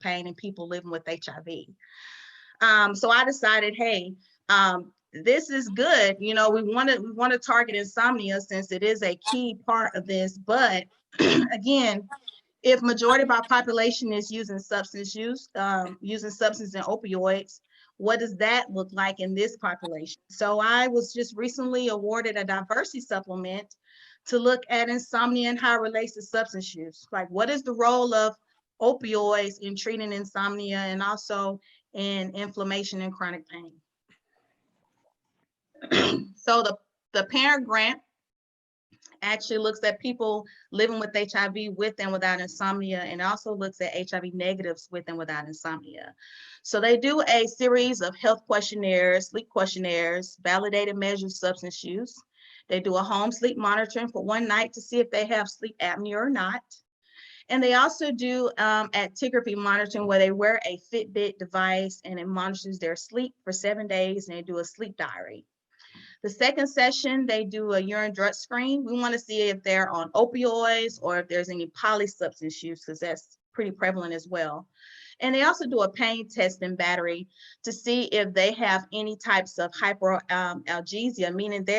pain in people living with HIV. So I decided, hey, this is good. You know, we want to target insomnia since it is a key part of this. But again, if majority of our population is using substance and opioids, what does that look like in this population? So I was just recently awarded a diversity supplement to look at insomnia and how it relates to substance use. Like, what is the role of opioids in treating insomnia and also in inflammation and chronic pain? So the parent grant actually looks at people living with HIV with and without insomnia, and also looks at HIV negatives with and without insomnia. So they do a series of health questionnaires, sleep questionnaires, validated measures of substance use. They do a home sleep monitoring for one night to see if they have sleep apnea or not. And they also do actigraphy monitoring, where they wear a Fitbit device and it monitors their sleep for 7 days, and they do a sleep diary. The second session, they do a urine drug screen. We want to see if they're on opioids or if there's any polysubstance use, because that's pretty prevalent as well. And they also do a pain testing battery to see if they have any types of hyperalgesia, meaning they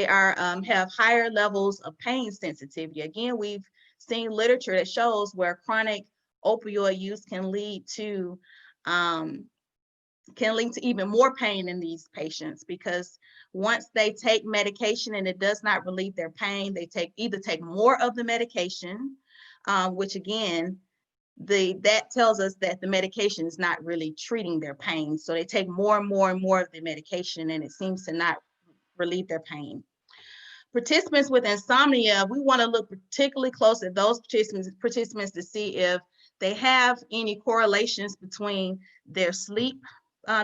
have higher levels of pain sensitivity. Again, we've seen literature that shows where chronic opioid use can lead to even more pain in these patients, because once they take medication and it does not relieve their pain, they either take more of the medication, which again, that tells us that the medication is not really treating their pain. So they take more and more and more of the medication, and it seems to not relieve their pain. Participants with insomnia, we want to look particularly close at those participants to see if they have any correlations between their sleep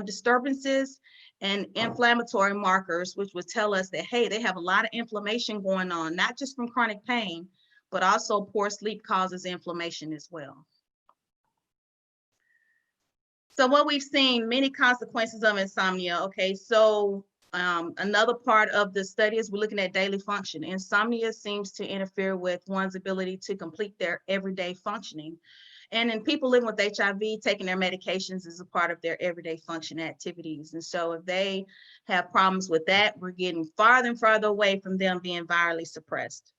disturbances and inflammatory markers, which would tell us that, hey, they have a lot of inflammation going on, not just from chronic pain, but also poor sleep causes inflammation as well. So what we've seen, many consequences of insomnia. Okay, so another part of the study is we're looking at daily function. Insomnia seems to interfere with one's ability to complete their everyday functioning. And in people living with HIV, taking their medications is a part of their everyday function activities. And so if they have problems with that, we're getting farther and farther away from them being virally suppressed.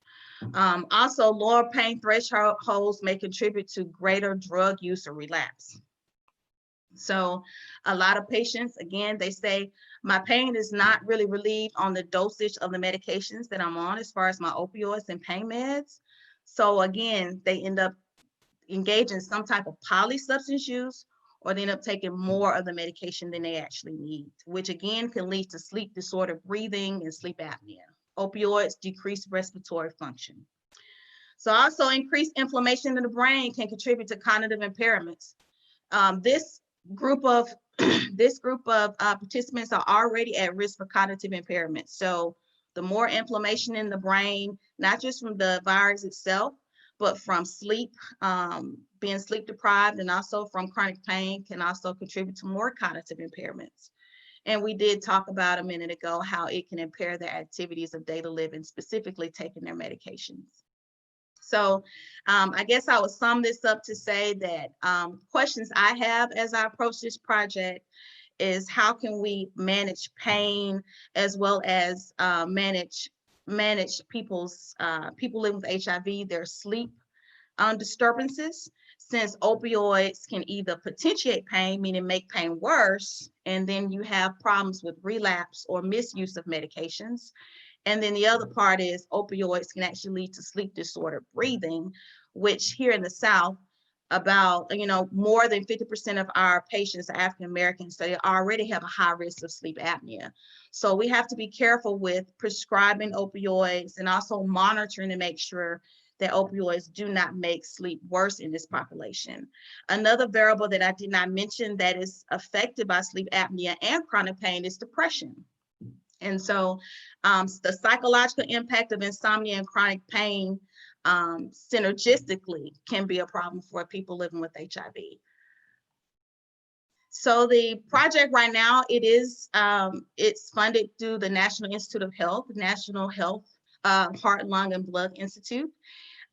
Also, lower pain thresholds may contribute to greater drug use or relapse. So a lot of patients, again, they say, my pain is not really relieved on the dosage of the medications that I'm on as far as my opioids and pain meds. So again, they end up engage in some type of polysubstance use, or they end up taking more of the medication than they actually need, which again can lead to sleep disordered breathing and sleep apnea. Opioids decrease respiratory function. So also increased inflammation in the brain can contribute to cognitive impairments. This group of participants are already at risk for cognitive impairment. So the more inflammation in the brain, not just from the virus itself, but from sleep, being sleep deprived, and also from chronic pain, can also contribute to more cognitive impairments. And we did talk about a minute ago how it can impair their activities of daily living, specifically taking their medications. So I guess I would sum this up to say that questions I have as I approach this project is, how can we manage pain as well as manage people living with HIV, their sleep disturbances, since opioids can either potentiate pain, meaning make pain worse, and then you have problems with relapse or misuse of medications. And then the other part is opioids can actually lead to sleep disordered breathing, which here in the South, about, more than 50% of our patients are African Americans, so they already have a high risk of sleep apnea. So we have to be careful with prescribing opioids and also monitoring to make sure that opioids do not make sleep worse in this population. Another variable that I did not mention that is affected by sleep apnea and chronic pain is depression. And so the psychological impact of insomnia and chronic pain synergistically can be a problem for people living with HIV. So the project right now, it's funded through the National Institute of Health, National Heart, Lung, and Blood Institute.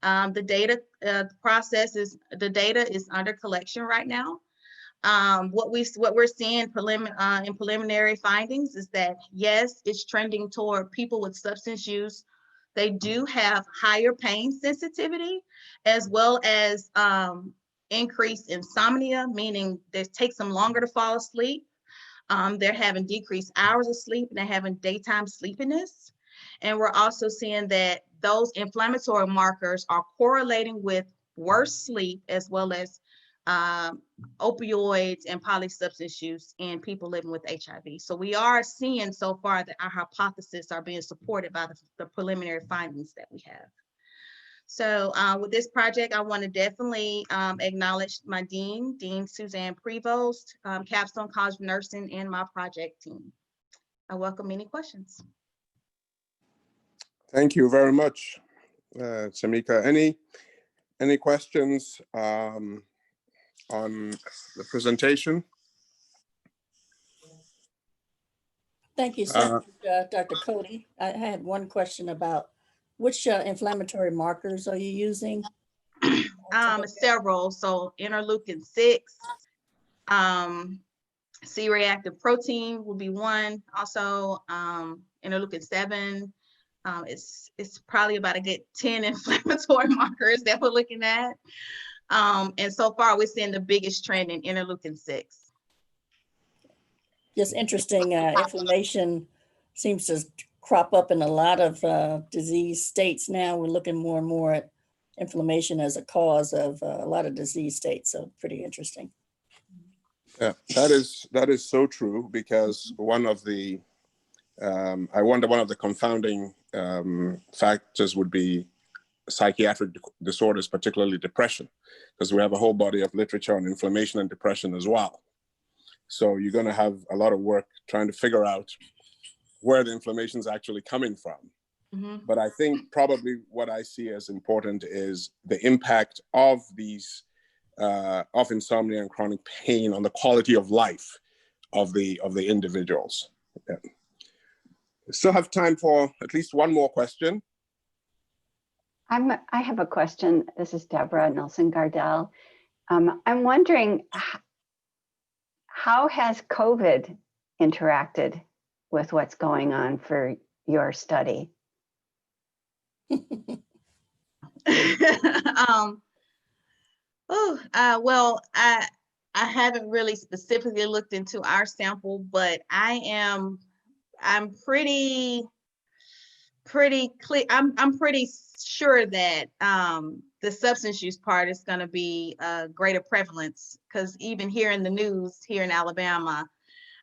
The data the data is under collection right now. What we're seeing in preliminary findings is that yes, it's trending toward people with substance use. They do have higher pain sensitivity, as well as increased insomnia, meaning it takes them longer to fall asleep. They're having decreased hours of sleep, and they're having daytime sleepiness. And we're also seeing that those inflammatory markers are correlating with worse sleep, as well as opioids and polysubstance use in people living with HIV. So we are seeing so far that our hypotheses are being supported by the preliminary findings that we have. So with this project, I want to definitely acknowledge my Dean Suzanne Prevost, Capstone College of Nursing, and my project team. I welcome any questions. Thank you very much, Samika. Any questions on the presentation? Thank you so much, Dr. Cody. I had one question about which inflammatory markers are you using? Several. So interleukin-6, C-reactive protein will be one. Also, interleukin-7. It's probably about a good 10 inflammatory markers that we're looking at. And so far, we're seeing the biggest trend in interleukin-6. Just interesting, inflammation seems to crop up in a lot of disease states now. We're looking more and more at inflammation as a cause of a lot of disease states. So pretty interesting. Yeah, that is so true, because one of the I wonder one of the confounding factors would be psychiatric disorders, particularly depression, because we have a whole body of literature on inflammation and depression as well. So you're going to have a lot of work trying to figure out where the inflammation is actually coming from. Mm-hmm. But I think probably what I see as important is the impact of these of insomnia and chronic pain on the quality of life of the individuals. Yeah. Still have time for at least one more question. I have a question. This is Deborah Nelson Gardell. I'm wondering, how has COVID interacted with what's going on for your study? Well, I haven't really specifically looked into our sample, but I'm pretty clear. I'm pretty sure that the substance use part is going to be a greater prevalence, because even here in the news here in Alabama,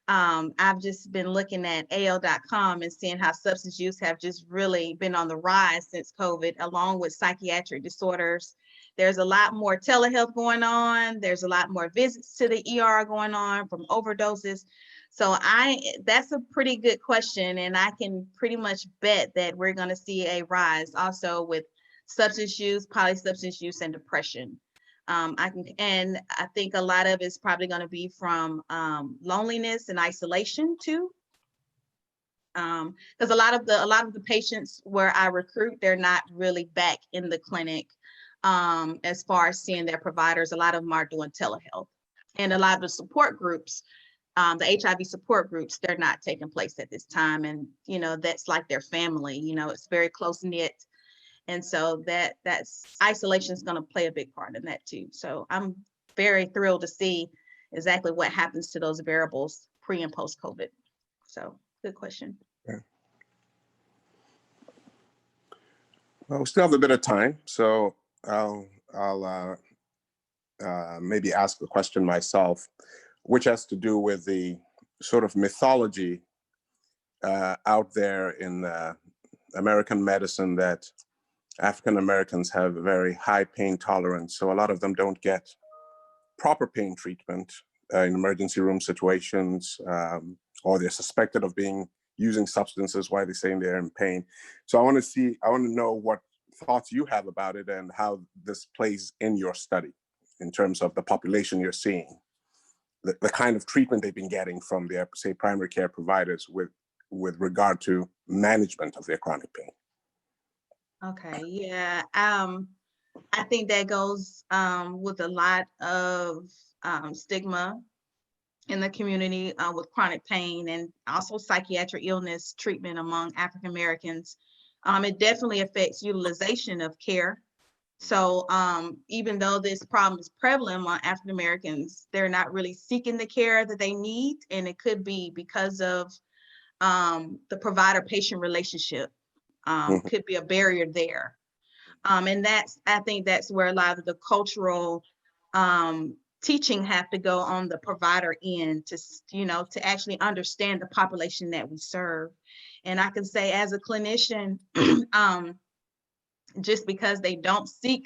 I've just been looking at AL.com and seeing how substance use have just really been on the rise since COVID, along with psychiatric disorders. There's a lot more telehealth going on. There's a lot more visits to the ER going on from overdoses. So that's a pretty good question, and I can pretty much bet that we're going to see a rise also with substance use, polysubstance use, and depression. I think a lot of it's probably going to be from loneliness and isolation too, because a lot of the patients where I recruit, they're not really back in the clinic as far as seeing their providers. A lot of them are doing telehealth, and a lot of the support groups, the HIV support groups, they're not taking place at this time, and that's like their family. It's very close knit. And so that's isolation is going to play a big part in that too. So I'm very thrilled to see exactly what happens to those variables pre and post COVID. So good question. Yeah. Well, we still have a bit of time, so I'll maybe ask the question myself, which has to do with the sort of mythology out there in American medicine that African Americans have a very high pain tolerance, so a lot of them don't get proper pain treatment in emergency room situations, or they're suspected of using substances while they're saying they're in pain. So I want to know what thoughts you have about it and how this plays in your study in terms of the population you're seeing, the kind of treatment they've been getting from their, say, primary care providers with regard to management of their chronic pain. Okay, yeah. I think that goes with a lot of stigma in the community with chronic pain and also psychiatric illness treatment among African Americans. It definitely affects utilization of care. So even though this problem is prevalent among African Americans, they're not really seeking the care that they need. And it could be because of the provider-patient relationship could be a barrier there. And I think that's where a lot of the cultural teaching have to go on the provider end to, to actually understand the population that we serve. And I can say as a clinician, just because they don't seek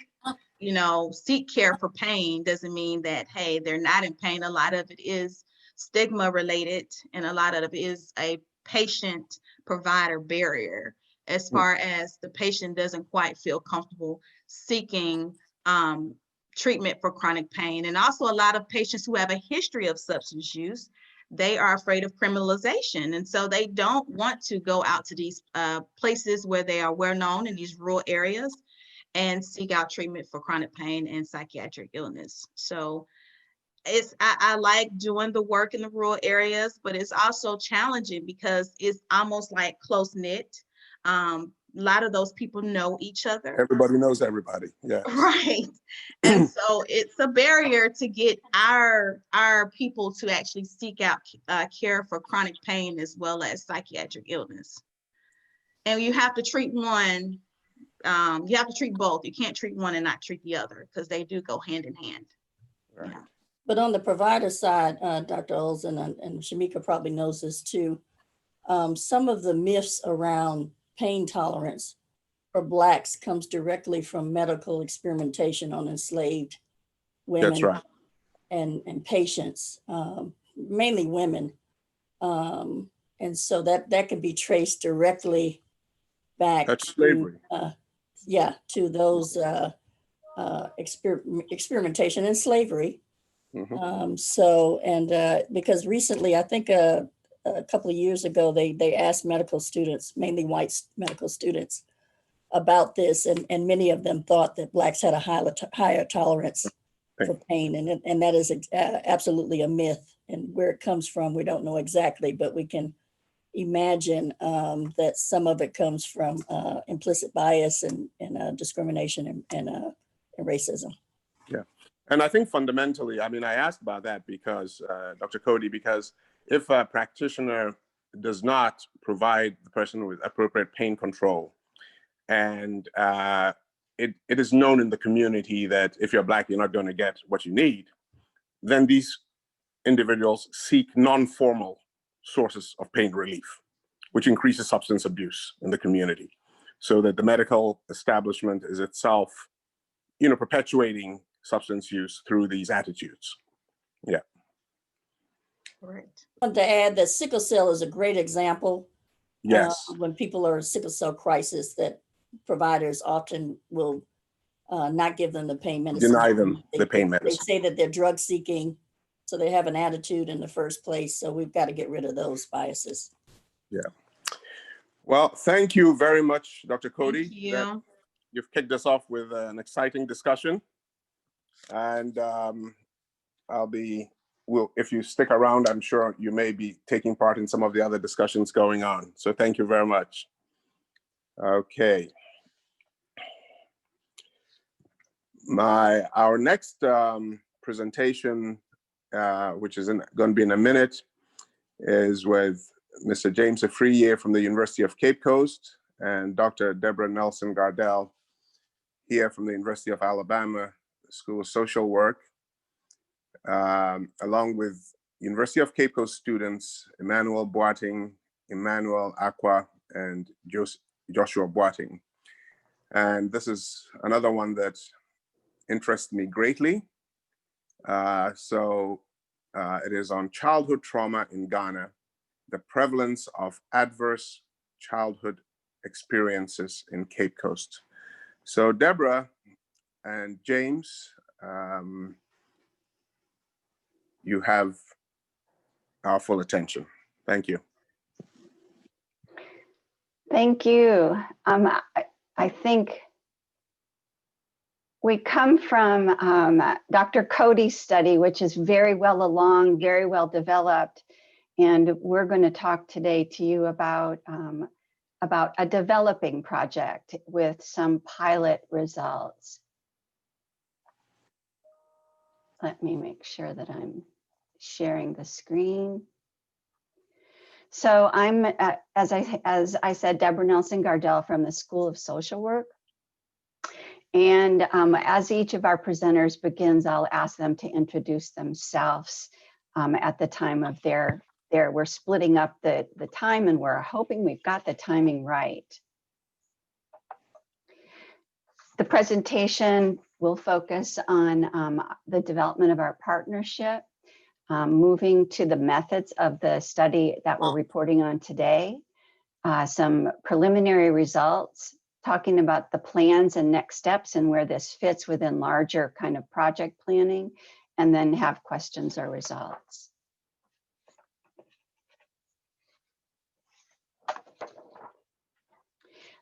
care for pain doesn't mean that, hey, they're not in pain. A lot of it is stigma related, and a lot of it is a patient provider barrier as far as the patient doesn't quite feel comfortable seeking treatment for chronic pain. And also a lot of patients who have a history of substance use, they are afraid of criminalization. And so they don't want to go out to these places where they are well known in these rural areas and seek out treatment for chronic pain and psychiatric illness. So I like doing the work in the rural areas, but it's also challenging because it's almost like close knit. A lot of those people know each other. Everybody knows everybody. Yeah. Right. And so it's a barrier to get our people to actually seek out care for chronic pain as well as psychiatric illness. And you have to treat one. You have to treat both. You can't treat one and not treat the other because they do go hand in hand. Right. Yeah. But on the provider side, Dr. Olsen, and Shamika probably knows this too, some of the myths around pain tolerance for Blacks comes directly from medical experimentation on enslaved women. That's right. and patients, mainly women. And so that can be traced directly back That's slavery. to those experimentation and slavery. Because recently, I think a couple of years ago, they asked medical students, mainly white medical students, about this, and many of them thought that Blacks had a higher tolerance for pain, and that is absolutely a myth. And where it comes from, we don't know exactly, but we can imagine that some of it comes from implicit bias and discrimination and racism. Yeah. And I think fundamentally, I mean, I asked about that because, Dr. Cody, because if a practitioner does not provide the person with appropriate pain control, and it is known in the community that if you're Black, you're not going to get what you need, then these individuals seek non-formal sources of pain relief, which increases substance abuse in the community, so that the medical establishment is itself, perpetuating substance use through these attitudes. Yeah. Right. I want to add that sickle cell is a great example. Yes. When people are in sickle cell crisis, that providers often will not give them the pain medicine. Deny them the pain medicine. They say that they're drug seeking, so they have an attitude in the first place. So we've got to get rid of those biases. Yeah. Well, thank you very much, Dr. Cody. Thank you. You've kicked us off with an exciting discussion. And if you stick around, I'm sure you may be taking part in some of the other discussions going on. So thank you very much. Okay. Our next presentation, which is going to be in a minute, is with Mr. James Afriye from the University of Cape Coast and Dr. Deborah Nelson Gardell here from the University of Alabama School of Social Work, along with University of Cape Coast students, Emmanuel Boating, Emmanuel Aqua, and Joshua Boating. And this is another one that interests me greatly. It is on childhood trauma in Ghana, the prevalence of adverse childhood experiences in Cape Coast. So Deborah and James, you have our full attention. Thank you. Thank you. I think we come from Dr. Cody's study, which is very well along, very well developed. And we're going to talk today to you about a developing project with some pilot results. Let me make sure that I'm sharing the screen. So I'm, as I said, Deborah Nelson Gardell from the School of Social Work. And as each of our presenters begins, I'll ask them to introduce themselves at the time of we're splitting up the time, and we're hoping we've got the timing right. The presentation will focus on the development of our partnership, moving to the methods of the study that we're reporting on today, some preliminary results, talking about the plans and next steps and where this fits within larger kind of project planning, and then have questions or results.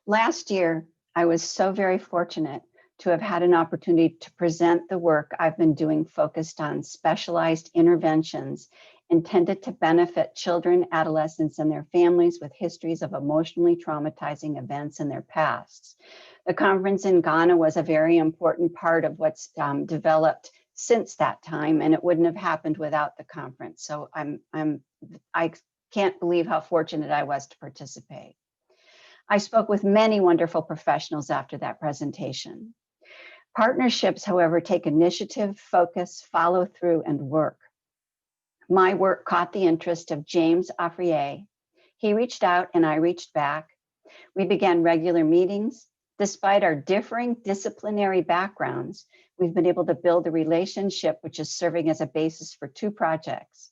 Last year, I was so very fortunate to have had an opportunity to present the work I've been doing focused on specialized interventions intended to benefit children, adolescents, and their families with histories of emotionally traumatizing events in their pasts. The conference in Ghana was a very important part of what's developed since that time, and it wouldn't have happened without the conference. So I can't believe how fortunate I was to participate. I spoke with many wonderful professionals after that presentation. Partnerships, however, take initiative, focus, follow through, and work. My work caught the interest of James Afrier. He reached out and I reached back. We began regular meetings. Despite our differing disciplinary backgrounds, we've been able to build a relationship which is serving as a basis for 2 projects.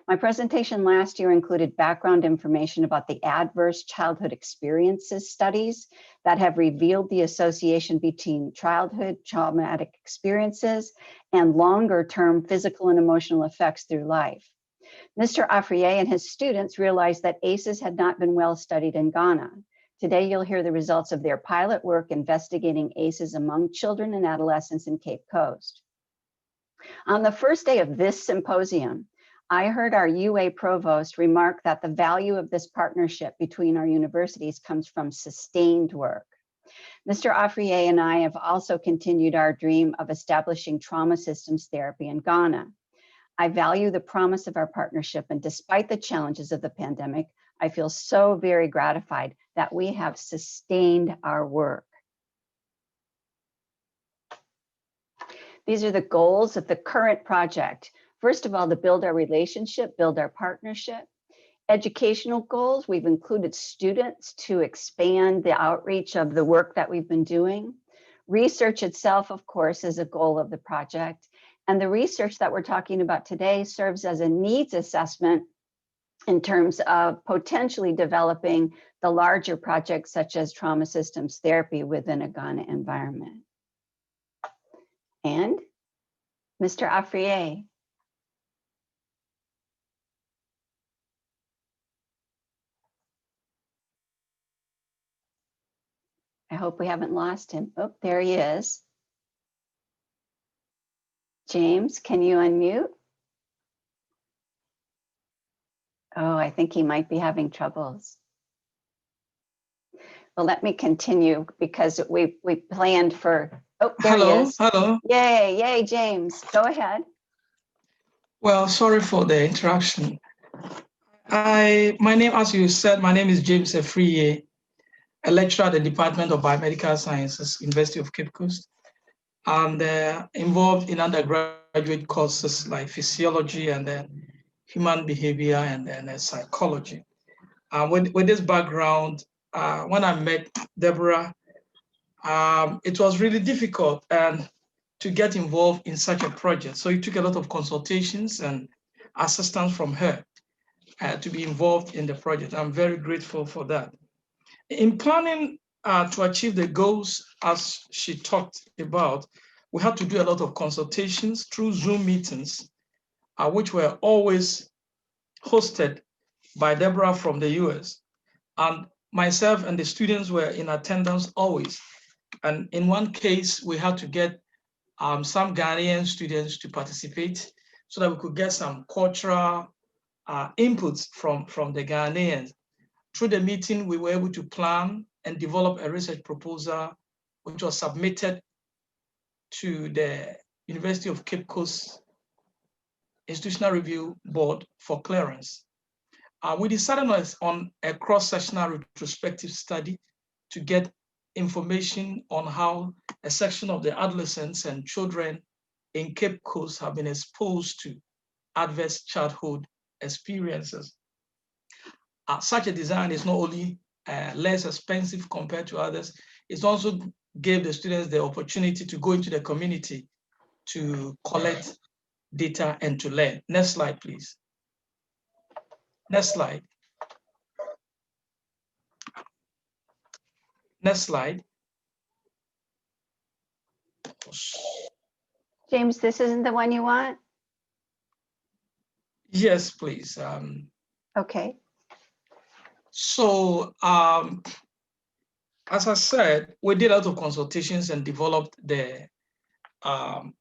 My presentation last year included background information about the adverse childhood experiences studies that have revealed the association between childhood traumatic experiences and longer-term physical and emotional effects through life. Mr. Afrier and his students realized that ACEs had not been well studied in Ghana. Today, you'll hear the results of their pilot work investigating ACEs among children and adolescents in Cape Coast. On the first day of this symposium, I heard our UA provost remark that the value of this partnership between our universities comes from sustained work. Mr. Afrier and I have also continued our dream of establishing trauma systems therapy in Ghana. I value the promise of our partnership, and despite the challenges of the pandemic, I feel so very gratified that we have sustained our work. These are the goals of the current project. First of all, to build our relationship, build our partnership. Educational goals, we've included students to expand the outreach of the work that we've been doing. Research itself, of course, is a goal of the project. And the research that we're talking about today serves as a needs assessment in terms of potentially developing the larger projects such as trauma systems therapy within a Ghana environment. And Mr. Afrier. I hope we haven't lost him. Oh, there he is. James, can you unmute? Oh, I think he might be having troubles. Well, let me continue because we planned for, oh, there he is. Hello. Yay, yay, James, go ahead. Well, sorry for the interruption. My name, as you said, my name is James Afrier, a lecturer at the Department of Biomedical Sciences, University of Cape Coast, and involved in undergraduate courses like physiology and then human behavior and then psychology. With this background, when I met Deborah, it was really difficult to get involved in such a project. So it took a lot of consultations and assistance from her to be involved in the project. I'm very grateful for that. In planning to achieve the goals, as she talked about, we had to do a lot of consultations through Zoom meetings, which were always hosted by Deborah from the US. And myself and the students were in attendance always. And in one case, we had to get some Ghanaian students to participate so that we could get some cultural inputs from the Ghanaians. Through the meeting, we were able to plan and develop a research proposal, which was submitted to the University of Cape Coast Institutional Review Board for clearance. We decided on a cross-sectional retrospective study to get information on how a section of the adolescents and children in Cape Coast have been exposed to adverse childhood experiences. Such a design is not only less expensive compared to others, it also gave the students the opportunity to go into the community to collect data and to learn. Next slide, please. Next slide. Next slide. James, this isn't the one you want? Yes, please. Okay. So, as I said, we did a lot of consultations and developed the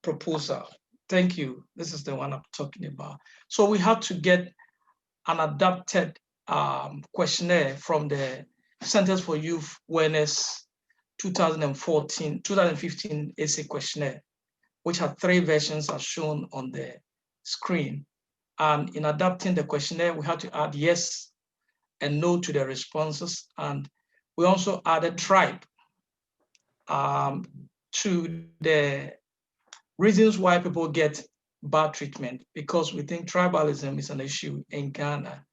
proposal. Thank you. This is the one I'm talking about. So we had to get an adapted questionnaire from the Centers for Youth Wellness 2015 essay questionnaire, which had 3 versions as shown on the screen. And in adapting the questionnaire, we had to add yes and no to the responses. And we also added tribe to the reasons why people get bad treatment, because we think tribalism is an issue in Ghana.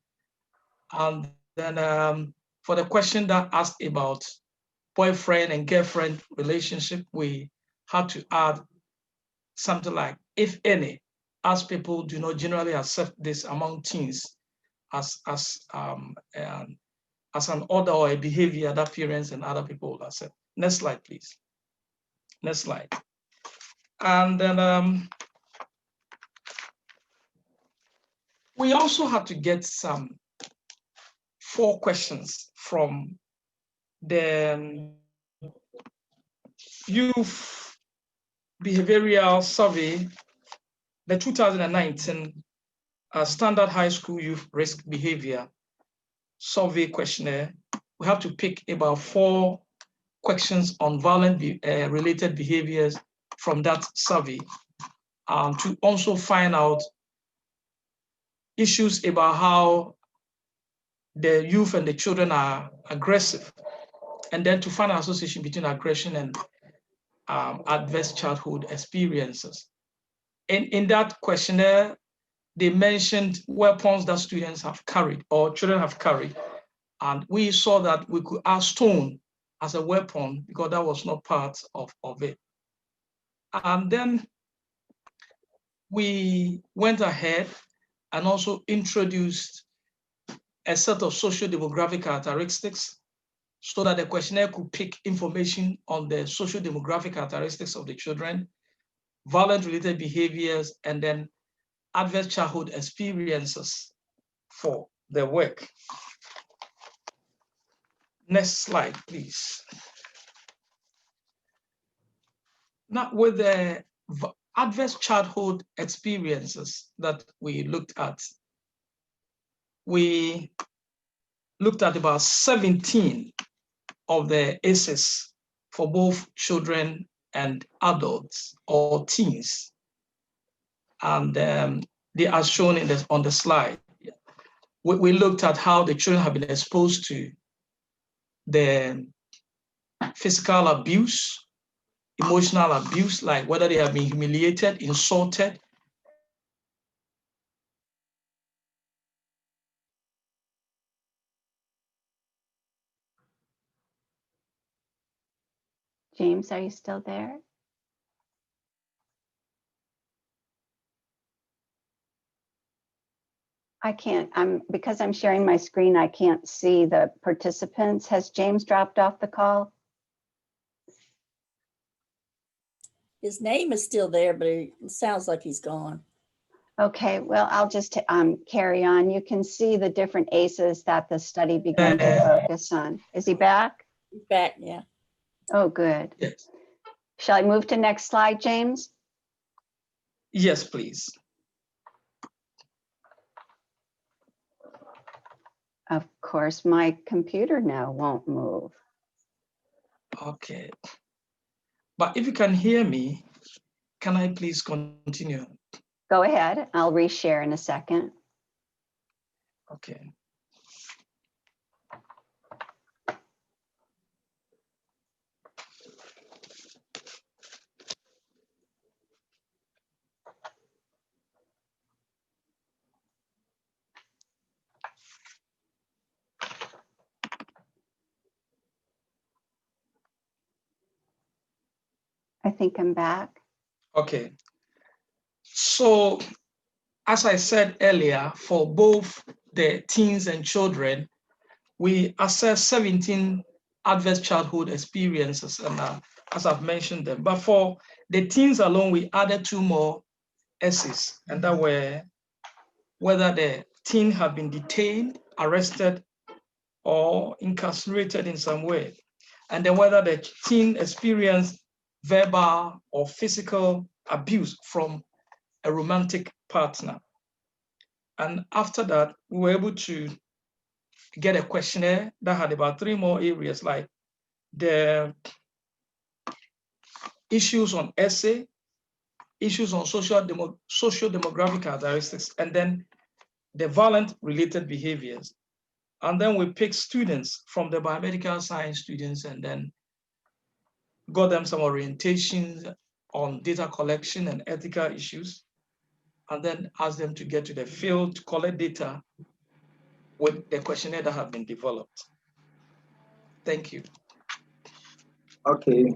And then for the question that asked about boyfriend and girlfriend relationship, we had to add something like, if any, as people do not generally accept this among teens as an order or a behavior that parents and other people will accept. Next slide, please. Next slide. And then we also had to get some 4 questions from the Youth Behavioral Survey, the 2019 Standard High School Youth Risk Behavior Survey questionnaire. We have to pick about 4 questions on violent related behaviors from that survey to also find out issues about how the youth and the children are aggressive, and then to find an association between aggression and adverse childhood experiences. In that questionnaire, they mentioned weapons that students have carried or children have carried. And we saw that we could add stone as a weapon because that was not part of it. And then we went ahead and also introduced a set of socio-demographic characteristics so that the questionnaire could pick information on the socio-demographic characteristics of the children, violent-related behaviors, and then adverse childhood experiences for the work. Next slide, please. Now, with the adverse childhood experiences that we looked at about 17 of the ACEs for both children and adults or teens. And they are shown on the slide. We looked at how the children have been exposed to the physical abuse, emotional abuse, like whether they have been humiliated, insulted. James, are you still there? I can't, because I'm sharing my screen, I can't see the participants. Has James dropped off the call? His name is still there, but it sounds like he's gone. Okay, well, I'll just carry on. You can see the different ACEs that the study began to focus on. Is he back? He's back, yeah. Oh, good. Yes. Shall I move to next slide, James? Yes, please. Of course, my computer now won't move. Okay. But if you can hear me, can I please continue? Go ahead. I'll reshare in a second. Okay. I think I'm back. Okay. So, as I said earlier, for both the teens and children, we assess 17 adverse childhood experiences, and as I've mentioned them. But for the teens alone, we added 2 more essays, and that were whether the teen have been detained, arrested, or incarcerated in some way, and then whether the teen experienced verbal or physical abuse from a romantic partner. And after that, we were able to get a questionnaire that had about 3 more areas, like the issues on essay, issues on social demographic characteristics, and then the violent related behaviors. And then we picked students from the biomedical science students and then got them some orientations on data collection and ethical issues, and then asked them to get to the field to collect data with the questionnaire that have been developed. Thank you. Okay.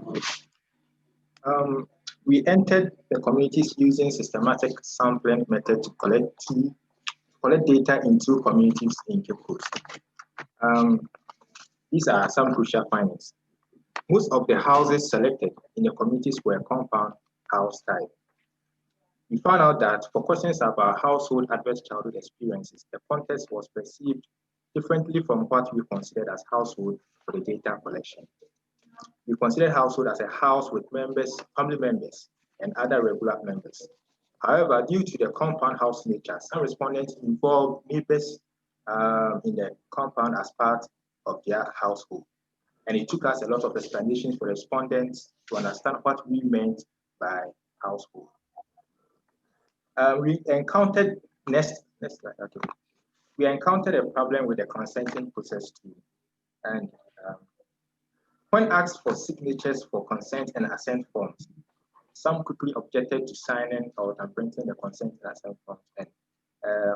We entered the communities using systematic sampling method to collect data in 2 communities in Quepos. These are some crucial findings. Most of the houses selected in the communities were compound house type. We found out that for questions about household adverse childhood experiences, the context was perceived differently from what we considered as household for the data collection. We considered household as a house with members, family members, and other regular members. However, due to the compound house nature, some respondents involved neighbors in the compound as part of their household. And it took us a lot of explanations for respondents to understand what we meant by household. We encountered We encountered a problem with the consenting process too. And when asked for signatures for consent and assent forms, some quickly objected to signing or printing the consent and assent forms, and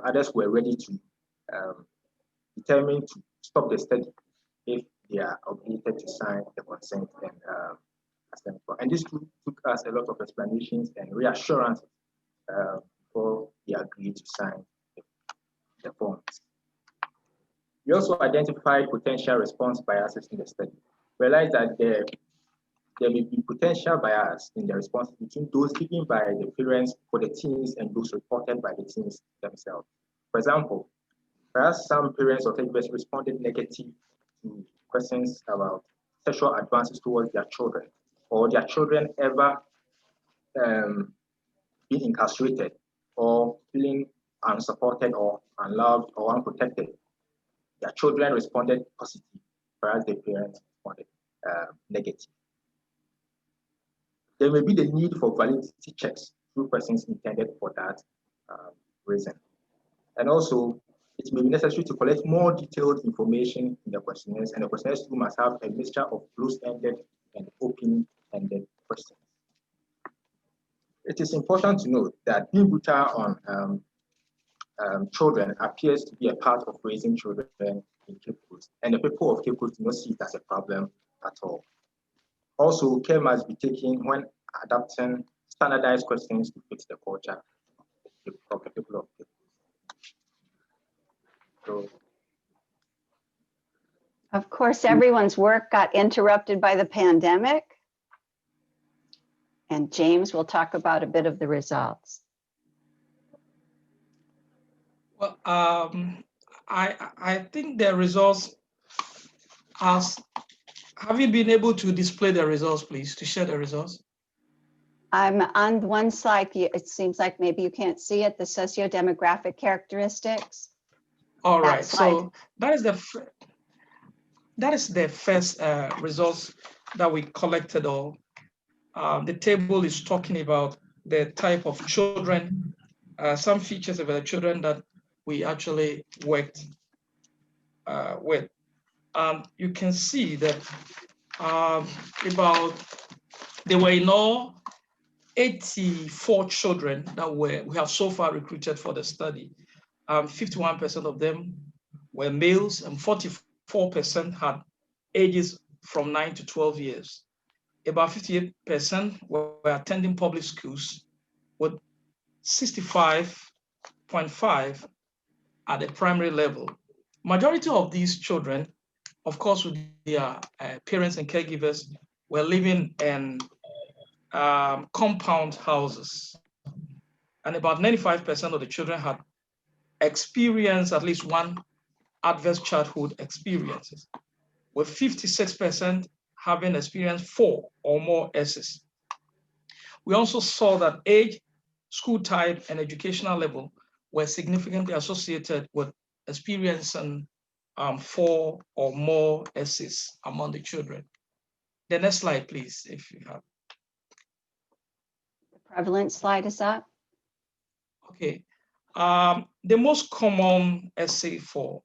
others were ready to determine to stop the study if they are obligated to sign the consent and assent form. And this took us a lot of explanations and reassurances before they agreed to sign the forms. We also identified potential response biases in the study. Realized that there may be potential bias in the response between those given by the parents for the teens and those reported by the teens themselves. For example, perhaps some parents or caregivers responded negative to questions about sexual advances towards their children, or their children ever being incarcerated, or feeling unsupported or unloved or unprotected. Their children responded positive, whereas the parents responded negative. There may be the need for validity checks through persons intended for that reason. And also, it may be necessary to collect more detailed information in the questionnaires, and the questionnaires too must have a mixture of closed-ended and open-ended questions. It is important to note that being brutal on children appears to be a part of raising children in Quepos, and the people of Quepos do not see it as a problem at all. Also, care must be taken when adapting standardized questions to fit the culture of the people of Quepos. So, Of course, everyone's work got interrupted by the pandemic. And James will talk about a bit of the results. Well, I think the results have you been able to display the results, please, to share the results? On one slide, it seems like maybe you can't see it, the socio-demographic characteristics. All That right, slide. so that is the first results that we collected. All the table is talking about the type of children, some features of the children that we actually worked with. You can see that there were in all 84 children that we have so far recruited for the study. 51% of them were males and 44% had ages from 9 to 12 years. About 58% were attending public schools, with 65.5 at the primary level. Majority of these children, of course, with their parents and caregivers, were living in compound houses. And about 95% of the children had experienced at least one adverse childhood experiences, with 56% having experienced 4 or more S's. We also saw that age, school type, and educational level were significantly associated with experiencing 4 or more S's among the children. The next slide, please, if you have. The prevalence slide is up. Okay. The most common essay for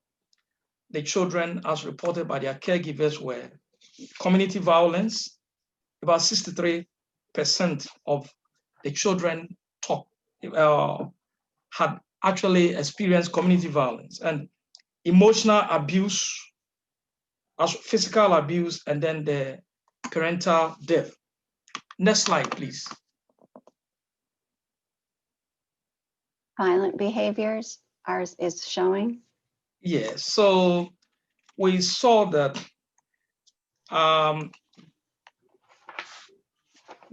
the children as reported by their caregivers were community violence. About 63% of the children had actually experienced community violence, and emotional abuse, as physical abuse, and then the parental death. Next slide, please. Violent behaviors, ours is showing. Yes, so we saw that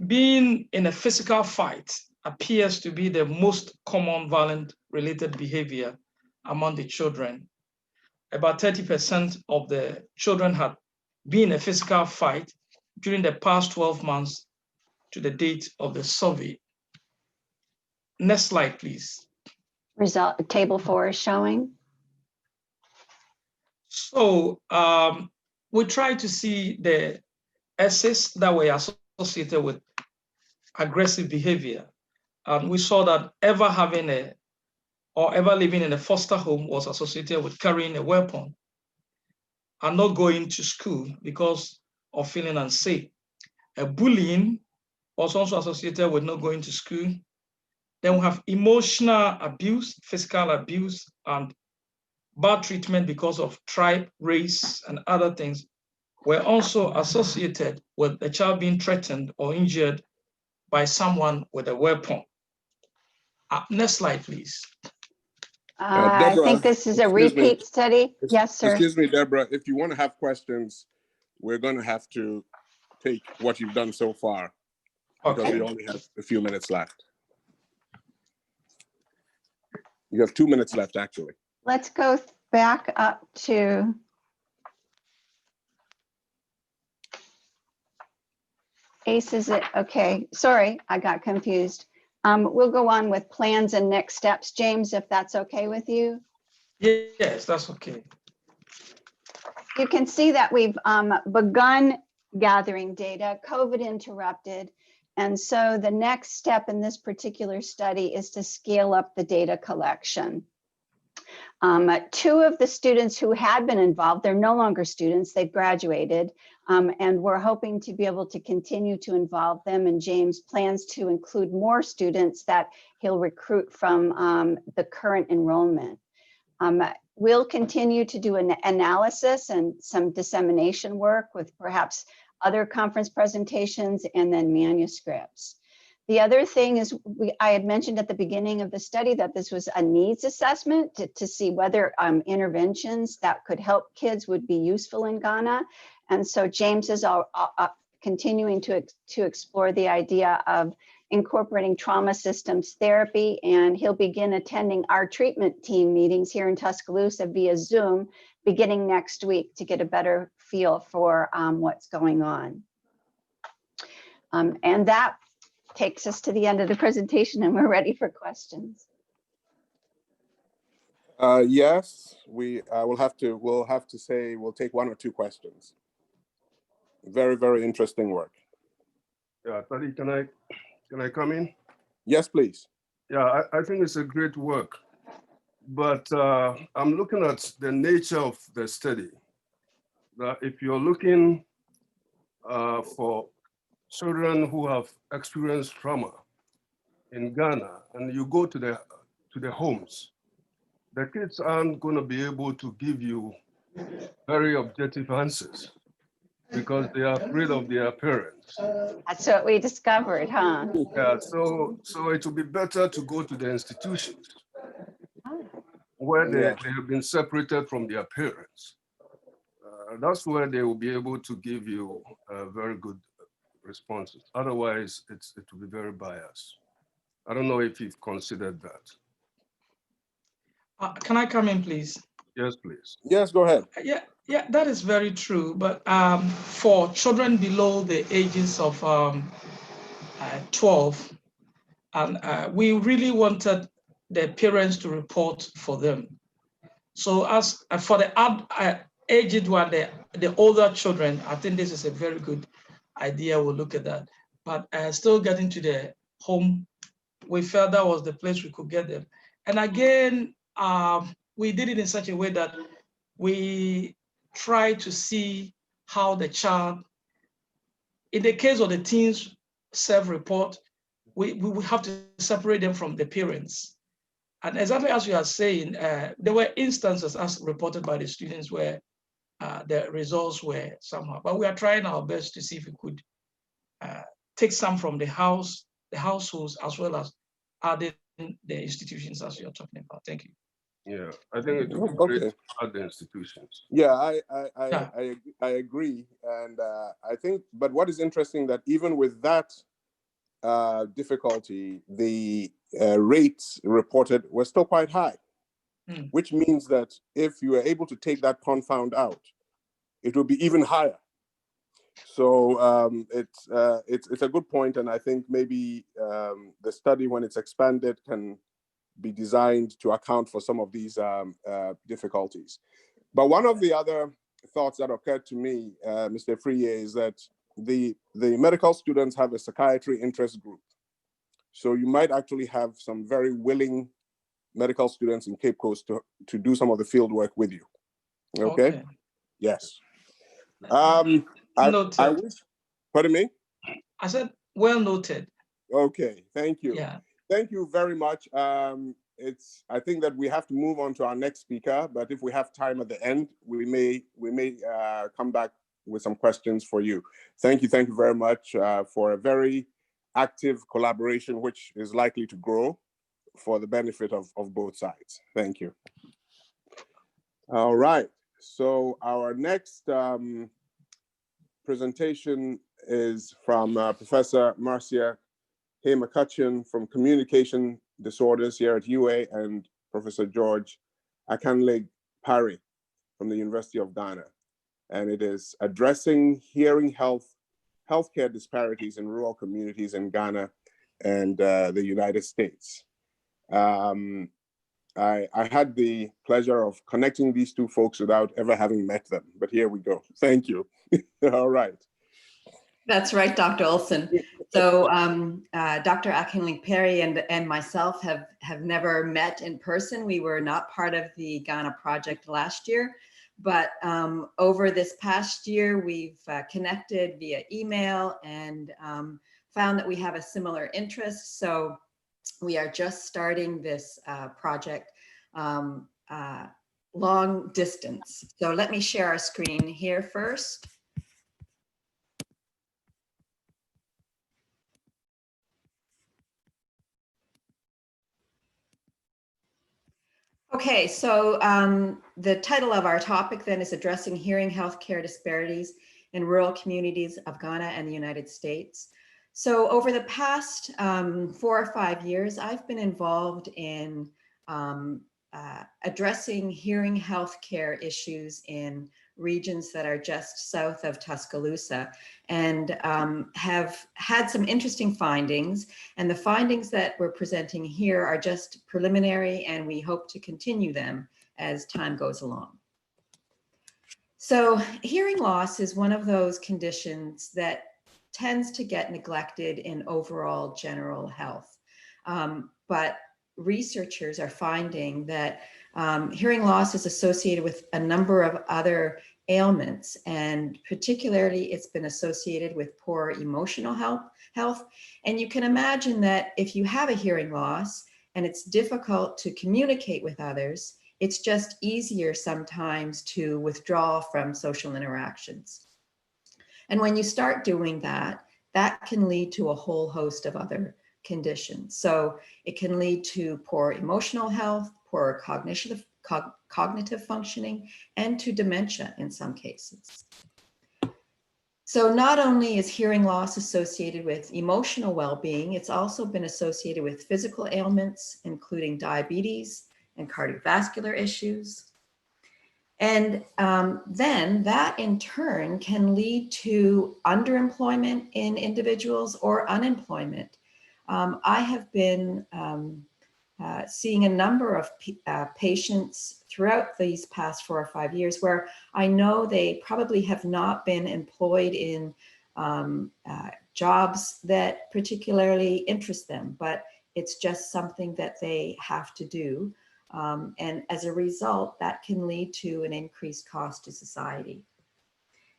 being in a physical fight appears to be the most common violent related behavior among the children. About 30% of the children had been in a physical fight during the past 12 months to the date of the survey. Next slide, please. Result, table 4 is showing. So we tried to see the S's that were associated with aggressive behavior. And we saw that ever living in a foster home was associated with carrying a weapon and not going to school because of feeling unsafe. Bullying was also associated with not going to school. Then we have emotional abuse, physical abuse, and bad treatment because of tribe, race, and other things were also associated with the child being threatened or injured by someone with a weapon. Next slide, please. I think this is a repeat study. Yes, sir. Excuse me, Deborah, if you want to have questions, we're going to have to take what you've done so far, because Okay. we only have a few minutes left. You have 2 minutes left, actually. Let's go back up to ACE. Is it okay? Sorry, I got confused. We'll go on with plans and next steps, James, if that's okay with you. Yes, that's okay. You can see that we've begun gathering data. COVID interrupted. And so the next step in this particular study is to scale up the data collection. 2 of the students who had been involved, they're no longer students, they've graduated, and we're hoping to be able to continue to involve them. And James plans to include more students that he'll recruit from the current enrollment. We'll continue to do an analysis and some dissemination work with perhaps other conference presentations and then manuscripts. The other thing is I had mentioned at the beginning of the study that this was a needs assessment to see whether interventions that could help kids would be useful in Ghana. And so James is continuing to explore the idea of incorporating trauma systems therapy, and he'll begin attending our treatment team meetings here in Tuscaloosa via Zoom beginning next week to get a better feel for what's going on. And that takes us to the end of the presentation and we're ready for questions. Yes, we'll have to say we'll take one or two questions. Very, very interesting work. Yeah, Tadi, can I come in? Yes, please. Yeah, I think it's a great work, but I'm looking at the nature of the study. That if you're looking for children who have experienced trauma in Ghana, and you go to the homes, the kids aren't going to be able to give you very objective answers because they are afraid of their parents. That's what we discovered, huh? Yeah, so it would be better to go to the institutions where Yeah. they have been separated from their parents. That's where they will be able to give you very good responses. Otherwise, it will be very biased. I don't know if you've considered that. Can I come in, please? Yes, please. Yes, go ahead. Yeah, that is very true. But for children below the ages of 12, and we really wanted the parents to report for them. So as for the aged one, the older children, I think this is a very good idea. We'll look at that. But still getting to the home, we felt that was the place we could get them. And again, we did it in such a way that we try to see how the child, in the case of the teens self-report, we have to separate them from the parents. And exactly as you are saying, there were instances as reported by the students where the results were somehow, but we are trying our best to see if we could take some from the households, as well as adding the institutions as you're talking about. Thank you. Yeah, I think it would be great to add the institutions. Yeah, I agree, and I think. But what is interesting that even with that difficulty, the rates reported were still quite high, which means that if you are able to take that confound out, it will be even higher. So it's a good point, and I think maybe the study, when it's expanded, can be designed to account for some of these difficulties. But one of the other thoughts that occurred to me, Mr. Friye, is that the medical students have a psychiatry interest group. So you might actually have some very willing medical students in Cape Coast to do some of the field work with you. Okay? Yes. I wish, pardon me? I said, well noted. Okay, thank you. Yeah. Thank you very much. I think that we have to move on to our next speaker, but if we have time at the end, we may come back with some questions for you. Thank you very much for a very active collaboration, which is likely to grow for the benefit of both sides. Thank you. All right, so our next presentation is from Professor Marcia Hay McCutcheon from Communication Disorders here at UA, and Professor George Akanle Parry from the University of Ghana. And it is addressing hearing healthcare disparities in rural communities in Ghana and the United States. I had the pleasure of connecting these two folks without ever having met them, but here we go. Thank you. All right. That's right, Dr. Olson. So Dr. Akanle Parry and myself have never met in person. We were not part of the Ghana project last year, but over this past year, we've connected via email and found that we have a similar interest. So we are just starting this project long distance. So let me share our screen here first. Okay, so the title of our topic then is Addressing Hearing Healthcare Disparities in Rural Communities of Ghana and the United States. So over the past 4 or 5 years, I've been involved in addressing hearing healthcare issues in regions that are just south of Tuscaloosa, and have had some interesting findings. And the findings that we're presenting here are just preliminary, and we hope to continue them as time goes along. So hearing loss is one of those conditions that tends to get neglected in overall general health. But researchers are finding that hearing loss is associated with a number of other ailments, and particularly it's been associated with poor emotional health. And you can imagine that if you have a hearing loss and it's difficult to communicate with others, it's just easier sometimes to withdraw from social interactions. And when you start doing that, that can lead to a whole host of other conditions. So it can lead to poor emotional health, poor cognitive functioning, and to dementia in some cases. So not only is hearing loss associated with emotional well-being, it's also been associated with physical ailments, including diabetes and cardiovascular issues. And then that in turn can lead to underemployment in individuals or unemployment. I have been seeing a number of patients throughout these past 4 or 5 years where I know they probably have not been employed in jobs that particularly interest them, but it's just something that they have to do. And as a result, that can lead to an increased cost to society.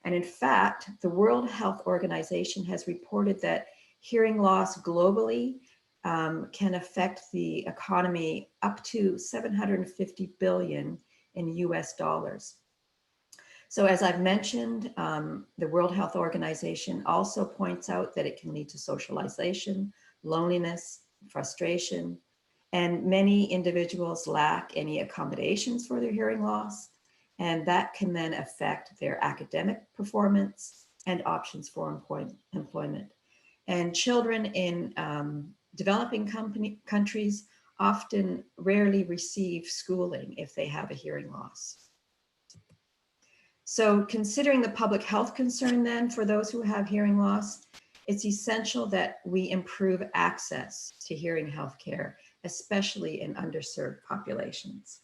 And in fact, the World Health Organization has reported that hearing loss globally can affect the economy up to 750 billion in US dollars. So as I've mentioned, the World Health Organization also points out that it can lead to socialization, loneliness, frustration, and many individuals lack any accommodations for their hearing loss, and that can then affect their academic performance and options for employment. And children in developing countries often rarely receive schooling if they have a hearing loss. So considering the public health concern then for those who have hearing loss, it's essential that we improve access to hearing health care, especially in underserved populations.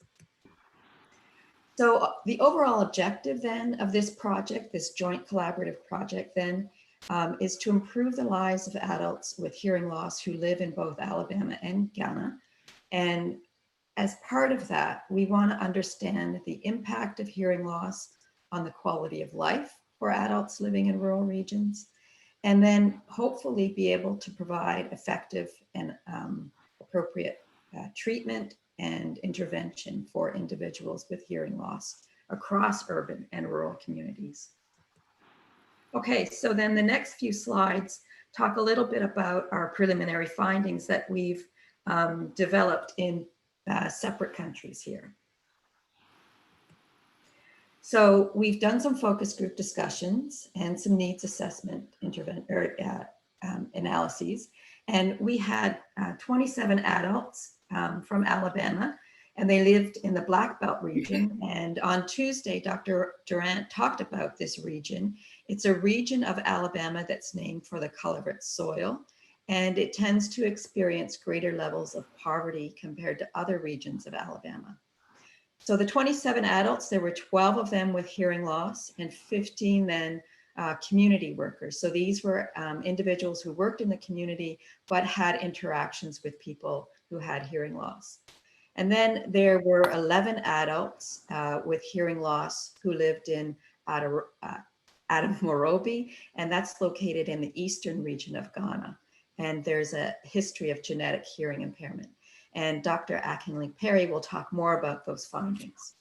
So the overall objective then of this project, this joint collaborative project then, is to improve the lives of adults with hearing loss who live in both Alabama and Ghana. And as part of that, we want to understand the impact of hearing loss on the quality of life for adults living in rural regions, and then hopefully be able to provide effective and appropriate treatment and intervention for individuals with hearing loss across urban and rural communities. Okay, so then the next few slides talk a little bit about our preliminary findings that we've developed in separate countries here. So we've done some focus group discussions and some needs assessment analyses. And we had 27 adults from Alabama, and they lived in the Black Belt region. And on Tuesday, Dr. Durant talked about this region. It's a region of Alabama that's named for the color of its soil, and it tends to experience greater levels of poverty compared to other regions of Alabama. So the 27 adults, there were 12 of them with hearing loss and 15 then community workers. So these were individuals who worked in the community, but had interactions with people who had hearing loss. And then there were 11 adults with hearing loss who lived in Adamorobi, and that's located in the eastern region of Ghana. And there's a history of genetic hearing impairment. And Dr. Akinling-Perry will talk more about those findings.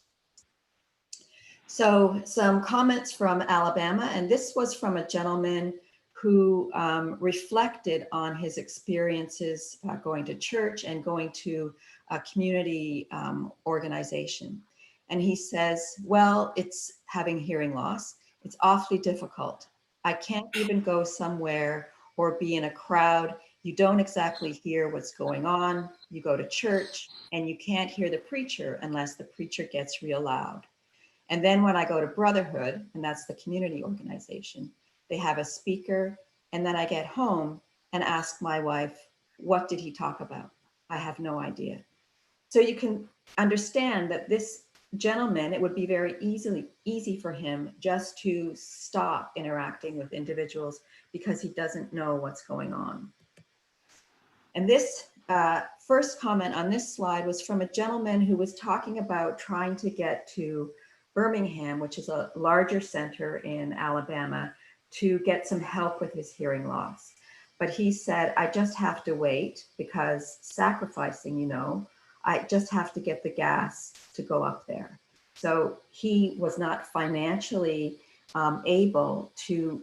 So some comments from Alabama, and this was from a gentleman who reflected on his experiences going to church and going to a community organization. And he says, well, it's having hearing loss. It's awfully difficult. I can't even go somewhere or be in a crowd. You don't exactly hear what's going on. You go to church and you can't hear the preacher unless the preacher gets real loud. And then when I go to Brotherhood, and that's the community organization, they have a speaker. And then I get home and ask my wife, what did he talk about? I have no idea. So you can understand that this gentleman, it would be very easy for him just to stop interacting with individuals because he doesn't know what's going on. And this first comment on this slide was from a gentleman who was talking about trying to get to Birmingham, which is a larger center in Alabama, to get some help with his hearing loss. But he said, I just have to wait because sacrificing, you know, I just have to get the gas to go up there. So he was not financially able to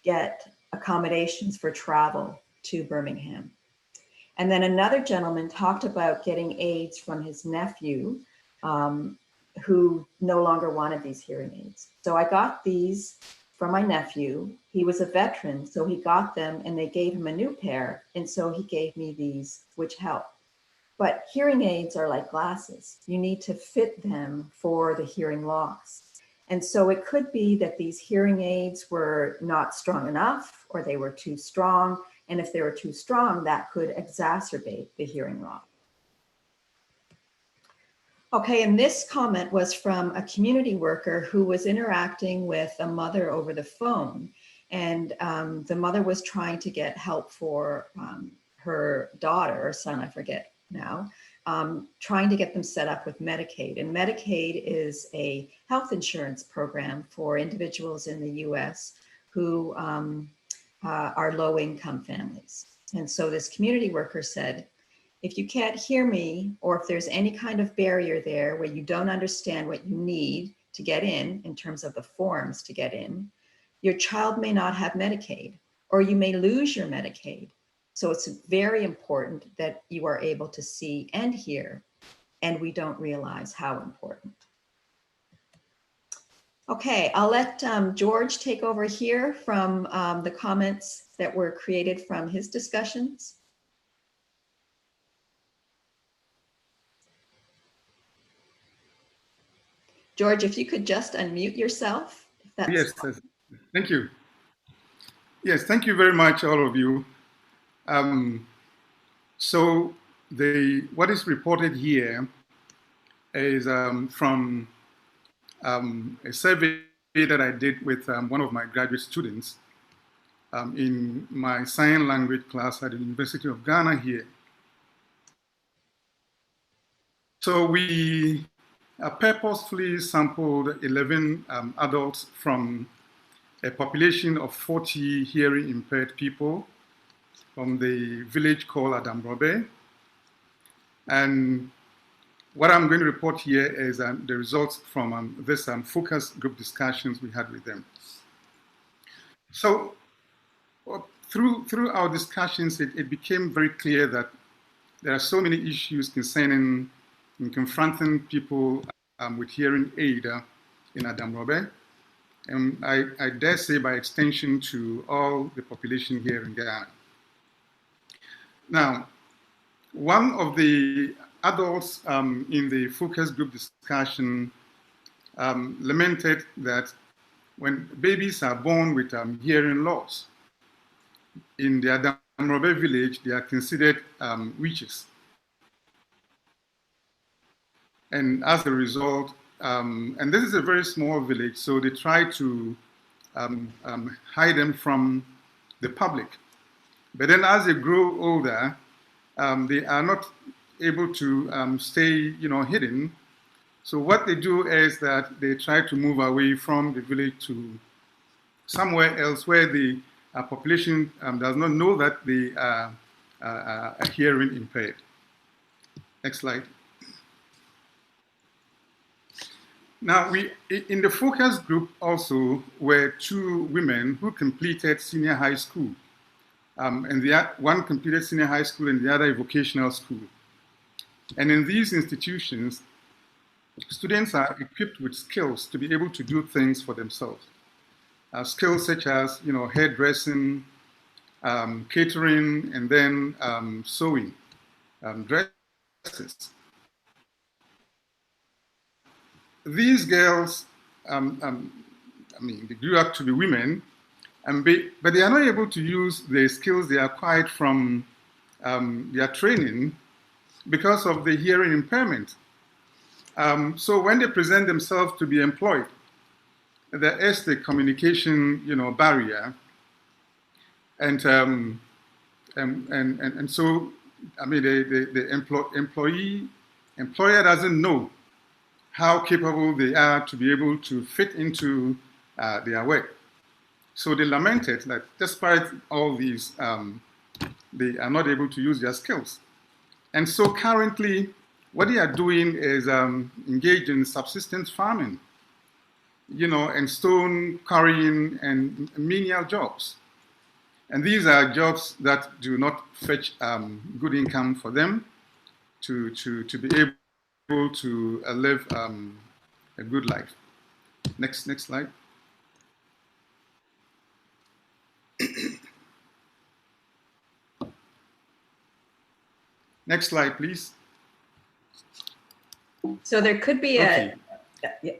get accommodations for travel to Birmingham. And then another gentleman talked about getting aids from his nephew, who no longer wanted these hearing aids. So I got these from my nephew. He was a veteran, so he got them and they gave him a new pair. And so he gave me these, which helped. But hearing aids are like glasses. You need to fit them for the hearing loss. And so it could be that these hearing aids were not strong enough or they were too strong. And if they were too strong, that could exacerbate the hearing loss. Okay, and this comment was from a community worker who was interacting with a mother over the phone. And the mother was trying to get help for her daughter or son, I forget now, trying to get them set up with Medicaid. And Medicaid is a health insurance program for individuals in the US who are low-income families. And so this community worker said, if you can't hear me, or if there's any kind of barrier there where you don't understand what you need to get in terms of the forms to get in, your child may not have Medicaid, or you may lose your Medicaid. So it's very important that you are able to see and hear, and we don't realize how important. Okay, I'll let George take over here from the comments that were created from his discussions. George, if you could just unmute yourself. If that's yes, thank you. Yes, thank you very much, all of you. So what is reported here is from a survey that I did with one of my graduate students in my sign language class at the University of Ghana here. So we purposefully sampled 11 adults from a population of 40 hearing impaired people from the village called Adamrobe. And what I'm going to report here is the results from this focus group discussions we had with them. So through our discussions, it became very clear that there are so many issues concerning and confronting people with hearing aid in Adamrobe. And I dare say by extension to all the population here in Ghana. Now, one of the adults in the focus group discussion lamented that when babies are born with hearing loss, in the Adamrobe village, they are considered witches. And as a result, and this is a very small village, so they try to hide them from the public. But then as they grow older, they are not able to stay, hidden. So what they do is that they try to move away from the village to somewhere else where the population does not know that they are hearing impaired. Next slide. Now, in the focus group also were two women who completed senior high school. And one completed senior high school and the other a vocational school. And in these institutions, students are equipped with skills to be able to do things for themselves. Skills such as, hairdressing, catering, and then sewing, dresses. These girls I mean, they grew up to be women, but they are not able to use the skills they acquired from their training because of the hearing impairment. So when they present themselves to be employed, there is the communication, barrier, and so I mean the employer doesn't know how capable they are to be able to fit into their work. So they lamented that despite all these, they are not able to use their skills. And so currently, what they are doing is engaged in subsistence farming, and stone quarrying and menial jobs. And these are jobs that do not fetch good income for them to be able to live a good life. Next slide. Next slide, please. So there could be Okay. Yeah.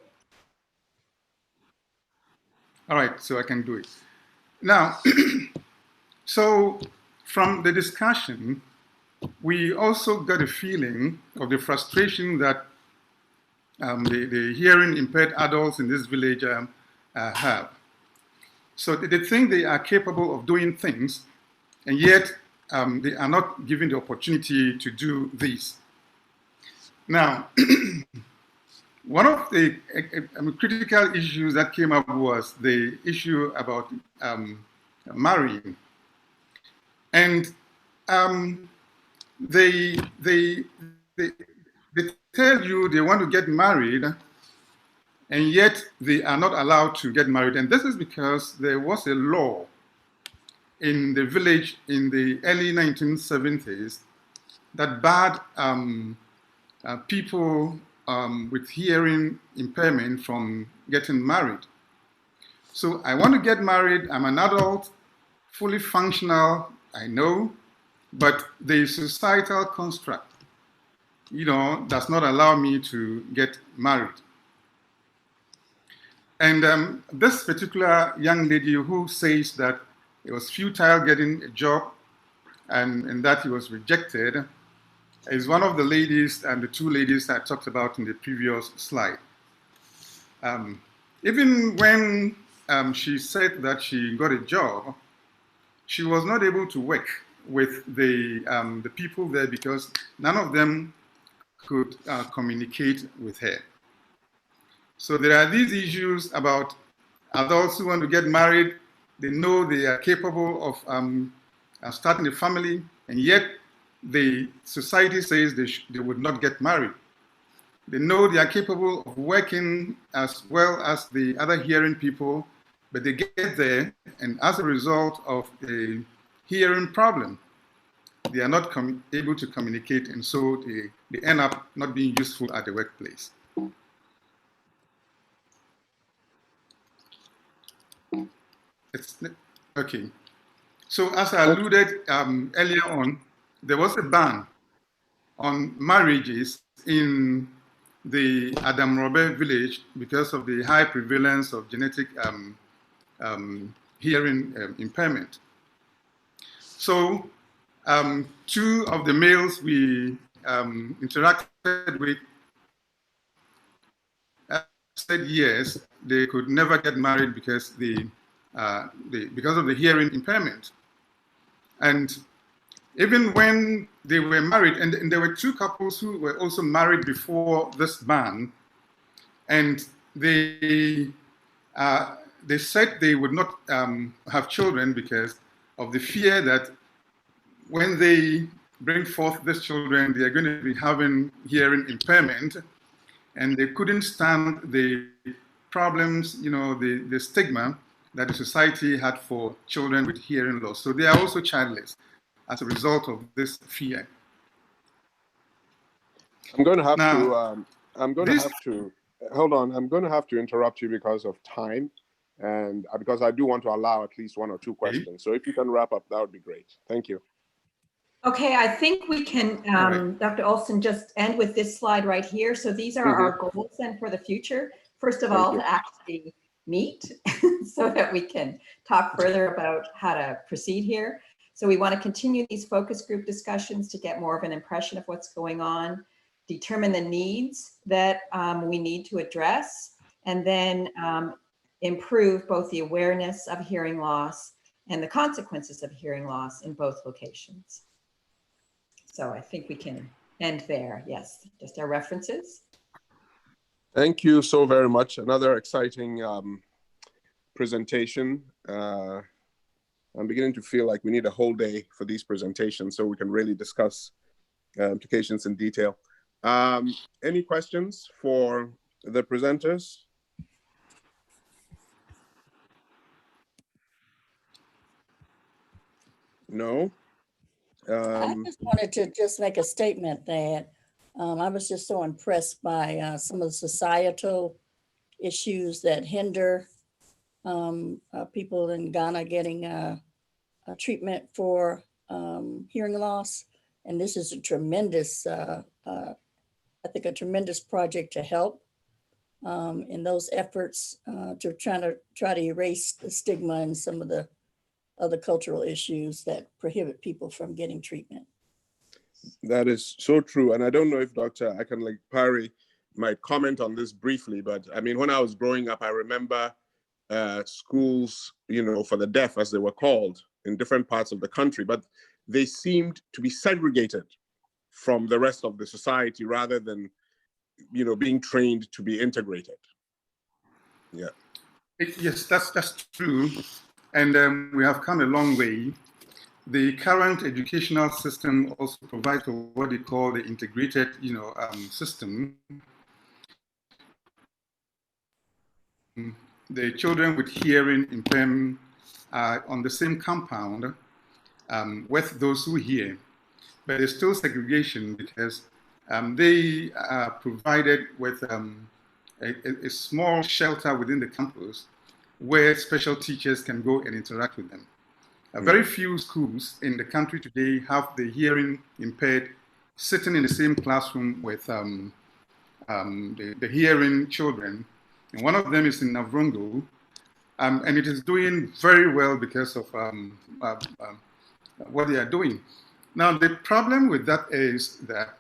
All right, so I can do it. Now, so from the discussion, we also got a feeling of the frustration that the hearing impaired adults in this village have. So they think they are capable of doing things, and yet they are not given the opportunity to do these. Now, one of the critical issues that came up was the issue about marrying. And they tell you they want to get married, and yet they are not allowed to get married. And this is because there was a law in the village in the early 1970s that barred people with hearing impairment from getting married. So I want to get married. I'm an adult, fully functional, I know, but the societal construct, does not allow me to get married. And this particular young lady who says that it was futile getting a job and that he was rejected is one of the ladies and the two ladies I talked about in the previous slide. Even when she said that she got a job, she was not able to work with the people there because none of them could communicate with her. So there are these issues about adults who want to get married. They know they are capable of starting a family, and yet the society says they would not get married. They know they are capable of working as well as the other hearing people, but they get there, and as a result of a hearing problem, they are not able to communicate, and so they end up not being useful at the workplace. Okay. So as I alluded earlier on, there was a ban on marriages in the Adamrobe village because of the high prevalence of genetic hearing impairment. So two of the males we interacted with said yes, they could never get married because because of the hearing impairment. And even when they were married, and there were two couples who were also married before this ban, and they said they would not have children because of the fear that when they bring forth these children, they are going to be having hearing impairment, and they couldn't stand the problems, the stigma that the society had for children with hearing loss. So they are also childless as a result of this fear. I'm going to have now, to hold on. I'm going to have to interrupt you because of time, and because I do want to allow at least one or two questions. So if you can wrap up, that would be great. Thank you. Okay, I think we can, right. Dr. Olson, just end with this slide right here. So these are our goals then for the future. first of Thank all, you. to actually meet so that we can talk further about how to proceed here. So we want to continue these focus group discussions to get more of an impression of what's going on, determine the needs that we need to address, and then improve both the awareness of hearing loss and the consequences of hearing loss in both locations. So I think we can end there. Yes, just our references. Thank you so very much. Another exciting presentation. I'm beginning to feel like we need a whole day for these presentations so we can really discuss implications in detail. Any questions for the presenters? No? I just wanted to just make a statement that I was just so impressed by some of the societal issues that hinder people in Ghana getting a treatment for hearing loss. And this is a tremendous, I think a tremendous project to help in those efforts to try to erase the stigma and some of the other cultural issues that prohibit people from getting treatment. That is so true. And I don't know if Dr. Akanlekpari might comment on this briefly, but I mean, when I was growing up, I remember schools, you know, for the deaf, as they were called, in different parts of the country, but they seemed to be segregated from the rest of the society rather than, you know, being trained to be integrated. Yeah. Yes, that's true. And we have come a long way. The current educational system also provides for what they call the integrated, system. The children with hearing impairment are on the same compound with those who hear, but there's still segregation because they are provided with a small shelter within the campus where special teachers can go and interact with them. Very few schools in the country today have the hearing impaired sitting in the same classroom with the hearing children. And one of them is in Navrongo, and it is doing very well because of what they are doing. Now, the problem with that is that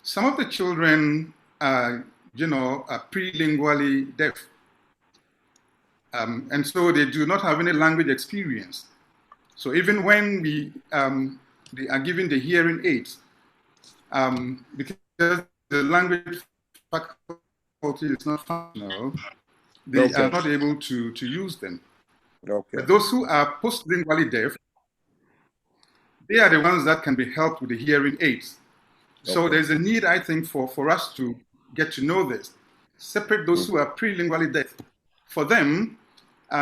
some of the children are prelingually deaf. And so they do not have any language experience. So even when they are given the hearing aids, because the language faculty is not functional, they are not able to use them. Okay. But those who are postlingually deaf, they are the ones that can be helped with the hearing aids. So there's a need, I think, for us to get to know this. Separate those who are prelingually deaf. For them,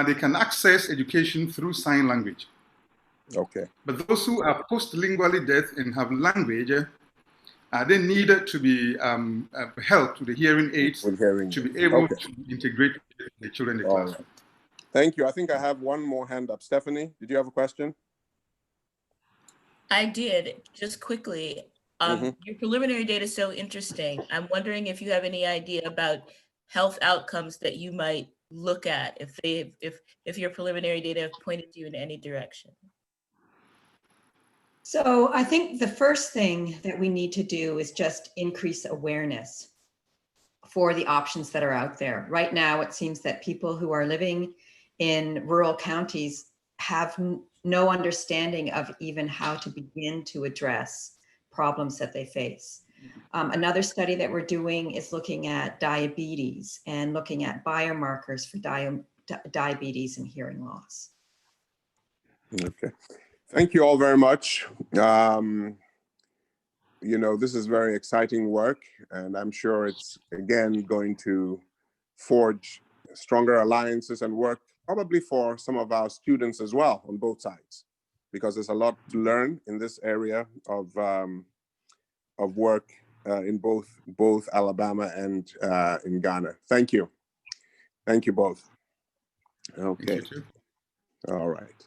they can access education through sign language. Okay. But those who are postlingually deaf and have language, they need to be helped with the hearing aids to be able to integrate the children in the classroom. Thank you. I think I have one more hand up. Stephanie, did you have a question? I did, just quickly. Your preliminary data is so interesting. I'm wondering if you have any idea about health outcomes that you might look at if your preliminary data have pointed you in any direction. So I think the first thing that we need to do is just increase awareness for the options that are out there. Right now, it seems that people who are living in rural counties have no understanding of even how to begin to address problems that they face. Another study that we're doing is looking at diabetes and looking at biomarkers for diabetes and hearing loss. Okay. Thank you all very much. You know, this is very exciting work, and I'm sure it's, again, going to forge stronger alliances and work probably for some of our students as well on both sides, because there's a lot to learn in this area of work in both Alabama and in Ghana. Thank you. Thank you both. Okay. Thank you. All right.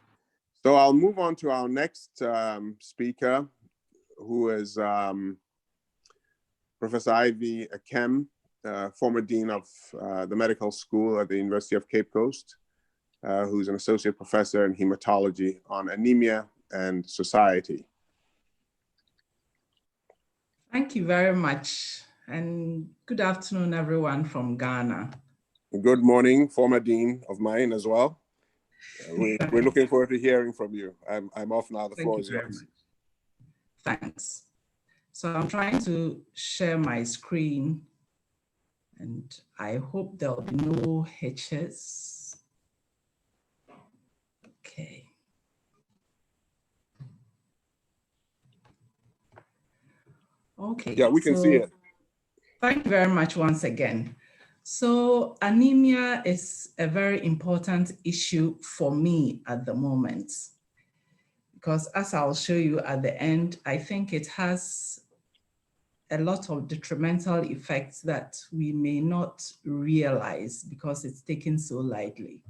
So I'll move on to our next speaker, who is Professor Ivy Akam. former dean of the medical school at the University of Cape Coast, who's an associate professor in hematology on anemia and society. Thank you very much. And good afternoon, everyone from Ghana. Good morning, former dean of mine as well. We're looking forward to hearing from you. I'm off now, the floor is yours. Thanks. So I'm trying to share my screen and I hope there'll be no hitches. Okay. Okay. Yeah, we can see it. Thank you very much once again. So anemia is a very important issue for me at the moment, because as I'll show you at the end, I think it has a lot of detrimental effects that we may not realize because it's taken so lightly.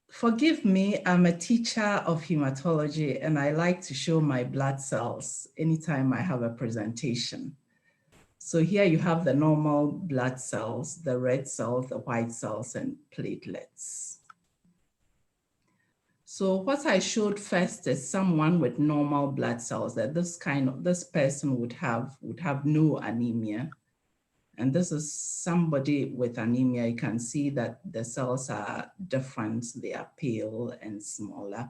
Forgive me, I'm a teacher of hematology and I like to show my blood cells anytime I have a presentation. So here you have the normal blood cells, the red cells, the white cells, and platelets. So what I showed first is someone with normal blood cells, that this person would have no anemia. And this is somebody with anemia. You can see that the cells are different. They are pale and smaller.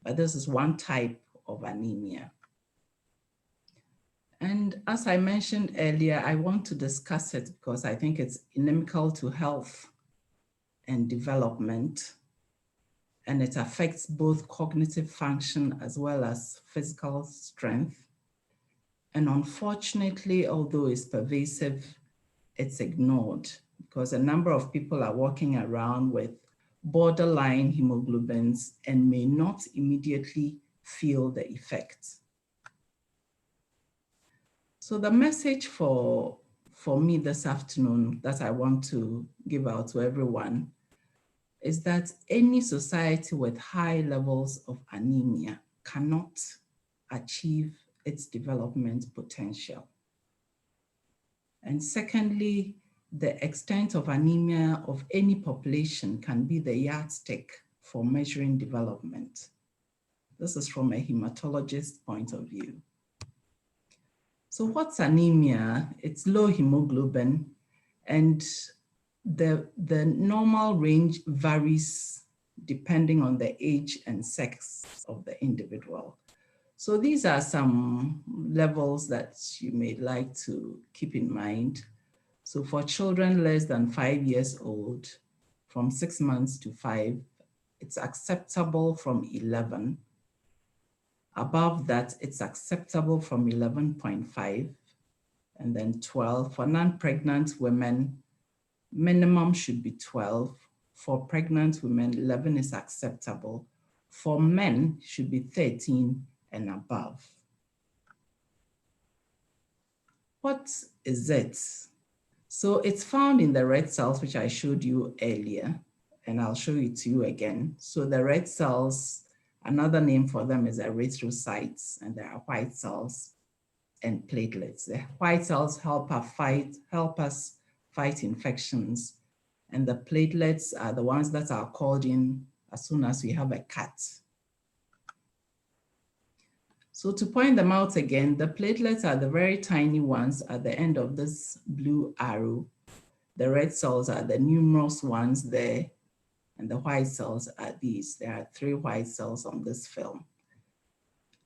But this is one type of anemia. And as I mentioned earlier, I want to discuss it because I think it's inimical to health and development. And it affects both cognitive function as well as physical strength. And unfortunately, although it's pervasive, it's ignored because a number of people are walking around with borderline hemoglobins and may not immediately feel the effect. So the message for me this afternoon that I want to give out to everyone is that any society with high levels of anemia cannot achieve its development potential. And secondly, the extent of anemia of any population can be the yardstick for measuring development. This is from a hematologist's point of view. So what's anemia? It's low hemoglobin, and the normal range varies depending on the age and sex of the individual. So these are some levels that you may like to keep in mind. So for children less than 5 years old, from 6 months to 5, it's acceptable from 11. Above that, it's acceptable from 11.5, and then 12. For non-pregnant women, minimum should be 12. For pregnant women, 11 is acceptable. For men, should be 13 and above. What is it? So it's found in the red cells, which I showed you earlier, and I'll show it to you again. So the red cells, another name for them is erythrocytes, and there are white cells and platelets. The white cells help us fight infections, and the platelets are the ones that are called in as soon as we have a cut. So to point them out again, the platelets are the very tiny ones at the end of this blue arrow. The red cells are the numerous ones there, and the white cells are these. There are 3 white cells on this film.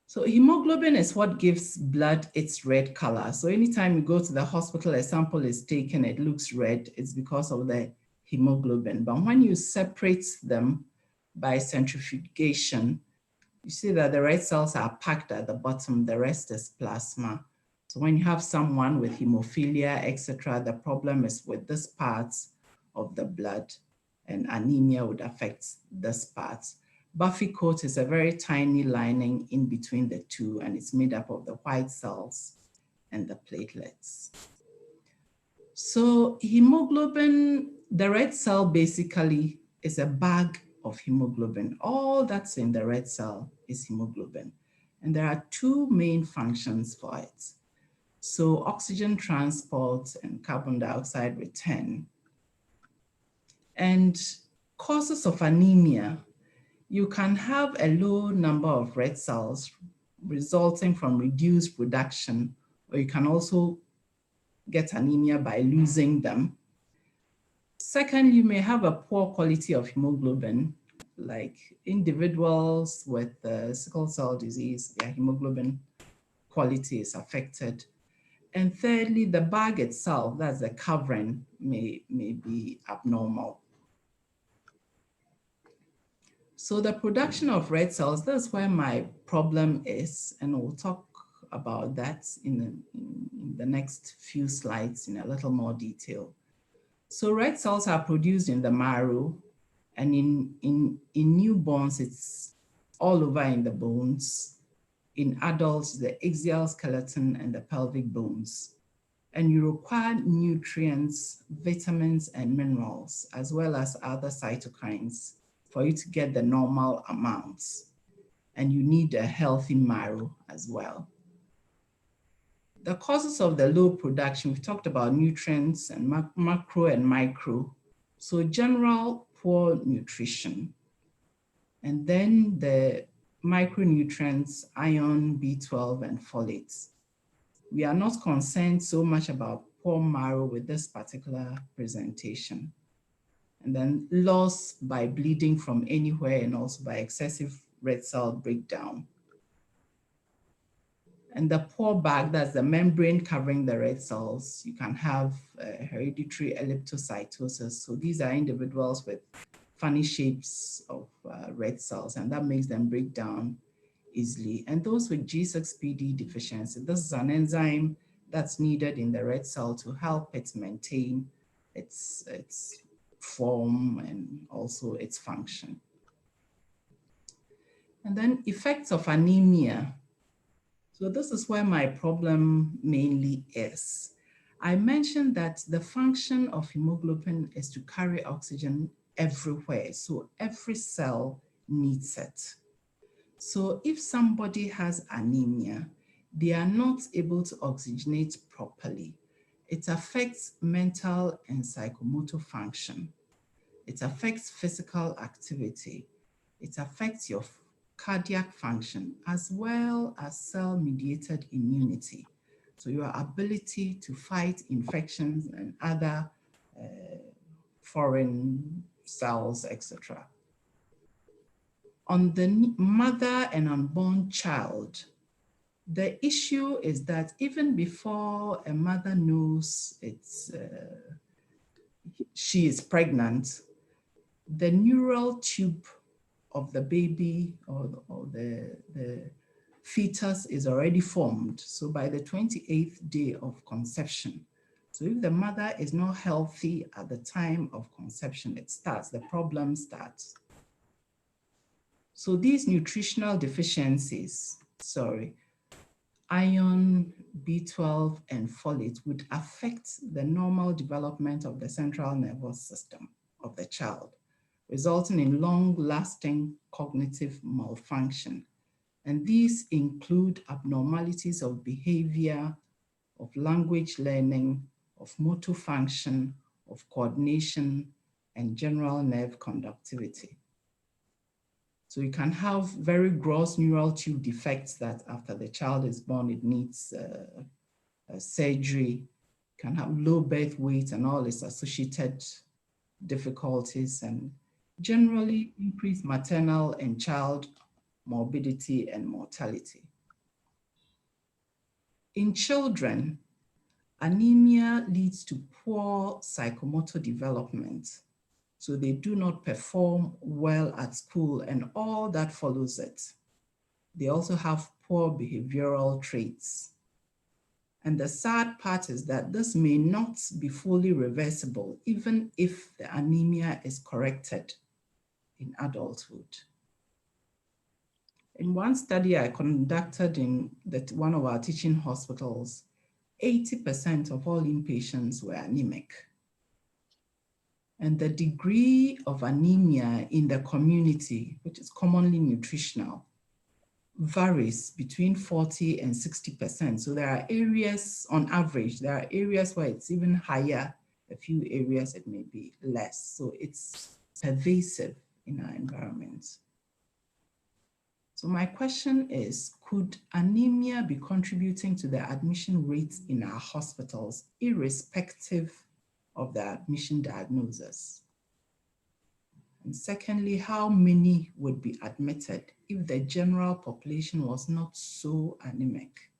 So hemoglobin is what gives blood its red color. So anytime you go to the hospital, a sample is taken, it looks red, it's because of the hemoglobin. But when you separate them by centrifugation, you see that the red cells are packed at the bottom, the rest is plasma. So when you have someone with hemophilia, etc., the problem is with this part of the blood, and anemia would affect this part. Buffy coat is a very tiny lining in between the two, and it's made up of the white cells and the platelets. So hemoglobin, the red cell basically is a bag of hemoglobin. All that's in the red cell is hemoglobin. And there are 2 main functions for it. So oxygen transport and carbon dioxide return. And causes of anemia, you can have a low number of red cells resulting from reduced production, or you can also get anemia by losing them. Second, you may have a poor quality of hemoglobin, like individuals with sickle cell disease, their hemoglobin quality is affected. And thirdly, the bag itself, that's the covering, may be abnormal. So the production of red cells, that's where my problem is, and we'll talk about that in the next few slides in a little more detail. So red cells are produced in the marrow, and in newborns, it's all over in the bones. In adults, the axial skeleton and the pelvic bones. And you require nutrients, vitamins, and minerals, as well as other cytokines for you to get the normal amounts. And you need a healthy marrow as well. The causes of the low production, we've talked about nutrients and macro and micro. So general poor nutrition. And then the micronutrients, iron, B12, and folates. We are not concerned so much about poor marrow with this particular presentation. And then loss by bleeding from anywhere and also by excessive red cell breakdown. And the poor bag, that's the membrane covering the red cells. You can have hereditary elliptocytosis. So these are individuals with funny shapes of red cells, and that makes them break down easily. And those with G6PD deficiency, this is an enzyme that's needed in the red cell to help it maintain its form and also its function. And then effects of anemia. So this is where my problem mainly is. I mentioned that the function of hemoglobin is to carry oxygen everywhere. So every cell needs it. So if somebody has anemia, they are not able to oxygenate properly. It affects mental and psychomotor function. It affects physical activity. It affects your cardiac function, as well as cell-mediated immunity. So your ability to fight infections and other foreign cells, etc. On the mother and unborn child, the issue is that even before a mother knows she is pregnant, the neural tube of the baby or the fetus is already formed. So by the 28th day of conception, so if the mother is not healthy at the time of conception, the problem starts. So these nutritional deficiencies, iron, B12, and folate would affect the normal development of the central nervous system of the child, resulting in long-lasting cognitive malfunction. And these include abnormalities of behavior, of language learning, of motor function, of coordination, and general nerve conductivity. So you can have very gross neural tube defects that after the child is born, it needs surgery. You can have low birth weight and all its associated difficulties, and generally increased maternal and child morbidity and mortality. In children, anemia leads to poor psychomotor development. So they do not perform well at school and all that follows it. They also have poor behavioral traits. And the sad part is that this may not be fully reversible, even if the anemia is corrected in adulthood. In one study I conducted in one of our teaching hospitals, 80% of all inpatients were anemic. And the degree of anemia in the community, which is commonly nutritional, varies between 40 and 60%. So there are areas, on average, there are areas where it's even higher, a few areas it may be less. So it's pervasive in our environment. So my question is, could anemia be contributing to the admission rates in our hospitals, irrespective of the admission diagnosis? And secondly, how many would be admitted if the general population was not so anemic?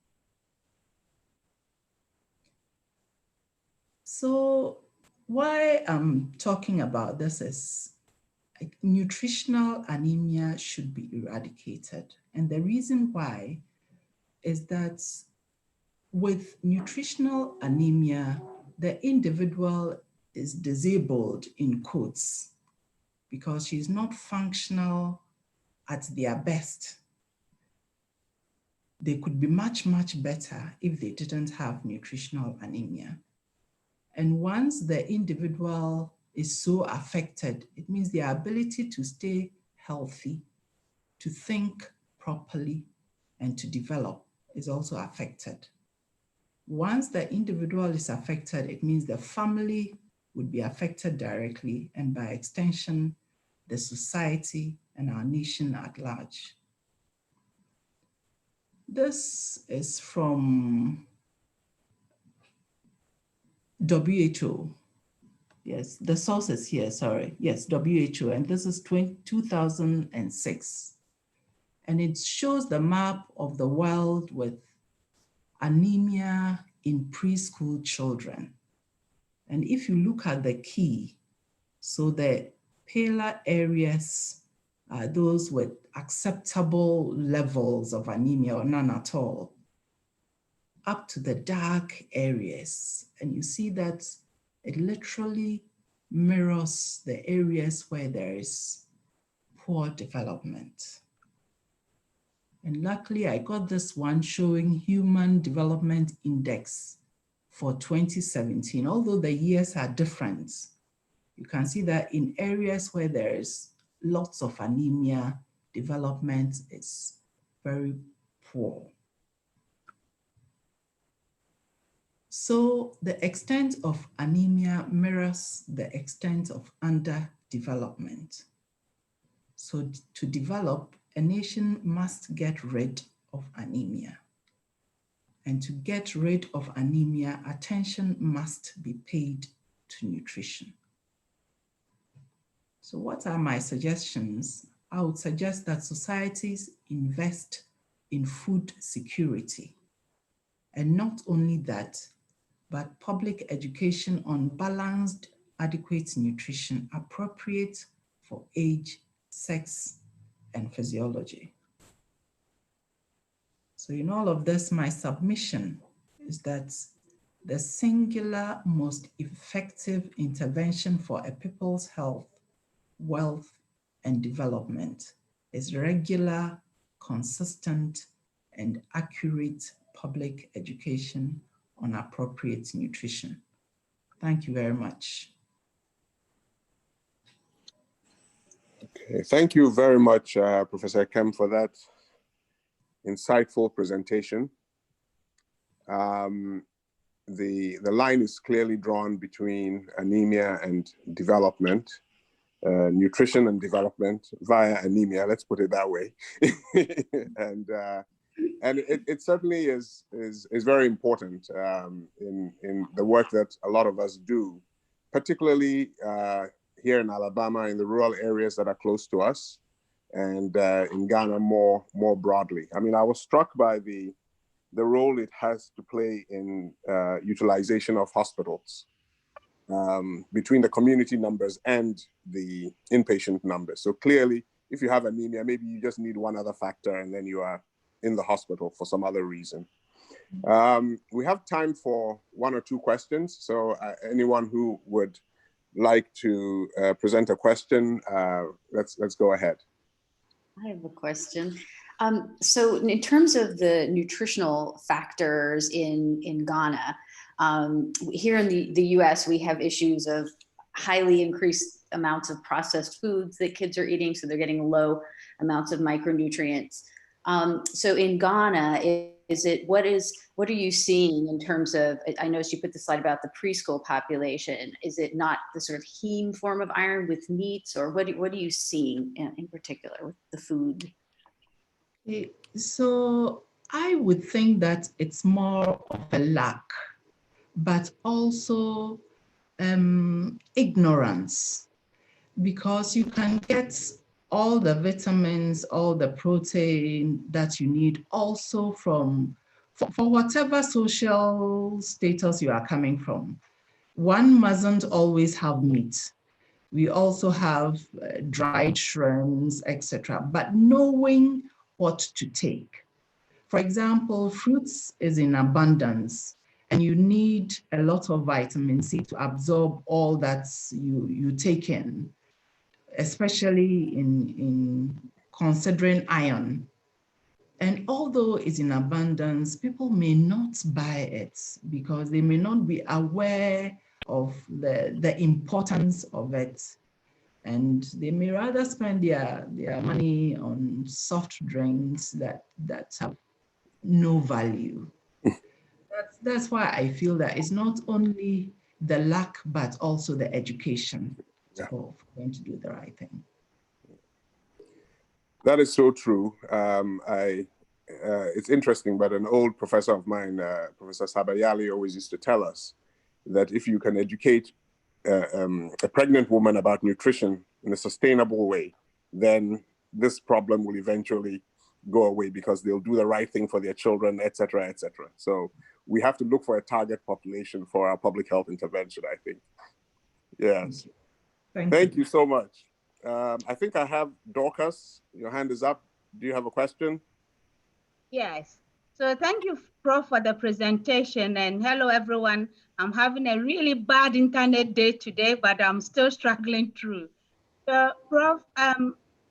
So why I'm talking about this is nutritional anemia should be eradicated. And the reason why is that with nutritional anemia, the individual is disabled in quotes because she's not functional at their best. They could be much, much better if they didn't have nutritional anemia. And once the individual is so affected, it means their ability to stay healthy, to think properly, and to develop is also affected. Once the individual is affected, it means the family would be affected directly, and by extension, the society and our nation at large. This is from WHO. Yes, the source is here, sorry. Yes, WHO, and this is 2006. And it shows the map of the world with anemia in preschool children. And if you look at the key, so the paler areas are those with acceptable levels of anemia or none at all, up to the dark areas. And you see that it literally mirrors the areas where there is poor development. And luckily I got this one showing Human Development Index for 2017. Although the years are different, you can see that in areas where there is lots of anemia, development is very poor. So the extent of anemia mirrors the extent of underdevelopment. So to develop, a nation must get rid of anemia. And to get rid of anemia, attention must be paid to nutrition. So what are my suggestions? I would suggest that societies invest in food security. And not only that, but public education on balanced, adequate nutrition appropriate for age, sex, and physiology. So in all of this, my submission is that the singular most effective intervention for a people's health, wealth, and development is regular, consistent, and accurate public education on appropriate nutrition. Thank you very much. Okay, thank you very much, Professor Akam, for that insightful presentation. The line is clearly drawn between anemia and development, nutrition and development via anemia, let's put it that way. And it certainly is very important in the work that a lot of us do, particularly here in Alabama, in the rural areas that are close to us, and in Ghana more broadly. I mean, I was struck by the role it has to play in utilization of hospitals between the community numbers and the inpatient numbers. So clearly, if you have anemia, maybe you just need one other factor and then you are in the hospital for some other reason. We have time for one or two questions. So anyone who would like to present a question, let's go ahead. I have a question. So in terms of the nutritional factors in Ghana, here in the US, we have issues of highly increased amounts of processed foods that kids are eating, so they're getting low amounts of micronutrients. So in Ghana, what are you seeing in terms of, I noticed you put the slide about the preschool population. Is it not the sort of heme form of iron with meats, or what are you seeing in particular with the food? So I would think that it's more of a lack, but also ignorance, because you can get all the vitamins, all the protein that you need also from, for whatever social status you are coming from. One mustn't always have meat. We also have dried shrimps, etc. But knowing what to take. For example, fruits is in abundance, and you need a lot of vitamin C to absorb all that you take in, especially in considering iron. And although it's in abundance, people may not buy it because they may not be aware of the importance of it. And they may rather spend their money on soft drinks that have no value. That's why I feel that it's not only the lack, but also the education for them to do the right thing. That is so true. It's interesting, but an old professor of mine, Professor Sabayali, always used to tell us that if you can educate a pregnant woman about nutrition in a sustainable way, then this problem will eventually go away because they'll do the right thing for their children, et cetera, et cetera. So we have to look for a target population for our public health intervention, I think. Yes. Thank you so much. I think I have Dorcas. Your hand is up. Do you have a question? Yes. So thank you, Prof, for the presentation, and hello, everyone. I'm having a really bad internet day today, but I'm still struggling through. So, Prof,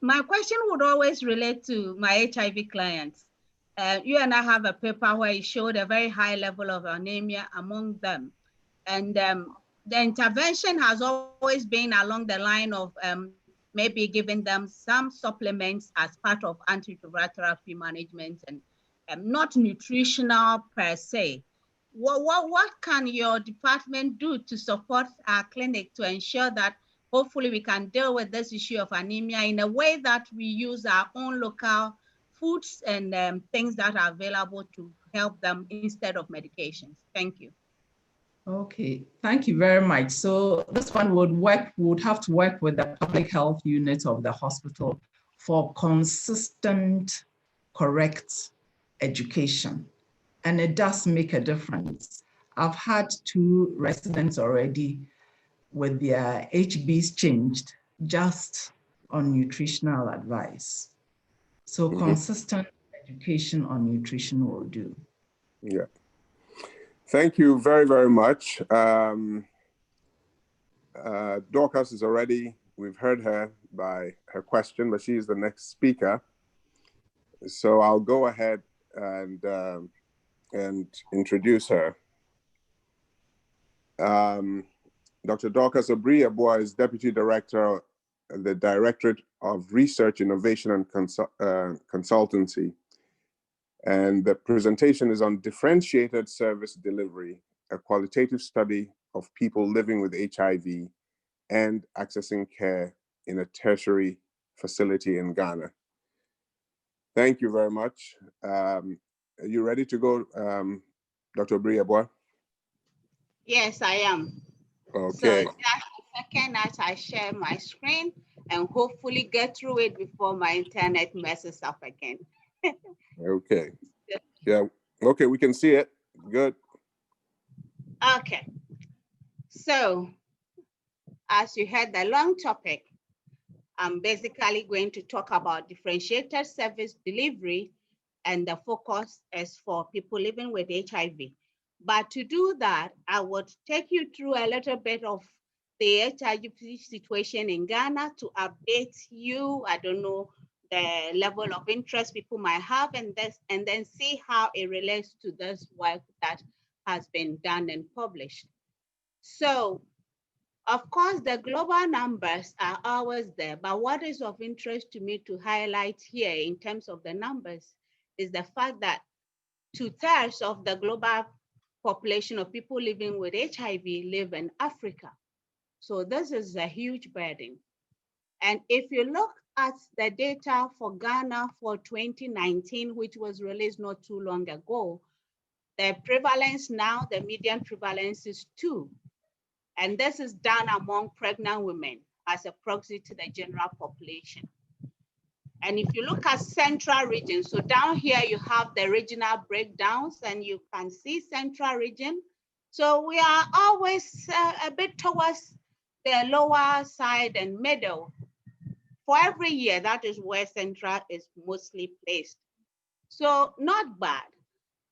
my question would always relate to my HIV clients. You and I have a paper where you showed a very high level of anemia among them. And the intervention has always been along the line of maybe giving them some supplements as part of antiretroviral therapy management, and not nutritional per se. What can your department do to support our clinic to ensure that hopefully we can deal with this issue of anemia in a way that we use our own local foods and things that are available to help them instead of medications? Thank you. Okay, thank you very much. So this one would have to work with the public health unit of the hospital for consistent, correct education. And it does make a difference. I've had 2 residents already with their HBs changed just on nutritional advice. So consistent education on nutrition will do. Yeah. Thank you very, very much. Dorcas is already, we've heard her by her question, but she's the next speaker. So I'll go ahead and introduce her. Dr. Dorcas Obri-Aboah is Deputy Director of the Directorate of Research, Innovation, and Consultancy. And the presentation is on differentiated service delivery, a qualitative study of people living with HIV and accessing care in a tertiary facility in Ghana. Thank you very much. Are you ready to go, Dr. Obri-Aboah? Yes, I am. Okay. So just a second as I share my screen and hopefully get through it before my internet messes up again. Okay. Yeah. Okay, we can see it. Good. Okay. So as you heard the long topic, I'm basically going to talk about differentiated service delivery, and the focus is for people living with HIV. But to do that, I would take you through a little bit of the HIV situation in Ghana to update you. I don't know the level of interest people might have in this, and then see how it relates to this work that has been done and published. So, of course, the global numbers are always there, but what is of interest to me to highlight here in terms of the numbers is the fact that 2/3 of the global population of people living with HIV live in Africa. So this is a huge burden. And if you look at the data for Ghana for 2019, which was released not too long ago, the prevalence now, the median prevalence is 2. And this is done among pregnant women as a proxy to the general population. And if you look at central region, so down here you have the regional breakdowns and you can see central region. So we are always a bit towards the lower side and middle. For every year, that is where central is mostly placed. So not bad.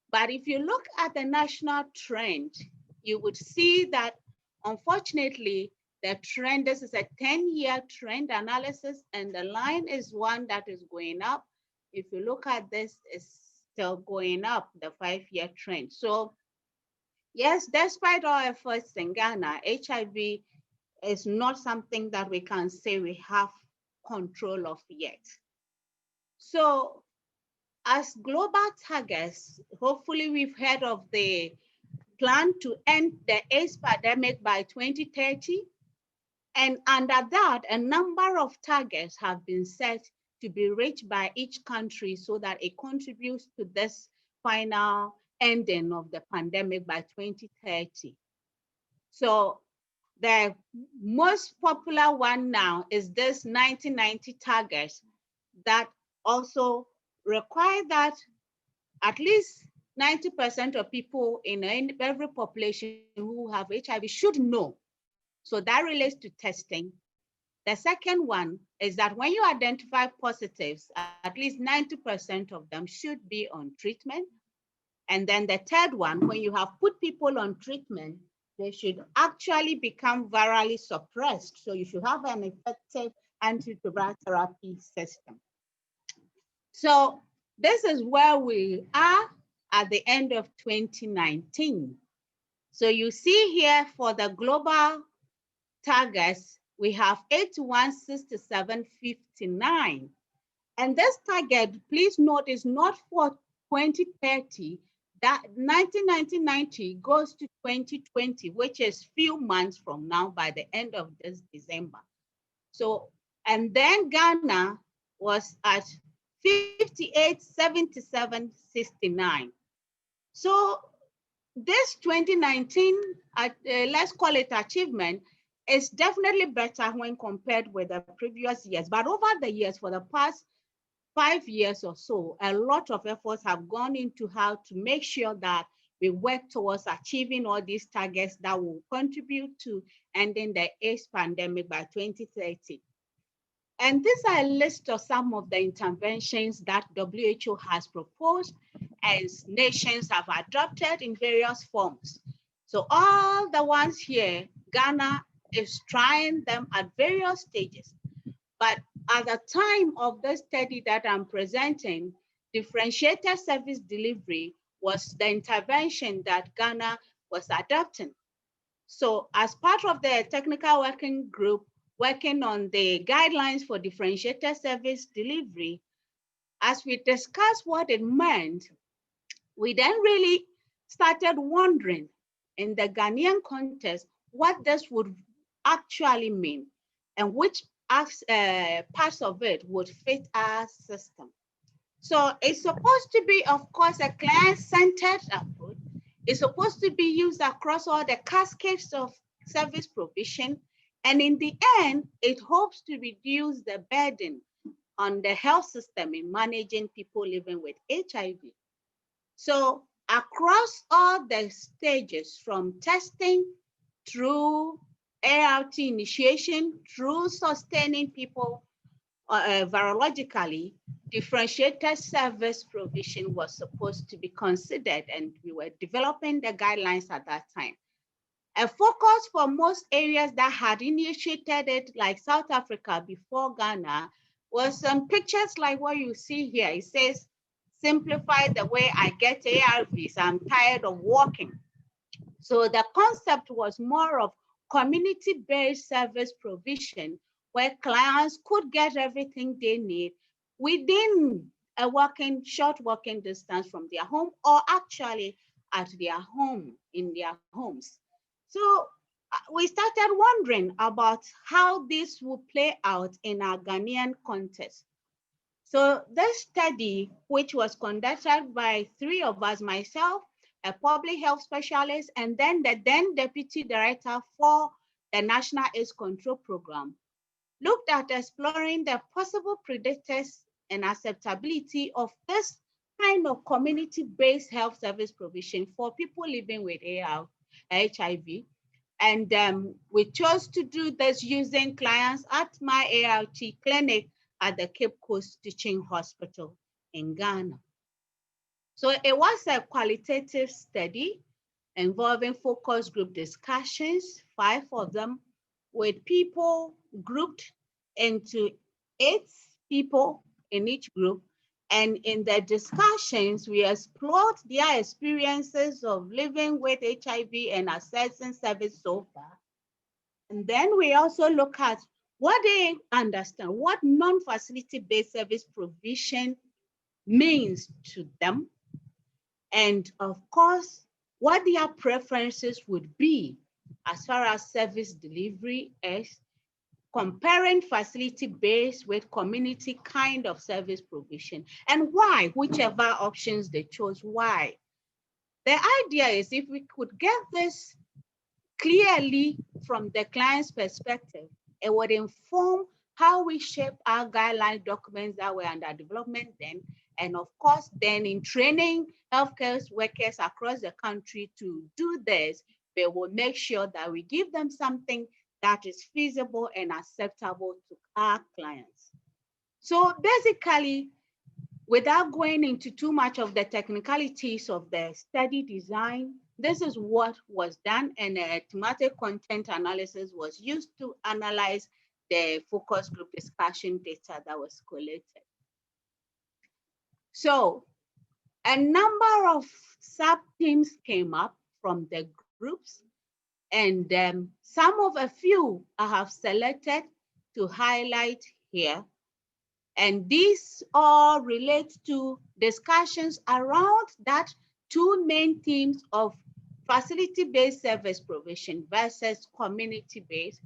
But if you look at the national trend, you would see that unfortunately, the trend, this is a 10-year trend analysis, and the line is one that is going up. If you look at this, it's still going up, the 5-year trend. So yes, despite our efforts in Ghana, HIV is not something that we can say we have control of yet. So as global targets, hopefully we've heard of the plan to end the AIDS pandemic by 2030. And under that, a number of targets have been set to be reached by each country so that it contributes to this final ending of the pandemic by 2030. So the most popular one now is this 1990 target that also require that at least 90% of people in every population who have HIV should know. So that relates to testing. The second one is that when you identify positives, at least 90% of them should be on treatment. And then the third one, when you have put people on treatment, they should actually become virally suppressed. So you should have an effective antiretroviral therapy system. So this is where we are at the end of 2019. So you see here for the global targets, we have 816759. And this target, please note, is not for 2030. That 1990 goes to 2020, which is few months from now by the end of this December. So, and then Ghana was at 587769. So this 2019, let's call it achievement, is definitely better when compared with the previous years. But over the years, for the past 5 years or so, a lot of efforts have gone into how to make sure that we work towards achieving all these targets that will contribute to ending the AIDS pandemic by 2030. And these are a list of some of the interventions that WHO has proposed and nations have adopted in various forms. So all the ones here, Ghana is trying them at various stages. But at the time of the study that I'm presenting, differentiated service delivery was the intervention that Ghana was adopting. So as part of the technical working group working on the guidelines for differentiated service delivery, as we discussed what it meant, we then really started wondering in the Ghanaian context what this would actually mean and which parts of it would fit our system. So it's supposed to be, of course, a client-centered approach. It's supposed to be used across all the cascades of service provision. And in the end, it hopes to reduce the burden on the health system in managing people living with HIV. So across all the stages, from testing through ART initiation, through sustaining people virologically, differentiated service provision was supposed to be considered, and we were developing the guidelines at that time. A focus for most areas that had initiated it, like South Africa before Ghana, was some pictures like what you see here. It says, simplify the way I get ARVs. I'm tired of walking. So the concept was more of community-based service provision where clients could get everything they need within a short walking distance from their home, or actually at their home, in their homes. So we started wondering about how this would play out in our Ghanaian context. So this study, which was conducted by 3 of us, myself, a public health specialist, and then the then deputy director for the National AIDS Control Program, looked at exploring the possible predictors and acceptability of this kind of community-based health service provision for people living with HIV. And we chose to do this using clients at my ART clinic at the Cape Coast Teaching Hospital in Ghana. So it was a qualitative study involving focus group discussions, 5 of them, with people grouped into 8 people in each group. And in the discussions, we explored their experiences of living with HIV and accessing service so far. And then we also look at what they understand, what non-facility-based service provision means to them. And of course, what their preferences would be as far as service delivery is, comparing facility-based with community kind of service provision, and why, whichever options they chose, why. The idea is if we could get this clearly from the client's perspective, it would inform how we shape our guideline documents that were under development then, and of course, then in training healthcare workers across the country to do this, we will make sure that we give them something that is feasible and acceptable to our clients. So basically, without going into too much of the technicalities of the study design, this is what was done, and a thematic content analysis was used to analyze the focus group discussion data that was collected. So a number of sub-themes came up from the groups, and a few I have selected to highlight here. And these all relate to discussions around that 2 main themes of facility-based service provision versus community-based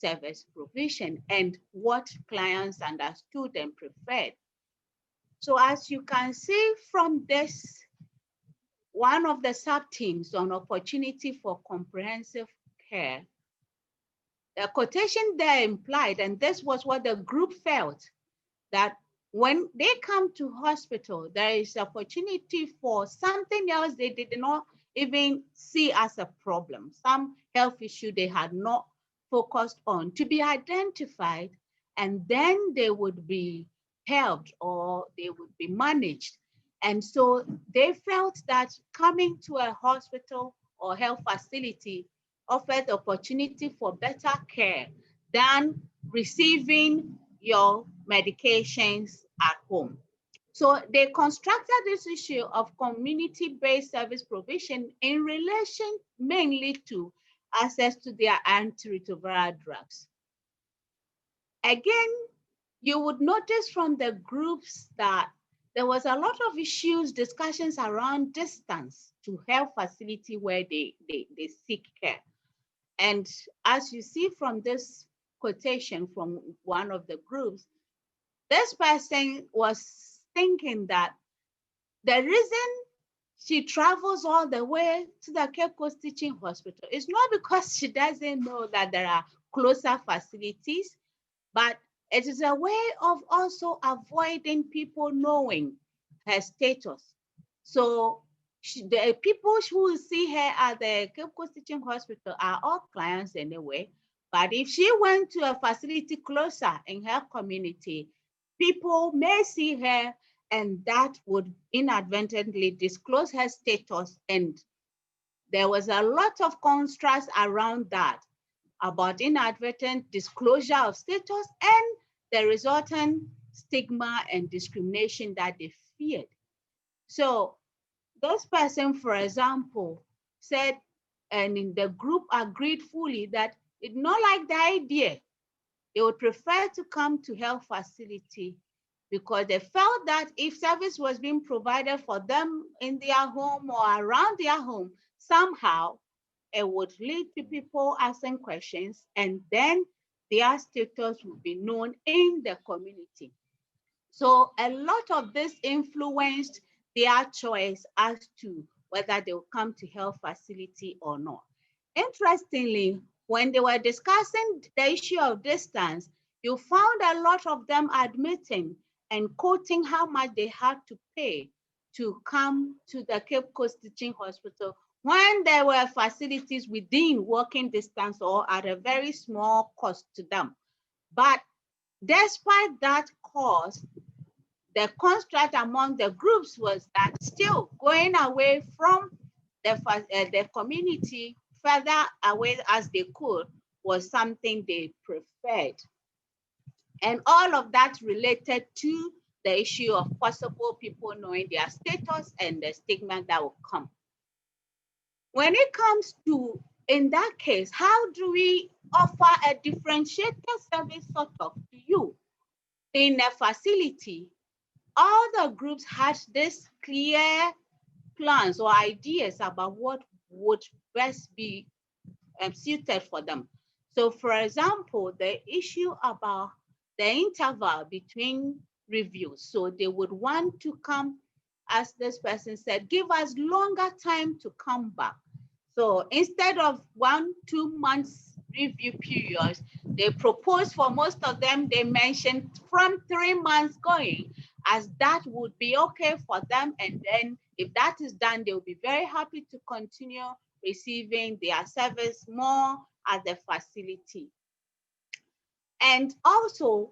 service provision, and what clients understood and preferred. So as you can see from this, one of the sub-themes on opportunity for comprehensive care, the quotation there implied, and this was what the group felt, that when they come to hospital, there is opportunity for something else they did not even see as a problem, some health issue they had not focused on, to be identified, and then they would be helped or they would be managed. And so they felt that coming to a hospital or health facility offered the opportunity for better care than receiving your medications at home. So they constructed this issue of community-based service provision in relation mainly to access to their antiretroviral drugs. Again, you would notice from the groups that there was a lot of issues, discussions around distance to health facility where they seek care. And as you see from this quotation from one of the groups, this person was thinking that the reason she travels all the way to the Cape Coast Teaching Hospital is not because she doesn't know that there are closer facilities, but it is a way of also avoiding people knowing her status. So the people who see her at the Cape Coast Teaching Hospital are all clients anyway. But if she went to a facility closer in her community, people may see her, and that would inadvertently disclose her status. And there was a lot of contrast around that, about inadvertent disclosure of status and the resultant stigma and discrimination that they feared. So this person, for example, said, and in the group agreed fully, that it's not like the idea. They would prefer to come to health facility because they felt that if service was being provided for them in their home or around their home, somehow it would lead to people asking questions, and then their status would be known in the community. So a lot of this influenced their choice as to whether they will come to health facility or not. Interestingly, when they were discussing the issue of distance, you found a lot of them admitting and quoting how much they had to pay to come to the Cape Coast Teaching Hospital when there were facilities within walking distance or at a very small cost to them. But despite that cost, the construct among the groups was that still going away from the community further away as they could was something they preferred. And all of that related to the issue of possible people knowing their status and the stigma that will come. When it comes to, in that case, how do we offer a differentiated service sort of to you? In a facility, all the groups had this clear plans or ideas about what would best be suited for them. So for example, the issue about the interval between reviews. So they would want to come, as this person said, give us longer time to come back. So instead of 1-2 months review periods, they proposed for most of them, they mentioned from 3 months going, as that would be okay for them. And then if that is done, they'll be very happy to continue receiving their service more at the facility. And also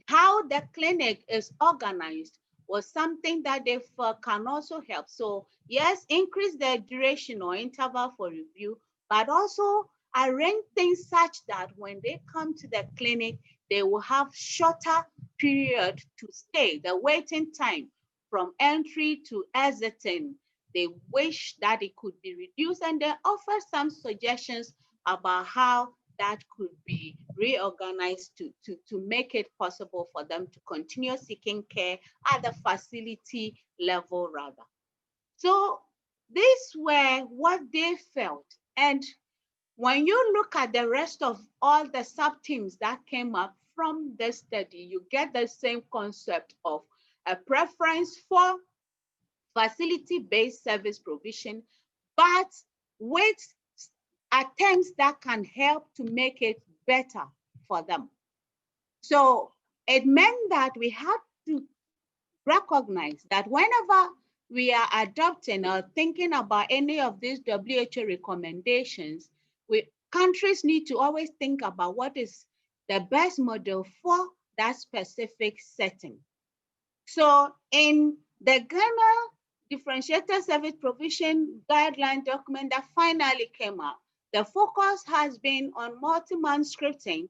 how the clinic is organized was something that they can also help. So yes, increase the duration or interval for review, but also arrange things such that when they come to the clinic, they will have shorter period to stay, the waiting time from entry to exiting. They wish that it could be reduced, and they offer some suggestions about how that could be reorganized to make it possible for them to continue seeking care at the facility level rather. So these were what they felt. And when you look at the rest of all the sub-teams that came up from the study, you get the same concept of a preference for facility-based service provision, but with attempts that can help to make it better for them. So it meant that we had to recognize that whenever we are adopting or thinking about any of these WHO recommendations, countries need to always think about what is the best model for that specific setting. So in the Ghana Differentiated Service Provision Guideline document that finally came out, the focus has been on multi-month scripting,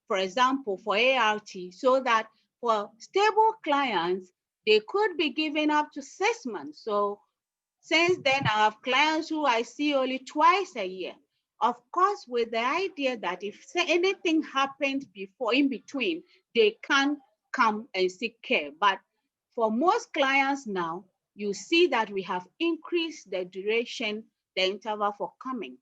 for example, for ART, so that for stable clients, they could be given up to 6 months. So since then, I have clients who I see only twice a year. Of course, with the idea that if anything happened before, in between, they can come and seek care. But for most clients now, you see that we have increased the duration, the interval for coming.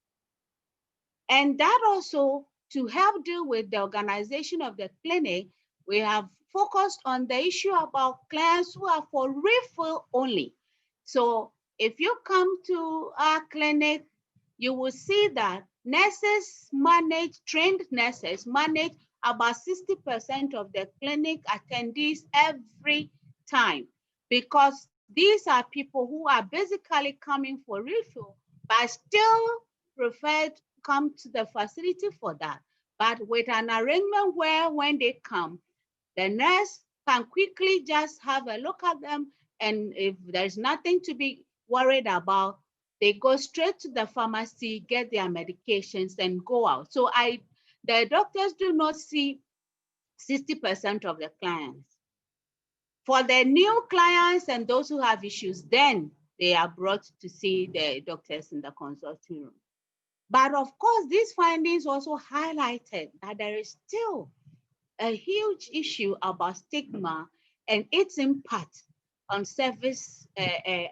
And that also, to help deal with the organization of the clinic, we have focused on the issue about clients who are for refill only. So if you come to our clinic, you will see that nurses manage, trained nurses manage about 60% of the clinic attendees every time, because these are people who are basically coming for refill, but still prefer to come to the facility for that. But with an arrangement where when they come, the nurse can quickly just have a look at them, and if there's nothing to be worried about, they go straight to the pharmacy, get their medications, and go out. So the doctors do not see 60% of the clients. For the new clients and those who have issues, then they are brought to see the doctors in the consulting room. But of course, these findings also highlighted that there is still a huge issue about stigma and its impact on service,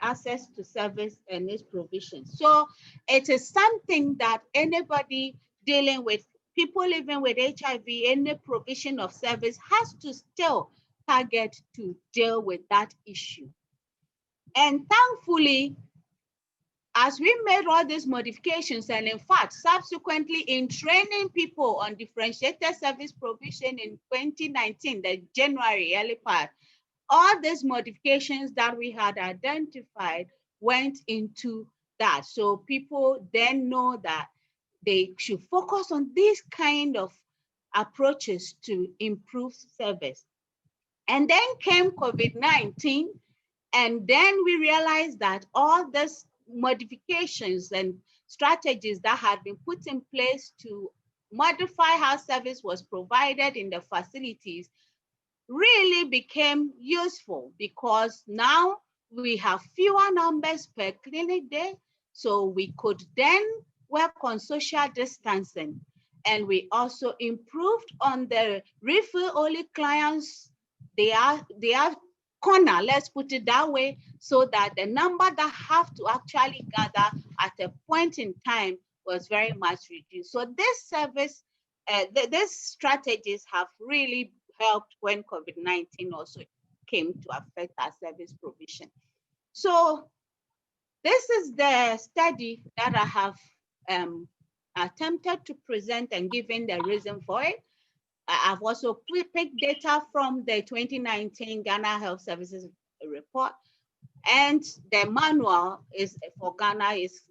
access to service and its provision. So it is something that anybody dealing with, people living with HIV, any provision of service has to still target to deal with that issue. And thankfully, as we made all these modifications, and in fact, subsequently in training people on differentiated service provision in 2019, the January early part, all these modifications that we had identified went into that. So people then know that they should focus on these kind of approaches to improve service. And then came COVID-19, and then we realized that all these modifications and strategies that had been put in place to modify how service was provided in the facilities really became useful, because now we have fewer numbers per clinic day, so we could then work on social distancing. And we also improved on the refill-only clients. They are corner, let's put it that way, so that the number that have to actually gather at a point in time was very much reduced. So this service, these strategies have really helped when COVID-19 also came to affect our service provision. So this is the study that I have attempted to present and given the reason for it. I've also picked data from the 2019 Ghana Health Services report, and the manual is for Ghana is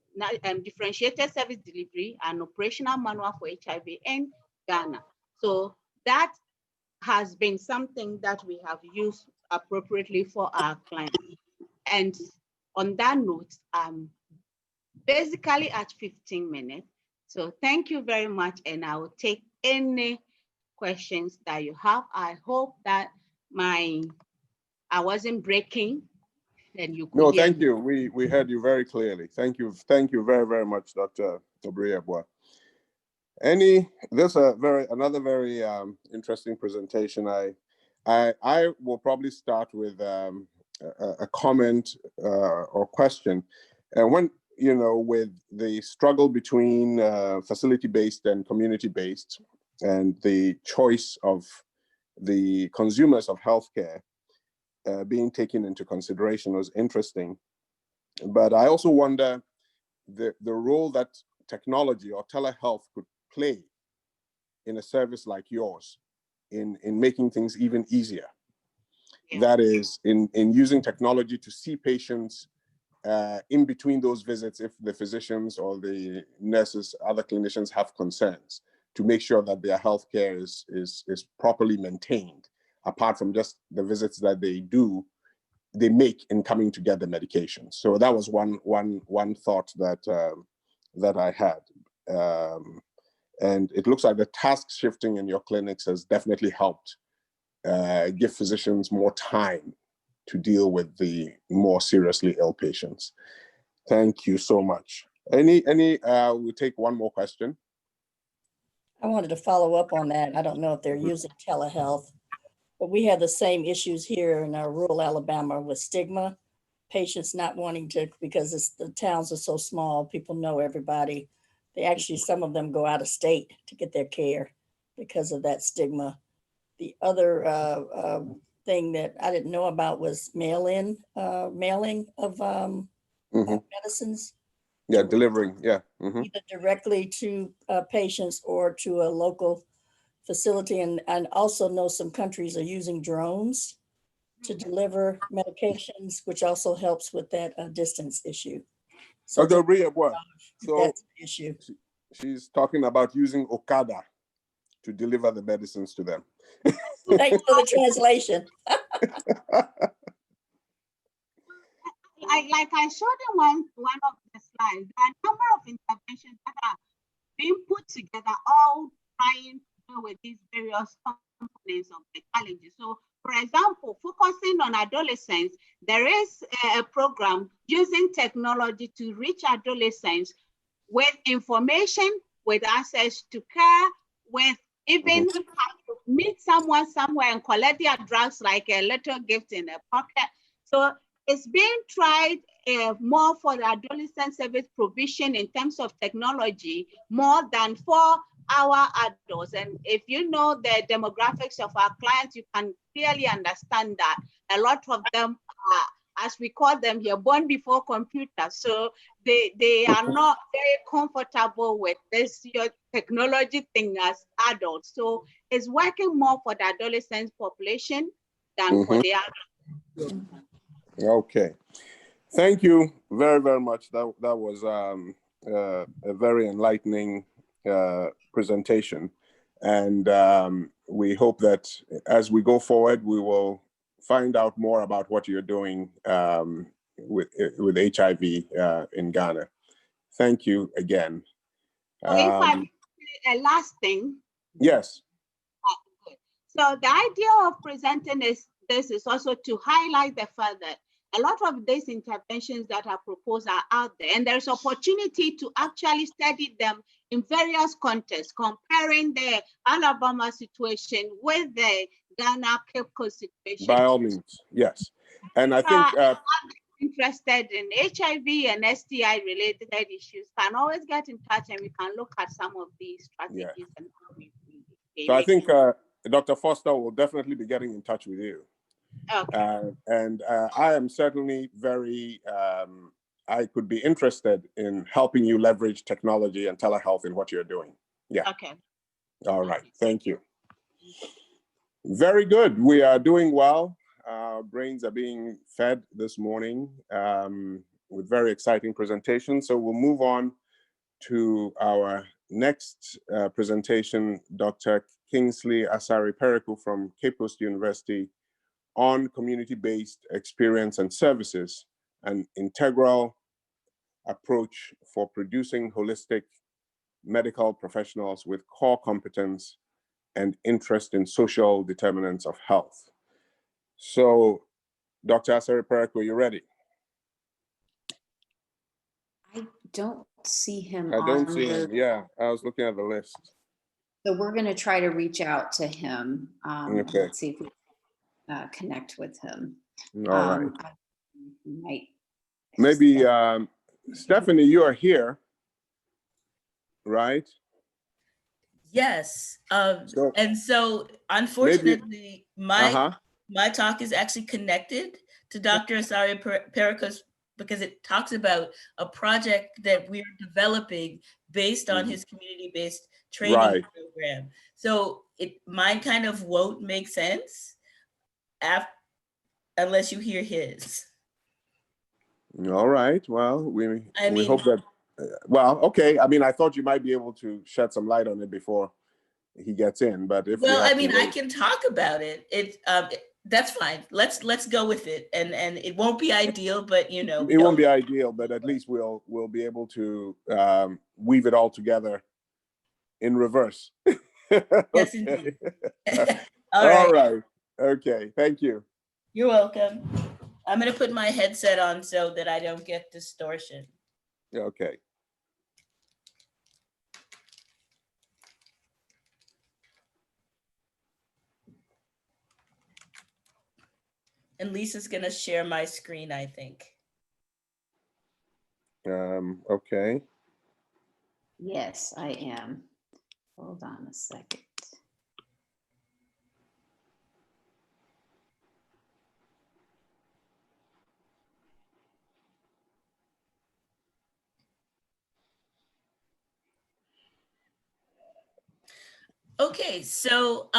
differentiated service delivery and operational manual for HIV in Ghana. So that has been something that we have used appropriately for our clients. And on that note, I'm basically at 15 minutes. So thank you very much, and I will take any questions that you have. I hope that I wasn't breaking and you could No, hear thank me. you. We heard you very clearly. Thank you very, very much, Dr. Obriabwa. This another very interesting presentation. I will probably start with a comment or question. And when, with the struggle between facility-based and community-based, and the choice of the consumers of healthcare being taken into consideration was interesting. But I also wonder the role that technology or telehealth could play in a service like yours in making things even easier. Yeah. That is, in using technology to see patients in between those visits, if the physicians or the nurses, other clinicians have concerns, to make sure that their healthcare is properly maintained, apart from just the visits that they make in coming to get the medication. So that was one thought that I had. And it looks like the task shifting in your clinics has definitely helped give physicians more time to deal with the more seriously ill patients. Thank you so much. We'll take one more question. I wanted to follow up on that. I don't know if they're using telehealth, but we have the same issues here in rural Alabama with stigma, patients not wanting to, because the towns are so small, people know everybody. They actually, some of them go out of state to get their care because of that stigma. The other thing that I didn't know about was mailing of medicines. Yeah, delivering, yeah. Mm-hmm. Either directly to patients or to a local facility. And also know some countries are using drones to deliver medications, which also helps with that distance issue. So Dr. Obriabwa, so that's an issue. She's talking about using Okada to deliver the medicines to them. Thanks for the translation. Like I showed in one of the slides, there are a number of interventions that are being put together, all trying to deal with these various components of the challenges. So, for example, focusing on adolescents, there is a program using technology to reach adolescents with information, with access to care, with even meet someone somewhere and collect their drugs like a little gift in a pocket. So it's being tried more for the adolescent service provision in terms of technology, more than for our adults. And if you know the demographics of our clients, you can clearly understand that a lot of them are, as we call them here, born before computers. So they are not very comfortable with this technology thing as adults. So it's working more for the adolescent population than for the adults. Okay. Thank you very, very much. That was a very enlightening presentation. And we hope that as we go forward, we will find out more about what you're doing with HIV in Ghana. Thank you again. So if I may say a last thing. Yes. So the idea of presenting this is also to highlight the fact that a lot of these interventions that are proposed are out there, and there's opportunity to actually study them in various contexts, comparing the Alabama situation with the Ghana Cape Coast situation. By all means, yes. And I think interested in HIV and STI related issues can always get in touch, and we can look at some of these strategies. Yeah. And how we so I think Dr. Foster will definitely be getting in touch with you. Okay. And I am certainly very, I could be interested in helping you leverage technology and telehealth in what you're doing. Yeah. Okay. All right. Thank you. Very good. We are doing well. Our brains are being fed this morning with very exciting presentations. So we'll move on to our next presentation, Dr. Kingsley Asari Peraku from Quepos University, on community-based experience and services, an integral approach for producing holistic medical professionals with core competence and interest in social determinants of health. So, Dr. Asari Peraku, you ready? I don't see him. I don't see him. Yeah, I was looking at the list. So we're going to try to reach out to him. Okay. Let's see if we connect with him. All right. Maybe Stephanie, you are here, right? Yes. And so unfortunately, my talk is actually connected to Dr. Asari Peraku's, because it talks about a project that we're developing based on his community-based training program. So mine kind of won't make sense unless you hear his. All right. Well, we hope that. Well, okay. I mean, I thought you might be able to shed some light on it before he gets in, but if I can talk about it. That's fine. Let's go with it, and it won't be ideal, but you know, it won't be ideal, but at least we'll be able to weave it all together in reverse. Yes, indeed. All right. Okay. Thank you. You're welcome. I'm going to put my headset on so that I don't get distortion. Okay. And Lisa's going to share my screen, I think. Okay. Yes, I am. Hold on a second. Okay, so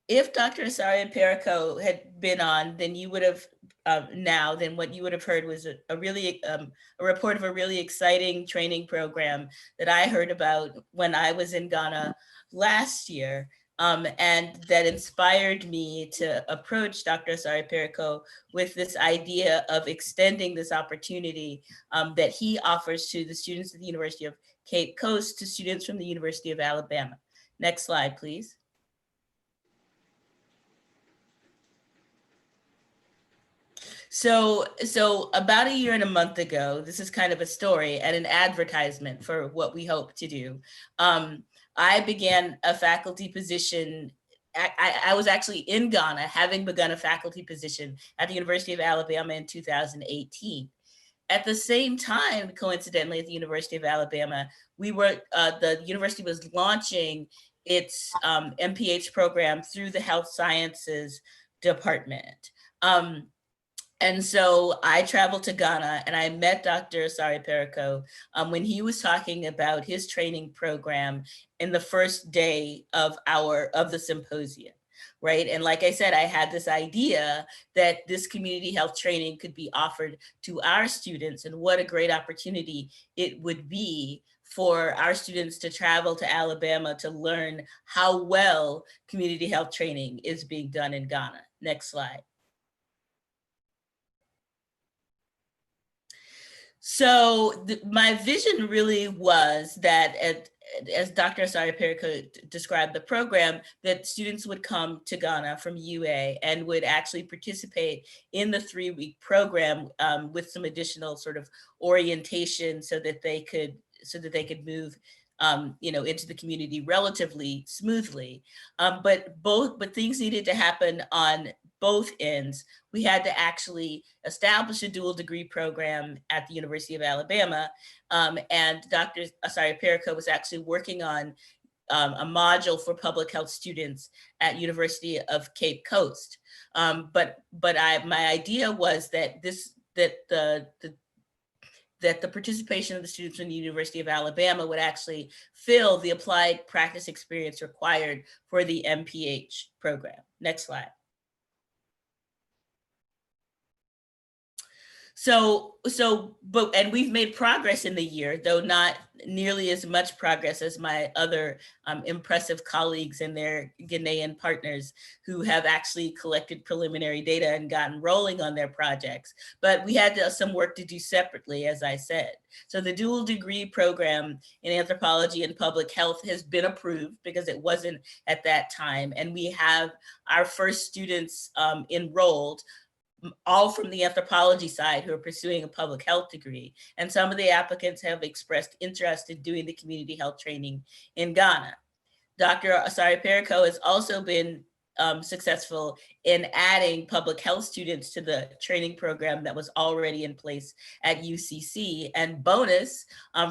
if Dr. Asari Peraku had been on, then you would have what you would have heard was a report of a really exciting training program that I heard about when I was in Ghana last year, and that inspired me to approach Dr. Asari Peraku with this idea of extending this opportunity that he offers to the students at the University of Cape Coast to students from the University of Alabama. Next slide, please. So about a year and a month ago, this is kind of a story and an advertisement for what we hope to do. I began a faculty position. I was actually in Ghana, having begun a faculty position at the University of Alabama in 2018. At the same time, coincidentally, at the University of Alabama, the university was launching its MPH program through the Health Sciences Department. And so I traveled to Ghana and I met Dr. Asari Peraku when he was talking about his training program in the first day of the symposium, right? And like I said, I had this idea that this community health training could be offered to our students, and what a great opportunity it would be for our students to travel to Alabama to learn how well community health training is being done in Ghana. Next slide. So my vision really was that, as Dr. Asari Peraku described the program, that students would come to Ghana from UA and would actually participate in the 3-week program with some additional sort of orientation so that they could move into the community relatively smoothly. But things needed to happen on both ends. We had to actually establish a dual degree program at the University of Alabama. And Dr. Asari Peraku was actually working on a module for public health students at University of Cape Coast. But my idea was that the participation of the students from the University of Alabama would actually fill the applied practice experience required for the MPH program. Next slide. And we've made progress in the year, though not nearly as much progress as my other impressive colleagues and their Ghanaian partners who have actually collected preliminary data and gotten rolling on their projects. But we had some work to do separately, as I said. So the dual degree program in anthropology and public health has been approved because it wasn't at that time. And we have our first students enrolled, all from the anthropology side, who are pursuing a public health degree. And some of the applicants have expressed interest in doing the community health training in Ghana. Dr. Asari Peraku has also been successful in adding public health students to the training program that was already in place at UCC. And bonus,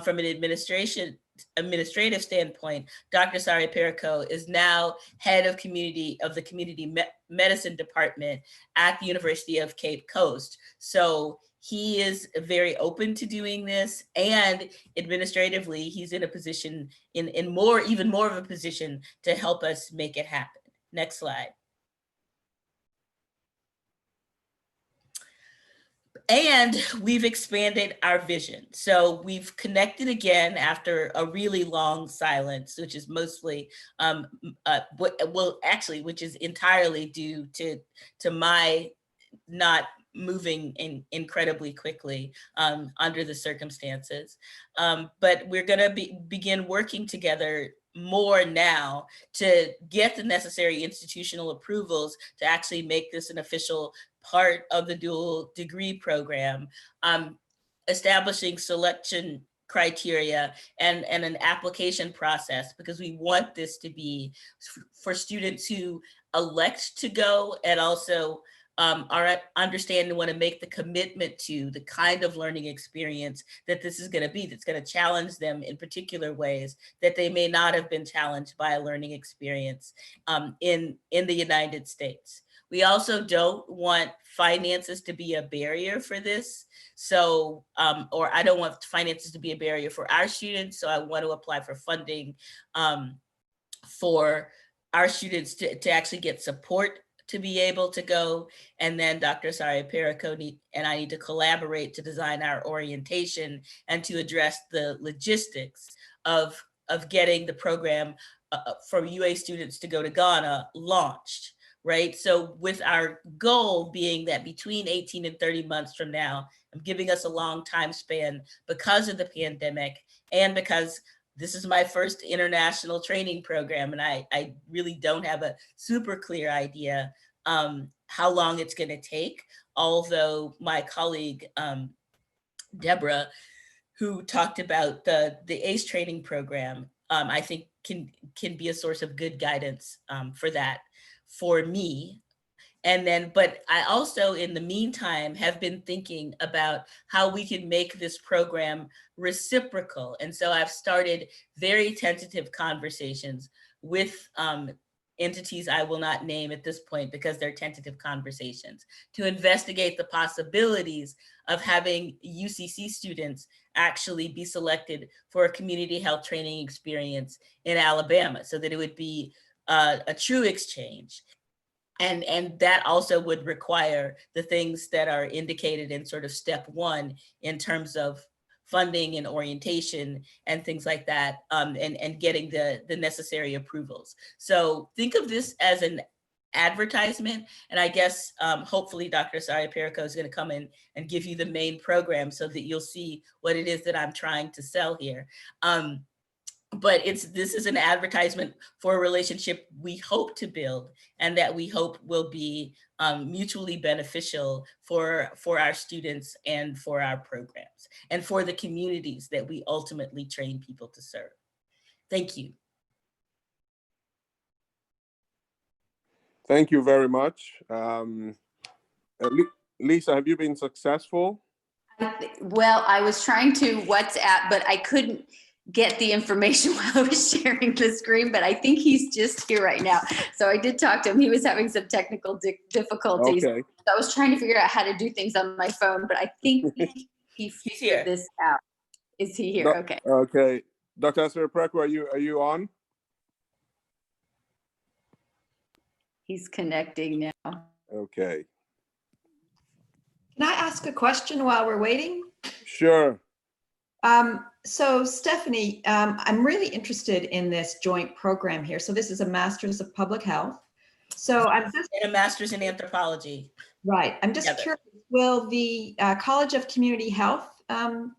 from an administrative standpoint, Dr. Asari Peraku is now head of the community medicine department at the University of Cape Coast. So he is very open to doing this, and administratively, he's in a position, even more of a position to help us make it happen. Next slide. And we've expanded our vision. So we've connected again after a really long silence, which is mostly, which is entirely due to my not moving incredibly quickly under the circumstances. But we're gonna begin working together more now to get the necessary institutional approvals to actually make this an official part of the dual degree program, establishing selection criteria and an application process, because we want this to be for students who elect to go and also understand and want to make the commitment to the kind of learning experience that this is going to be, that's going to challenge them in particular ways that they may not have been challenged by a learning experience in the United States. We also don't want finances to be a barrier for this. So, or I don't want finances to be a barrier for our students. So I want to apply for funding for our students to actually get support to be able to go. And then Dr. Asari Peraku and I need to collaborate to design our orientation and to address the logistics of getting the program for UA students to go to Ghana launched. Right? So with our goal being that between 18 and 30 months from now, I'm giving us a long time span because of the pandemic and because this is my first international training program, and I really don't have a super clear idea how long it's going to take, although my colleague, Deborah, who talked about the ACE training program, I think can be a source of good guidance for that for me. And then, but I also, in the meantime, have been thinking about how we can make this program reciprocal. And so I've started very tentative conversations with entities I will not name at this point because they're tentative conversations, to investigate the possibilities of having UCC students actually be selected for a community health training experience in Alabama, so that it would be a true exchange. And that also would require the things that are indicated in sort of step one in terms of funding and orientation and things like that, and getting the necessary approvals. So think of this as an advertisement, and I guess hopefully Dr. Asari Peraku is going to come in and give you the main program so that you'll see what it is that I'm trying to sell here. But this is an advertisement for a relationship we hope to build, and that we hope will be mutually beneficial for our students and for our programs and for the communities that we ultimately train people to serve. Thank you. Thank you very much. Lisa, have you been successful? Well, I was trying to WhatsApp, but I couldn't get the information while I was sharing the screen, but I think he's just here right now. So I did talk to him. He was having some technical difficulties. Okay. So I was trying to figure out how to do things on my phone, but I think he figured this out. Is he here? Okay. Okay. Dr. Asari Peraku, are you on? He's connecting now. Okay. Can I ask a question while we're waiting? Sure. So Stephanie, I'm really interested in this joint program here. So this is a Master's of Public Health. So I'm just and a Master's in Anthropology. Right. I'm just curious, will the College of Community Health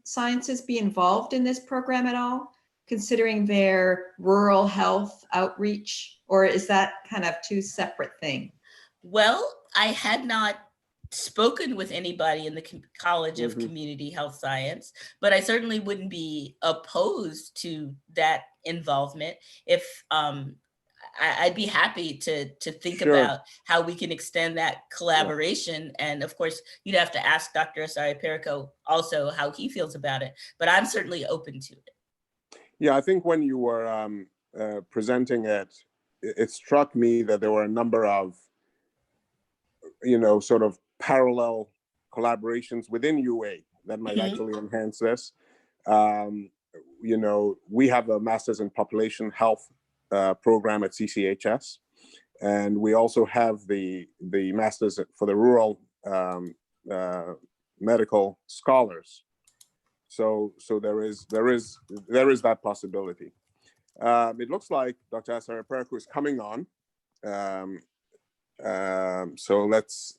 Sciences be involved in this program at all, considering their rural health outreach, or is that kind of two separate things? Well, I had not spoken with anybody in the College of Community Health Science, but I certainly wouldn't be opposed to that involvement. If I'd be happy to think about how we can extend that collaboration. And of course, you'd have to ask Dr. Asari Peraku also how he feels about it, but I'm certainly open to it. Yeah, I think when you were presenting it, it struck me that there were a number of, sort of parallel collaborations within UA that might actually enhance this. We have a Master's in Population Health program at CCHS, and we also have the Master's for the Rural Medical Scholars. So there is that possibility. It looks like Dr. Asari Peraku is coming on. So let's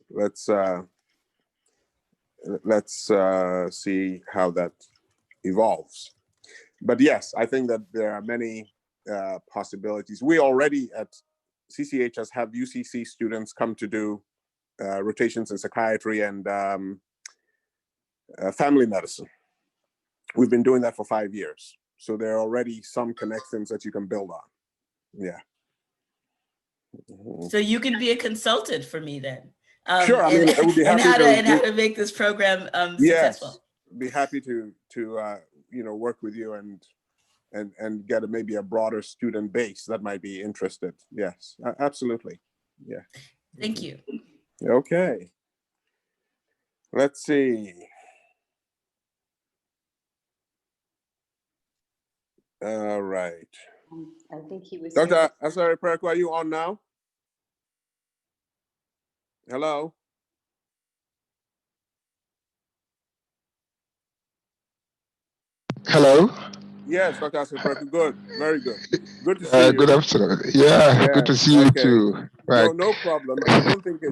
see how that evolves. But yes, I think that there are many possibilities. We already at CCHS have UCC students come to do rotations in psychiatry and family medicine. We've been doing that for 5 years. So there are already some connections that you can build on. Yeah. So you can be a consultant for me then. Sure, I mean, I would be happy and how to make this program successful. Yes, be happy to work with you and get maybe a broader student base that might be interested. Yes, absolutely. Yeah. Thank you. Okay. Let's see. All right. I think he was. Dr. Asari Peraku, are you on now? Hello. Hello. Yes, Dr. Asari Peraku, good, very good. Good to see you. Good afternoon. Yeah, good to see you too. Right. No problem. I don't think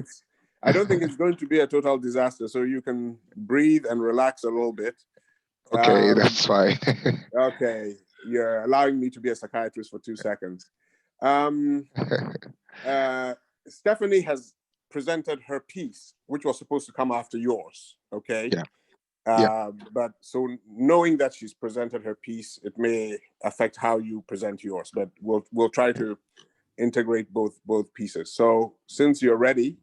it's going to be a total disaster. So you can breathe and relax a little bit. Okay, that's fine. Okay, you're allowing me to be a psychiatrist for 2 seconds. Stephanie has presented her piece, which was supposed to come after yours, okay? Yeah. Yeah. But so knowing that she's presented her piece, it may affect how you present yours, but we'll try to integrate both pieces. So since you're ready,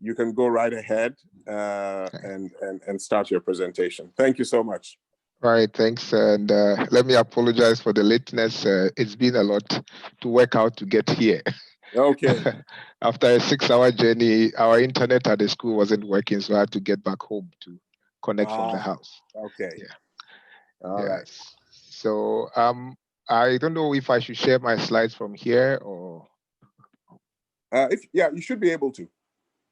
you can go right ahead and start your presentation. Thank you so much. All right, thanks. And let me apologize for the lateness. It's been a lot to work out to get here. Okay. After a 6-hour journey, our internet at the school wasn't working, so I had to get back home to connect from the house. Okay. Yeah. All right. So I don't know if I should share my slides from here or. You should be able to.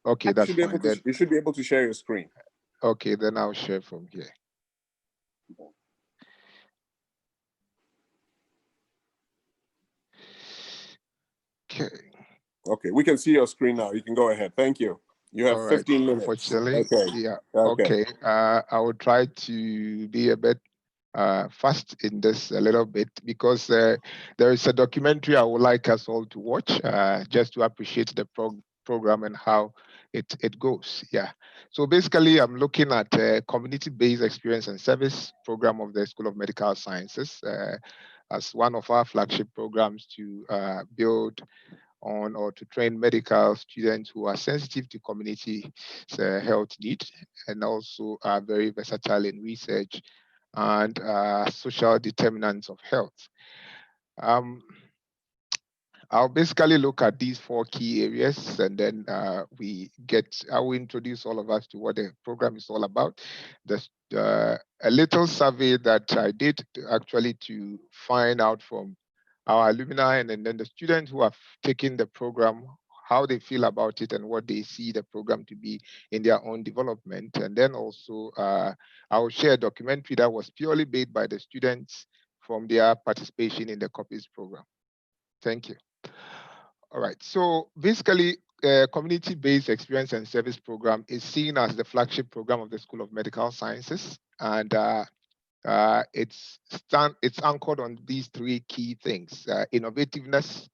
Okay, that's fine. Then you should be able to share your screen. Okay, then I'll share from here. Okay, we can see your screen now. You can go ahead. Thank you. You have 15 minutes. Unfortunately, okay. Yeah. Okay. I will try to be a bit fast in this a little bit because there is a documentary I would like us all to watch just to appreciate the program and how it goes. Yeah. So basically, I'm looking at a community-based experience and service program of the School of Medical Sciences as one of our flagship programs to build on or to train medical students who are sensitive to community health needs and also are very versatile in research and social determinants of health. I'll basically look at these 4 key areas and then I will introduce all of us to what the program is all about. A little survey that I did actually to find out from our alumni and then the students who have taken the program, how they feel about it and what they see the program to be in their own development. And then also I will share a documentary that was purely made by the students from their participation in the Quepos program. Thank you. All right, so basically, community-based experience and service program is seen as the flagship program of the School of Medical Sciences, and it's anchored on these 3 key things: innovativeness,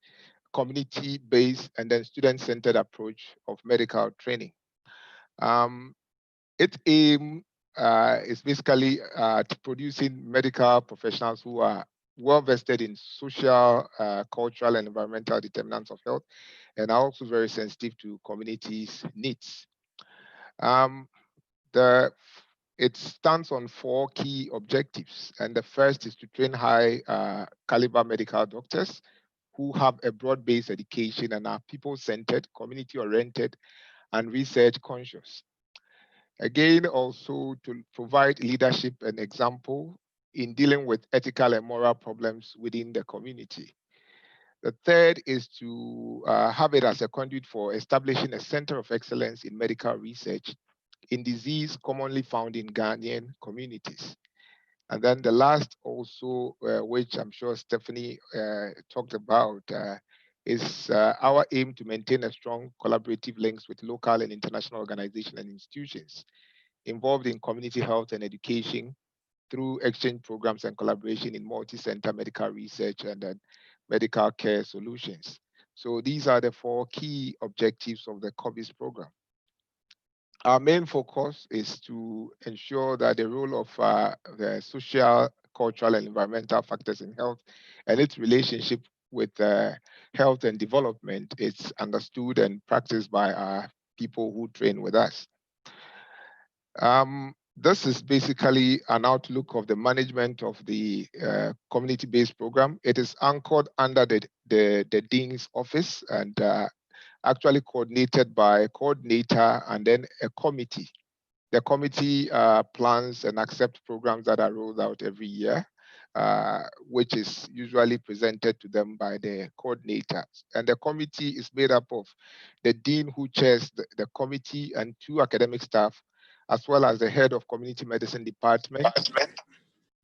community-based, and then student-centered approach of medical training. Its aim is basically producing medical professionals who are well vested in social, cultural, and environmental determinants of health, and are also very sensitive to communities' needs. It stands on 4 key objectives, and the first is to train high caliber medical doctors who have a broad-based education and are people-centered, community-oriented, and research-conscious. Again, also to provide leadership and example in dealing with ethical and moral problems within the community. The third is to have it as a conduit for establishing a center of excellence in medical research in disease commonly found in Ghanaian communities. And then the last also, which I'm sure Stephanie talked about, is our aim to maintain a strong collaborative links with local and international organizations and institutions involved in community health and education through exchange programs and collaboration in multi-center medical research and medical care solutions. So these are the 4 key objectives of the Quepos program. Our main focus is to ensure that the role of the social, cultural, and environmental factors in health and its relationship with health and development is understood and practiced by our people who train with us. This is basically an outlook of the management of the community-based program. It is anchored under the Dean's office and actually coordinated by a coordinator and then a committee. The committee plans and accepts programs that are rolled out every year, which is usually presented to them by the coordinator. And the committee is made up of the dean who chairs the committee and 2 academic staff, as well as the head of community medicine department,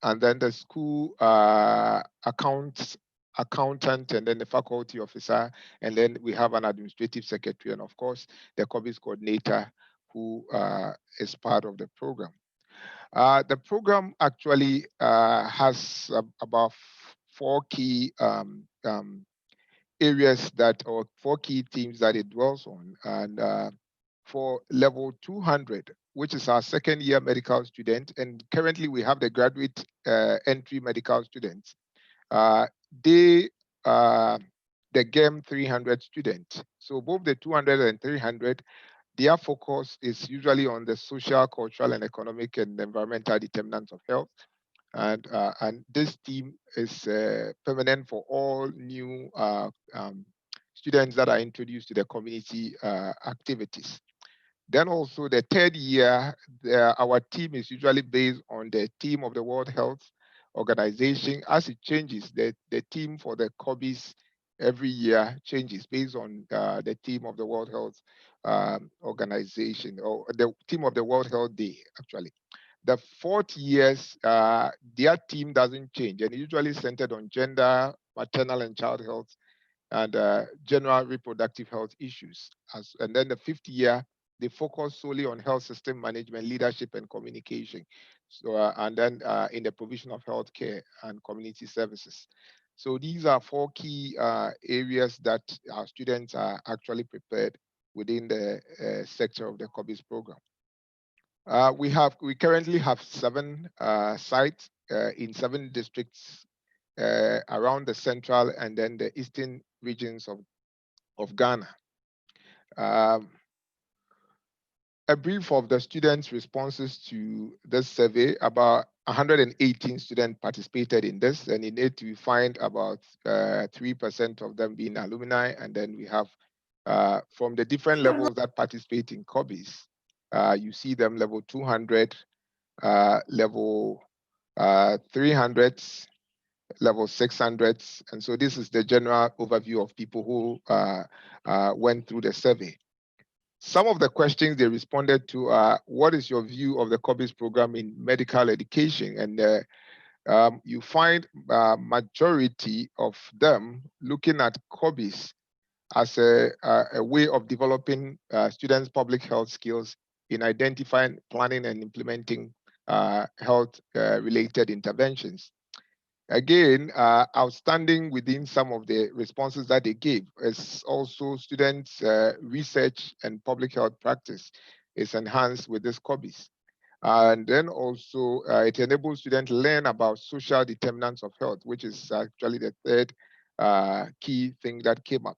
and then the school accountant, and then the faculty officer, and then we have an administrative secretary, and of course, the Quepos coordinator who is part of the program. The program actually has about 4 key areas that, or 4 key themes that it dwells on. And for level 200, which is our second year medical student, and currently we have the graduate entry medical students, they the GEM 300 student. So both the 200 and 300, their focus is usually on the social, cultural, and economic and environmental determinants of health. And this team is permanent for all new students that are introduced to the community activities. Then also the third year, our team is usually based on the theme of the World Health Organization. As it changes, the theme for the COBIs every year changes based on the theme of the World Health Organization, or the theme of the World Health Day, actually. The fourth years, their theme doesn't change, and usually centered on gender, maternal and child health, and general reproductive health issues. And then the fifth year, they focus solely on health system management, leadership, and communication. So, and then in the provision of healthcare and community services. So these are 4 key areas that our students are actually prepared within the sector of the COBIS program. We currently have 7 sites in 7 districts around the central and then the eastern regions of Ghana. A brief of the students' responses to this survey. About 118 students participated in this, and in it we find about 3% of them being alumni, and then we have from the different levels that participate in COBIS, you see them level 200, level 300s, level 600s, and so this is the general overview of people who went through the survey. Some of the questions they responded to are, what is your view of the COBIS program in medical education? And you find majority of them looking at COBIS as a way of developing students' public health skills in identifying, planning, and implementing health-related interventions. Again, outstanding within some of the responses that they gave is also students' research and public health practice is enhanced with this COBIS. And then also it enables students to learn about social determinants of health, which is actually the third key thing that came up.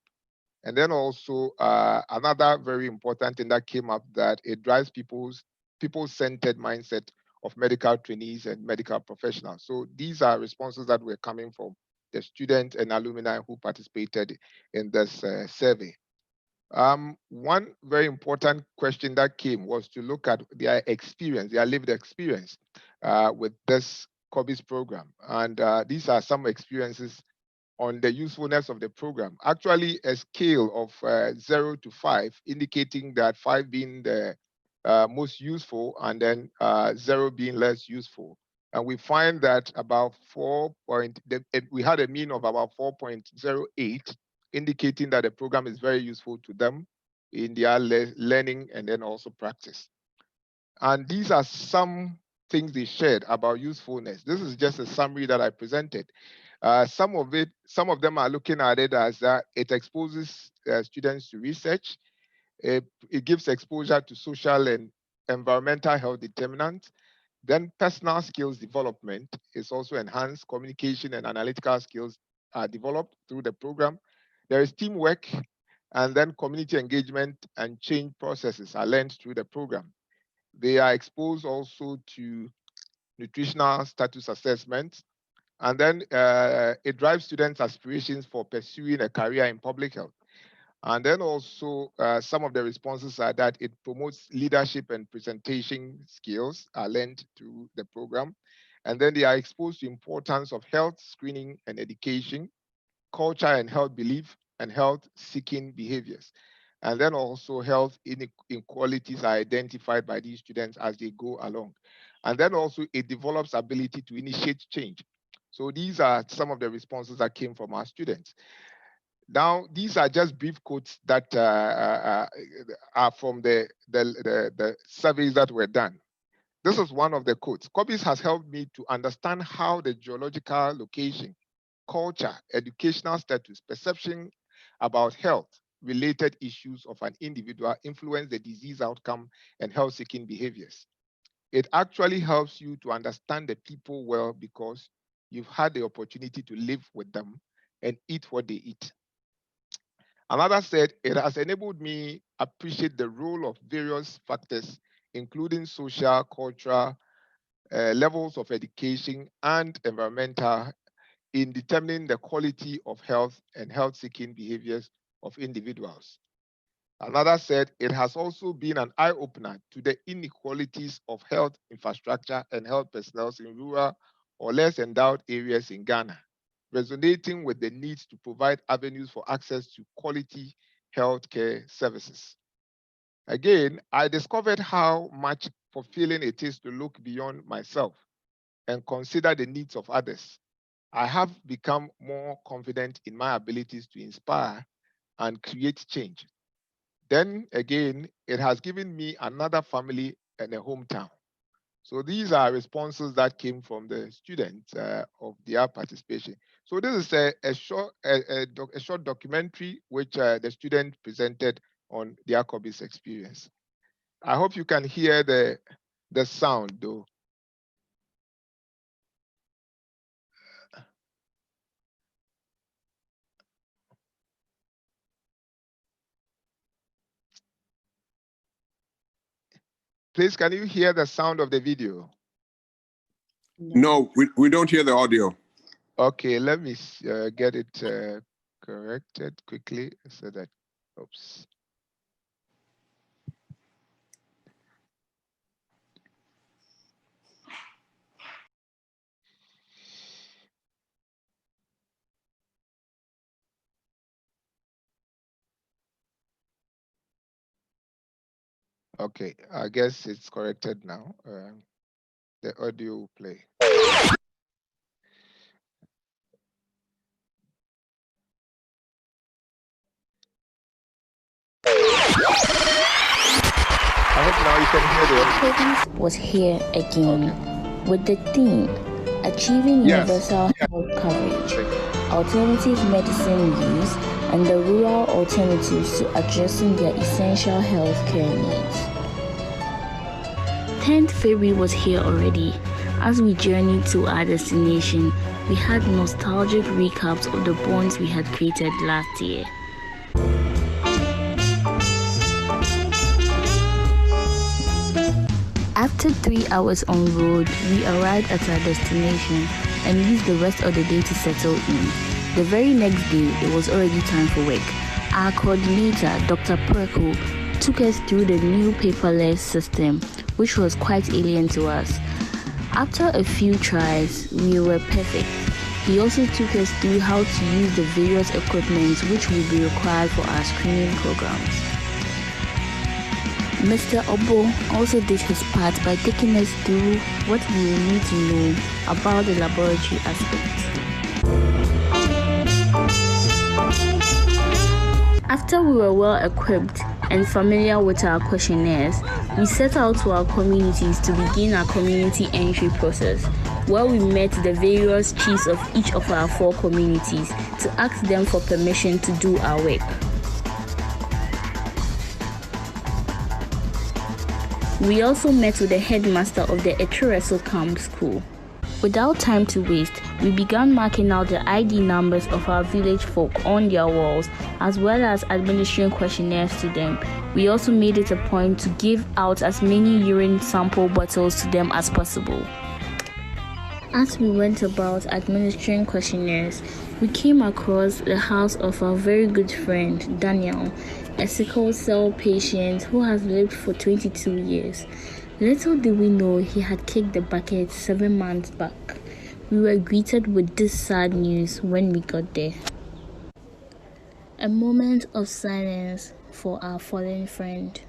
And then also another very important thing that came up, that it drives people-centered mindset of medical trainees and medical professionals. So these are responses that were coming from the students and alumni who participated in this survey. One very important question that came was to look at their experience, their lived experience with this COBIS program. And these are some experiences on the usefulness of the program. Actually, a scale of 0 to 5, indicating that 5 being the most useful and then 0 being less useful. And we find that about we had a mean of about 4.08, indicating that the program is very useful to them in their learning and then also practice. And these are some things they shared about usefulness. This is just a summary that I presented. Some of them are looking at it as that it exposes students to research. It gives exposure to social and environmental health determinants. Then personal skills development is also enhanced. Communication and analytical skills are developed through the program. There is teamwork, and then community engagement and change processes are learned through the program. They are exposed also to nutritional status assessment. And then it drives students' aspirations for pursuing a career in public health. And then also some of the responses are that it promotes leadership and presentation skills are learned through the program. And then they are exposed to importance of health screening and education, culture and health belief, and health seeking behaviors. And then also health inequalities are identified by these students as they go along. And then also it develops ability to initiate change. So these are some of the responses that came from our students. Now, these are just brief quotes that are from the surveys that were done. This is one of the quotes. COBIS has helped me to understand how the geological location, culture, educational status, perception, about health-related issues of an individual influence the disease outcome and health-seeking behaviors. It actually helps you to understand the people well because you've had the opportunity to live with them and eat what they eat. Another said, it has enabled me appreciate the role of various factors, including social, cultural, levels of education, and environmental in determining the quality of health and health-seeking behaviors of individuals. Another said, it has also been an eye-opener to the inequalities of health infrastructure and health personnel in rural or less endowed areas in Ghana, resonating with the need to provide avenues for access to quality healthcare services. Again, I discovered how much fulfilling it is to look beyond myself and consider the needs of others. I have become more confident in my abilities to inspire and create change. Then again, it has given me another family and a hometown. So these are responses that came from the students of their participation. So this is a short documentary which the student presented on their COBIS experience. I hope you can hear the sound though. Please, can you hear the sound of the video? No, we don't hear the audio. Okay, let me get it corrected quickly so that, oops. Okay, I guess it's corrected now. The audio will play. I hope now you can hear the audio. Competence was here again with the theme Achieving Universal Health Coverage, Alternative Medicine Use, and the Rural Alternatives to Addressing Their Essential Healthcare Needs. 10th February was here already. As we journeyed to our destination, we had nostalgic recaps of the bonds we had created last year. After 3 hours on road, we arrived at our destination and used the rest of the day to settle in. The very next day, it was already time for work. Our coordinator, Dr. Peraku, took us through the new paperless system, which was quite alien to us. After a few tries, we were perfect. He also took us through how to use the various equipment which will be required for our screening programs. Mr. Obo also did his part by taking us through what we will need to know about the laboratory aspects. After we were well equipped and familiar with our questionnaires, we set out to our communities to begin our community entry process, where we met the various chiefs of each of our 4 communities to ask them for permission to do our work. We also met with the headmaster of the Etureso Camp School. Without time to waste, we began marking out the ID numbers of our village folk on their walls, as well as administering questionnaires to them. We also made it a point to give out as many urine sample bottles to them as possible. As we went about administering questionnaires, we came across the house of our very good friend, Daniel, a sickle cell patient who has lived for 22 years. Little did we know he had kicked the bucket 7 months back. We were greeted with this sad news when we got there. A moment of silence for our fallen friend.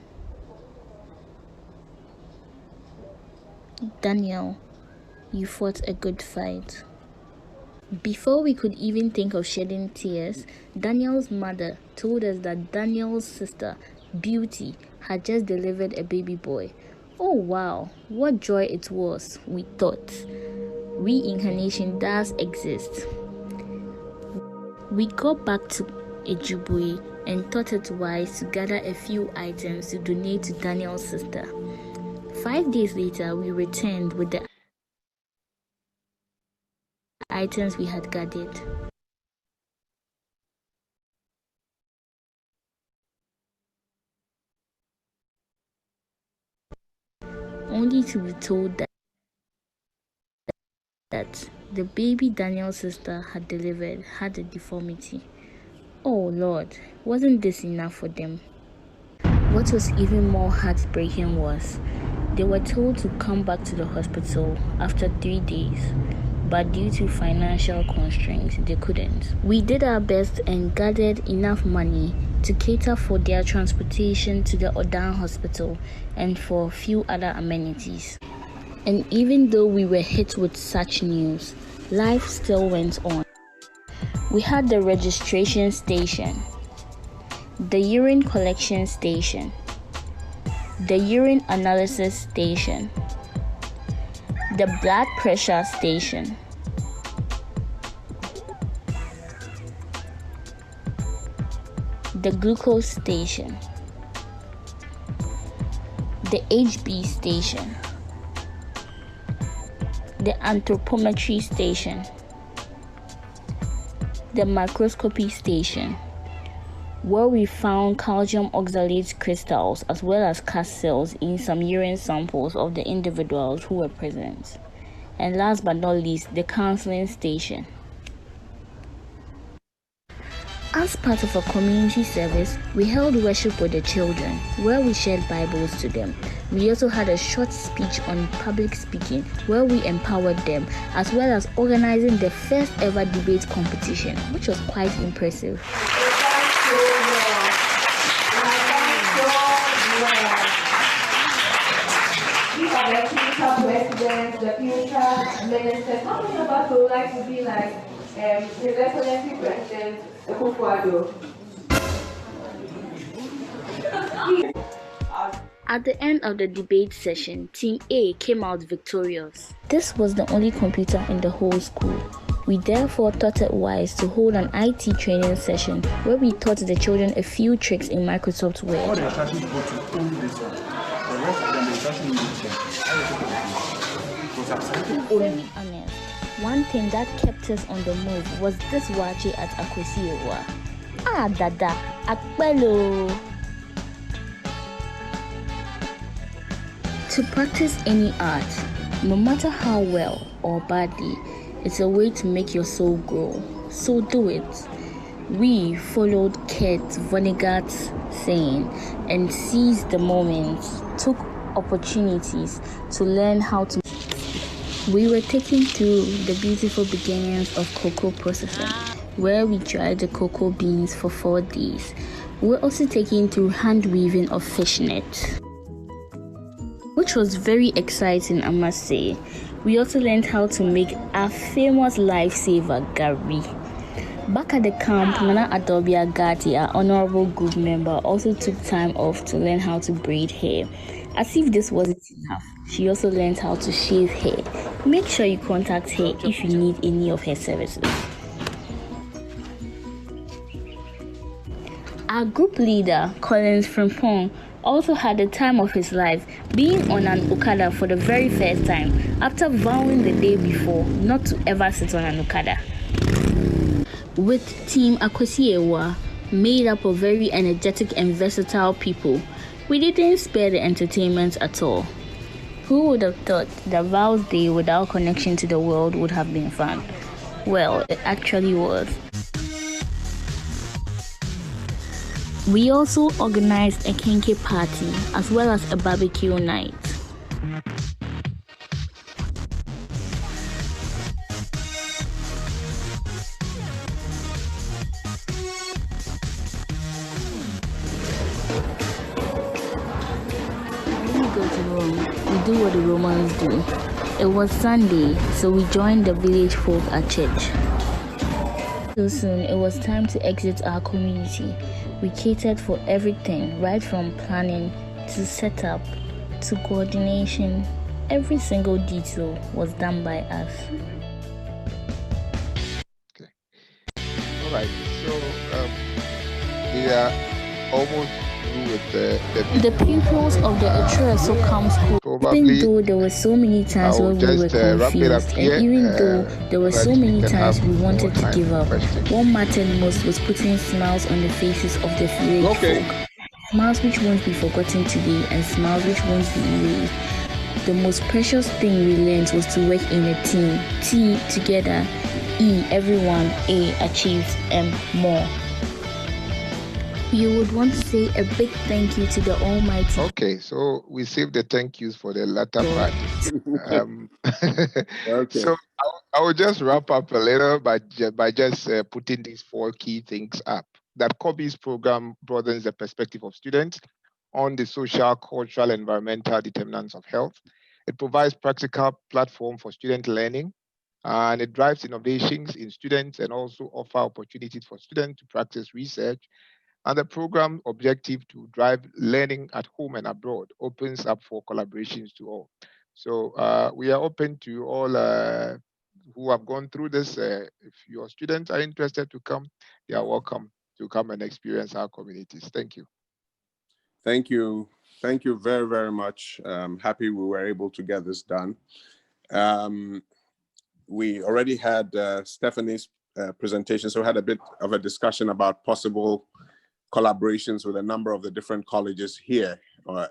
Daniel, you fought a good fight. Before we could even think of shedding tears, Daniel's mother told us that Daniel's sister, Beauty, had just delivered a baby boy. Oh wow, what joy it was, we thought. Reincarnation does exist. We got back to Ejibwe and thought it wise to gather a few items to donate to Daniel's sister. 5 days later, we returned with the items we had gathered. Only to be told that the baby Daniel's sister had delivered had a deformity. Oh Lord, wasn't this enough for them? What was even more heartbreaking was they were told to come back to the hospital after 3 days, but due to financial constraints, they couldn't. We did our best and gathered enough money to cater for their transportation to the Odan hospital and for a few other amenities. And even though we were hit with such news, life still went on. We had the registration station, the urine collection station, the urine analysis station, the blood pressure station, the glucose station, the HB station, the anthropometry station, the microscopy station, where we found calcium oxalate crystals as well as cast cells in some urine samples of the individuals who were present. And last but not least, the counseling station. As part of a community service, we held worship with the children, where we shared Bibles to them. We also had a short speech on public speaking, where we empowered them, as well as organizing the first ever debate competition, which was quite impressive. These are the future presidents, the future ministers. How many of us would like to be like His Excellency President Akufo-Addo? At the end of the debate session, Team A came out victorious. This was the only computer in the whole school. We therefore thought it wise to hold an IT training session where we taught the children a few tricks in Microsoft Word. To be honest, one thing that kept us on the move was this wache at Akwesiewa. Ah, dada, akbelo. To practice any art, no matter how well or badly, it's a way to make your soul grow. So do it. We followed Kurt Vonnegut's saying and seized the moments, took opportunities to learn how to. We were taken through the beautiful beginnings of cocoa processing, where we dried the cocoa beans for 4 days. We were also taken through hand weaving of fishnet, which was very exciting, I must say. We also learned how to make our famous lifesaver, Gary. Back at the camp, Nana Adobia Gati, our honorable group member, also took time off to learn how to braid hair. As if this wasn't enough, she also learned how to shave hair. Make sure you contact her if you need any of her services. Our group leader, Collins Frimpong, also had the time of his life, being on an Okada for the very first time after vowing the day before not to ever sit on an Okada. With Team Akwesiewa, made up of very energetic and versatile people, we didn't spare the entertainment at all. Who would have thought that Val's Day without connection to the world would have been fun? Well, it actually was. We also organized a kinky party as well as a barbecue night. When we go to Rome, we do what the Romans do. It was Sunday, so we joined the village folk at church. So soon, it was time to exit our community. We catered for everything, right from planning to setup to coordination. Every single detail was done by us. Okay. All right. So we are almost through with The pupils of the Akam school, even though there were so many times where we were confused, and even though there were so many times we wanted to give up, what mattered most was putting smiles on the faces of the village folk. Smiles which won't be forgotten today, and smiles which won't be erased. The most precious thing we learned was to work in a team. T, together. E, everyone. A, achieves. M, more. We would want to say a big thank you to the Almighty. Okay, so we saved the thank yous for the latter part. Okay. So I will just wrap up a little by just putting these 4 key things up. That COBI's program broadens the perspective of students on the social, cultural, environmental determinants of health. It provides practical platform for student learning, and it drives innovations in students and also offer opportunities for students to practice research. And the program objective to drive learning at home and abroad opens up for collaborations to all. So we are open to all who have gone through this. If your students are interested to come, they are welcome to come and experience our communities. Thank you. Thank you. Thank you very, very much. Happy we were able to get this done. We already had Stephanie's presentation, so we had a bit of a discussion about possible collaborations with a number of the different colleges here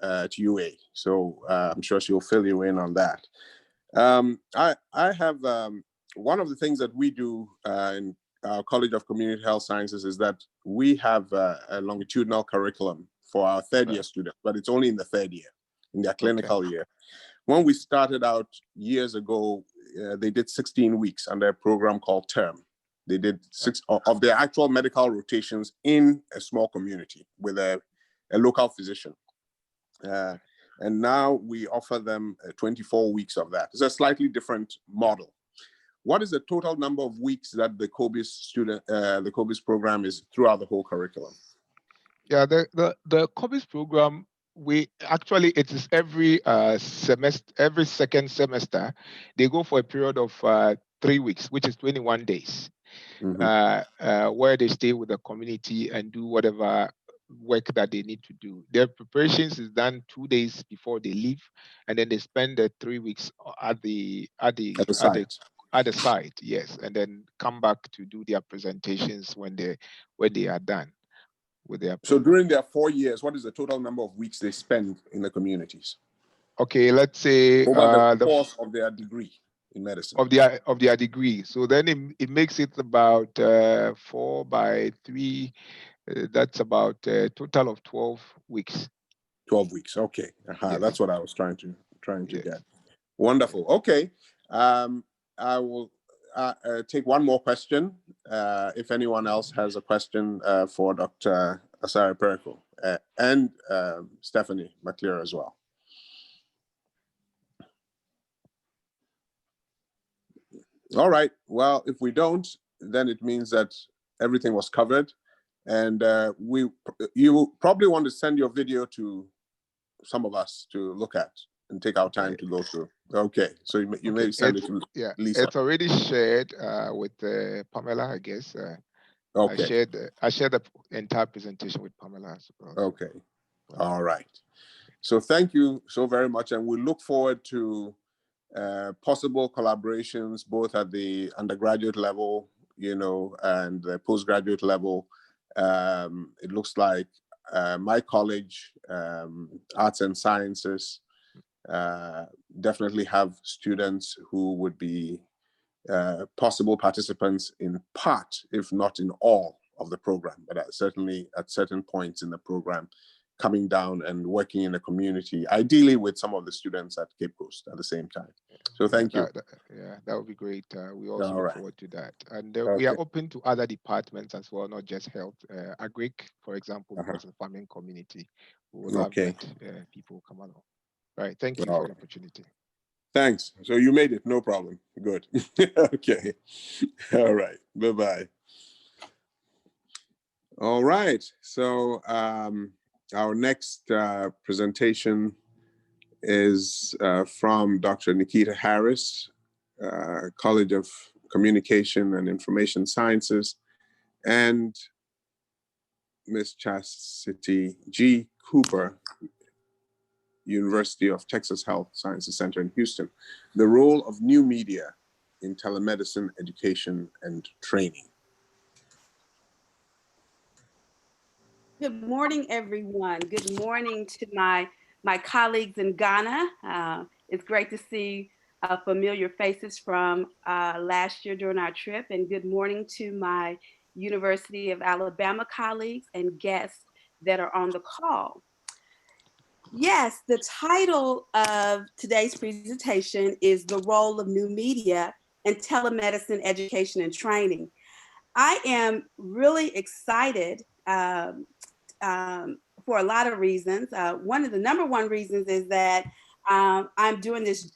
at UA. So I'm sure she'll fill you in on that. I have one of the things that we do in our College of Community Health Sciences is that we have a longitudinal curriculum for our third year students, but it's only in the third year, in their clinical year. When we started out years ago, they did 16 weeks under a program called Term. They did 6 of their actual medical rotations in a small community with a local physician. And now we offer them 24 weeks of that. It's a slightly different model. What is the total number of weeks that the COBIS program is throughout the whole curriculum? Yeah, the COBIS program, it is every semester, every second semester, they go for a period of 3 weeks, which is 21 days, where they stay with the community and do whatever work that they need to do. Their preparations is done 2 days before they leave, and then they spend the 3 weeks at the site, yes, and then come back to do their presentations when they are done with their program. So during their 4 years, what is the total number of weeks they spend in the communities? Okay, let's say over the course of their degree in medicine. Of their degree. So then it makes it about 4 by 3. That's about a total of 12 weeks. 12 weeks. Okay. Yes. That's what I was trying to get. Wonderful. Okay. I will take one more question. If anyone else has a question for Dr. Asari Peraku and Stephanie McClure as well. All right. Well, if we don't, then it means that everything was covered. And you probably want to send your video to some of us to look at and take our time to go through. Okay, so you may send it to Lisa. It's already shared with Pamela, I guess. Okay. I shared the entire presentation with Pamela as well. Okay. All right. So thank you so very much, and we look forward to possible collaborations both at the undergraduate level, and the postgraduate level. It looks like my college, Arts and Sciences, definitely have students who would be possible participants in part, if not in all, of the program, but certainly at certain points in the program, coming down and working in the community, ideally with some of the students at Cape Coast at the same time. So thank you. That would be great. We also look forward to that. And we are open to other departments as well, not just health. Agric, for example, because of the farming community, we would love that people come along. Right. Thank you for the opportunity. Thanks. So you made it. No problem. Good. Okay. All right. Bye-bye. All right. So our next presentation is from Dr. Nikita Harris, College of Communication and Information Sciences. And Ms. Chastity G. Cooper, University of Texas Health Sciences Center in Houston, the role of new media in telemedicine education and training. Good morning, everyone. Good morning to my colleagues in Ghana. It's great to see familiar faces from last year during our trip, and good morning to my University of Alabama colleagues and guests that are on the call. Yes, the title of today's presentation is The Role of New Media in Telemedicine Education and Training. I am really excited for a lot of reasons. One of the number one reasons is that I'm doing this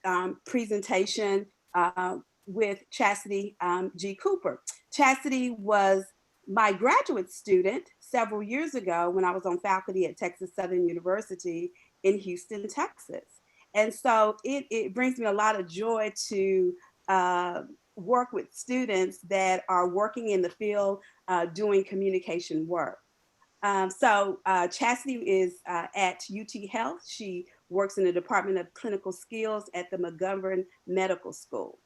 presentation with Chastity G. Cooper. Chastity was my graduate student several years ago when I was on faculty at Texas Southern University in Houston, Texas. And so it brings me a lot of joy to work with students that are working in the field doing communication work. Chastity is at UT Health. She works in the Department of Clinical Skills at the McGovern Medical School.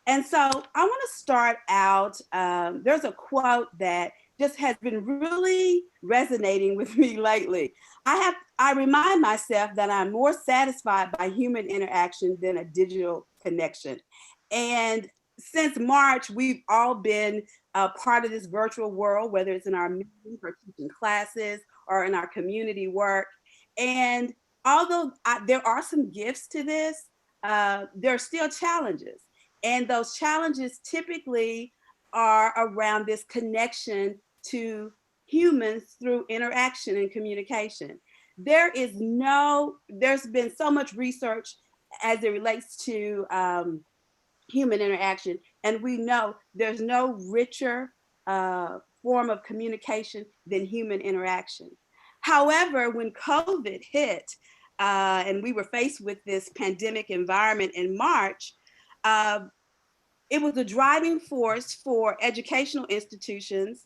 And so I want to start out, there's a quote that just has been really resonating with me lately. I remind myself that I'm more satisfied by human interaction than a digital connection. And since March, we've all been part of this virtual world, whether it's in our meetings or teaching classes or in our community work. And although there are some gifts to this, there are still challenges. And those challenges typically are around this connection to humans through interaction and communication. There's been so much research as it relates to human interaction, and we know there's no richer form of communication than human interaction. However, when COVID hit and we were faced with this pandemic environment in March, it was a driving force for educational institutions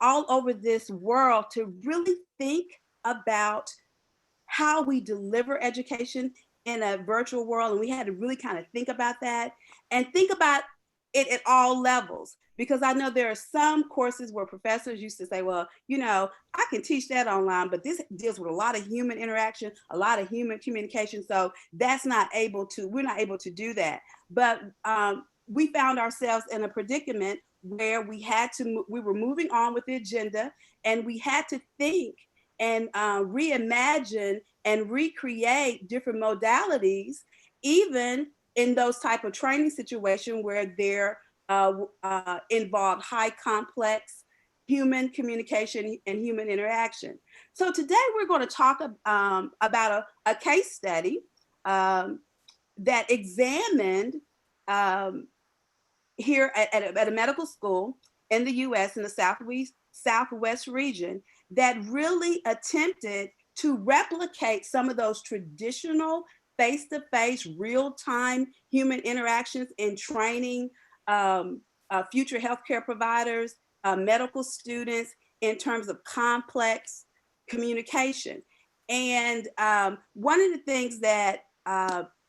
all over this world to really think about how we deliver education in a virtual world. And we had to really kind of think about that and think about it at all levels. Because I know there are some courses where professors used to say, well, you know, I can teach that online, but this deals with a lot of human interaction, a lot of human communication. So we're not able to do that. But we found ourselves in a predicament where we were moving on with the agenda, and we had to think and reimagine and recreate different modalities, even in those type of training situations where they're involved high complex human communication and human interaction. So today we're going to talk about a case study that examined here at a medical school in the US in the Southwest region that really attempted to replicate some of those traditional face-to-face, real-time human interactions in training future healthcare providers, medical students in terms of complex communication. And one of the things that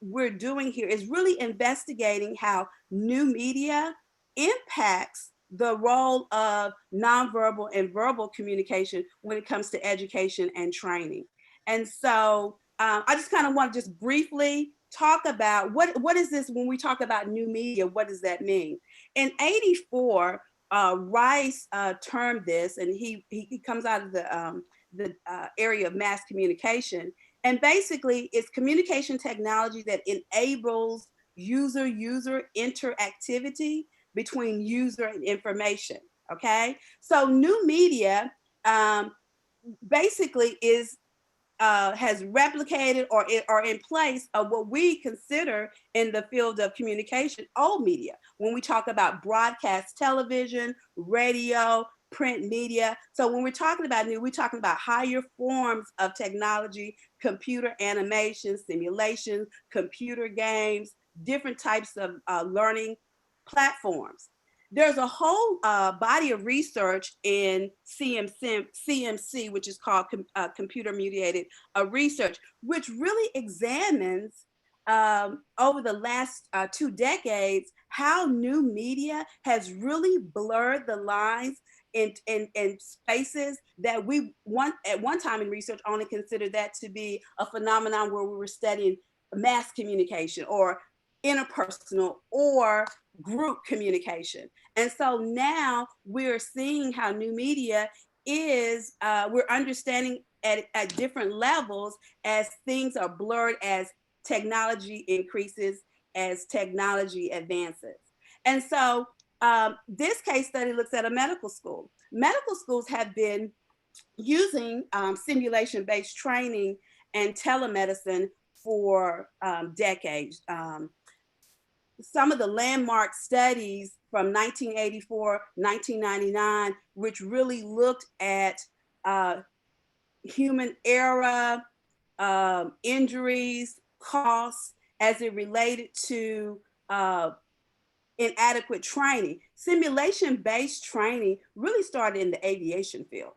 we're doing here is really investigating how new media impacts the role of nonverbal and verbal communication when it comes to education and training. And so I just kind of want to just briefly talk about what is this when we talk about new media, what does that mean? In '84, Rice termed this, and he comes out of the area of mass communication. And basically it's communication technology that enables user interactivity between user and information, okay? So new media basically has replicated or in place of what we consider in the field of communication, old media. When we talk about broadcast television, radio, print media. So when we're talking about new, we're talking about higher forms of technology, computer animation, simulation, computer games, different types of learning platforms. there's a whole body of research in CMC, which is called computer-mediated research, which really examines over the last 2 decades how new media has really blurred the lines in spaces that we at one time in research only considered that to be a phenomenon where we were studying mass communication or interpersonal or group communication. And so now we're seeing how new media is, we're understanding at different levels as things are blurred, as technology increases, as technology advances. And so this case study looks at a medical school. Medical schools have been using simulation-based training and telemedicine for decades. Some of the landmark studies from 1984, 1999, which really looked at human error, injuries, costs as it related to inadequate training. Simulation-based training really started in the aviation field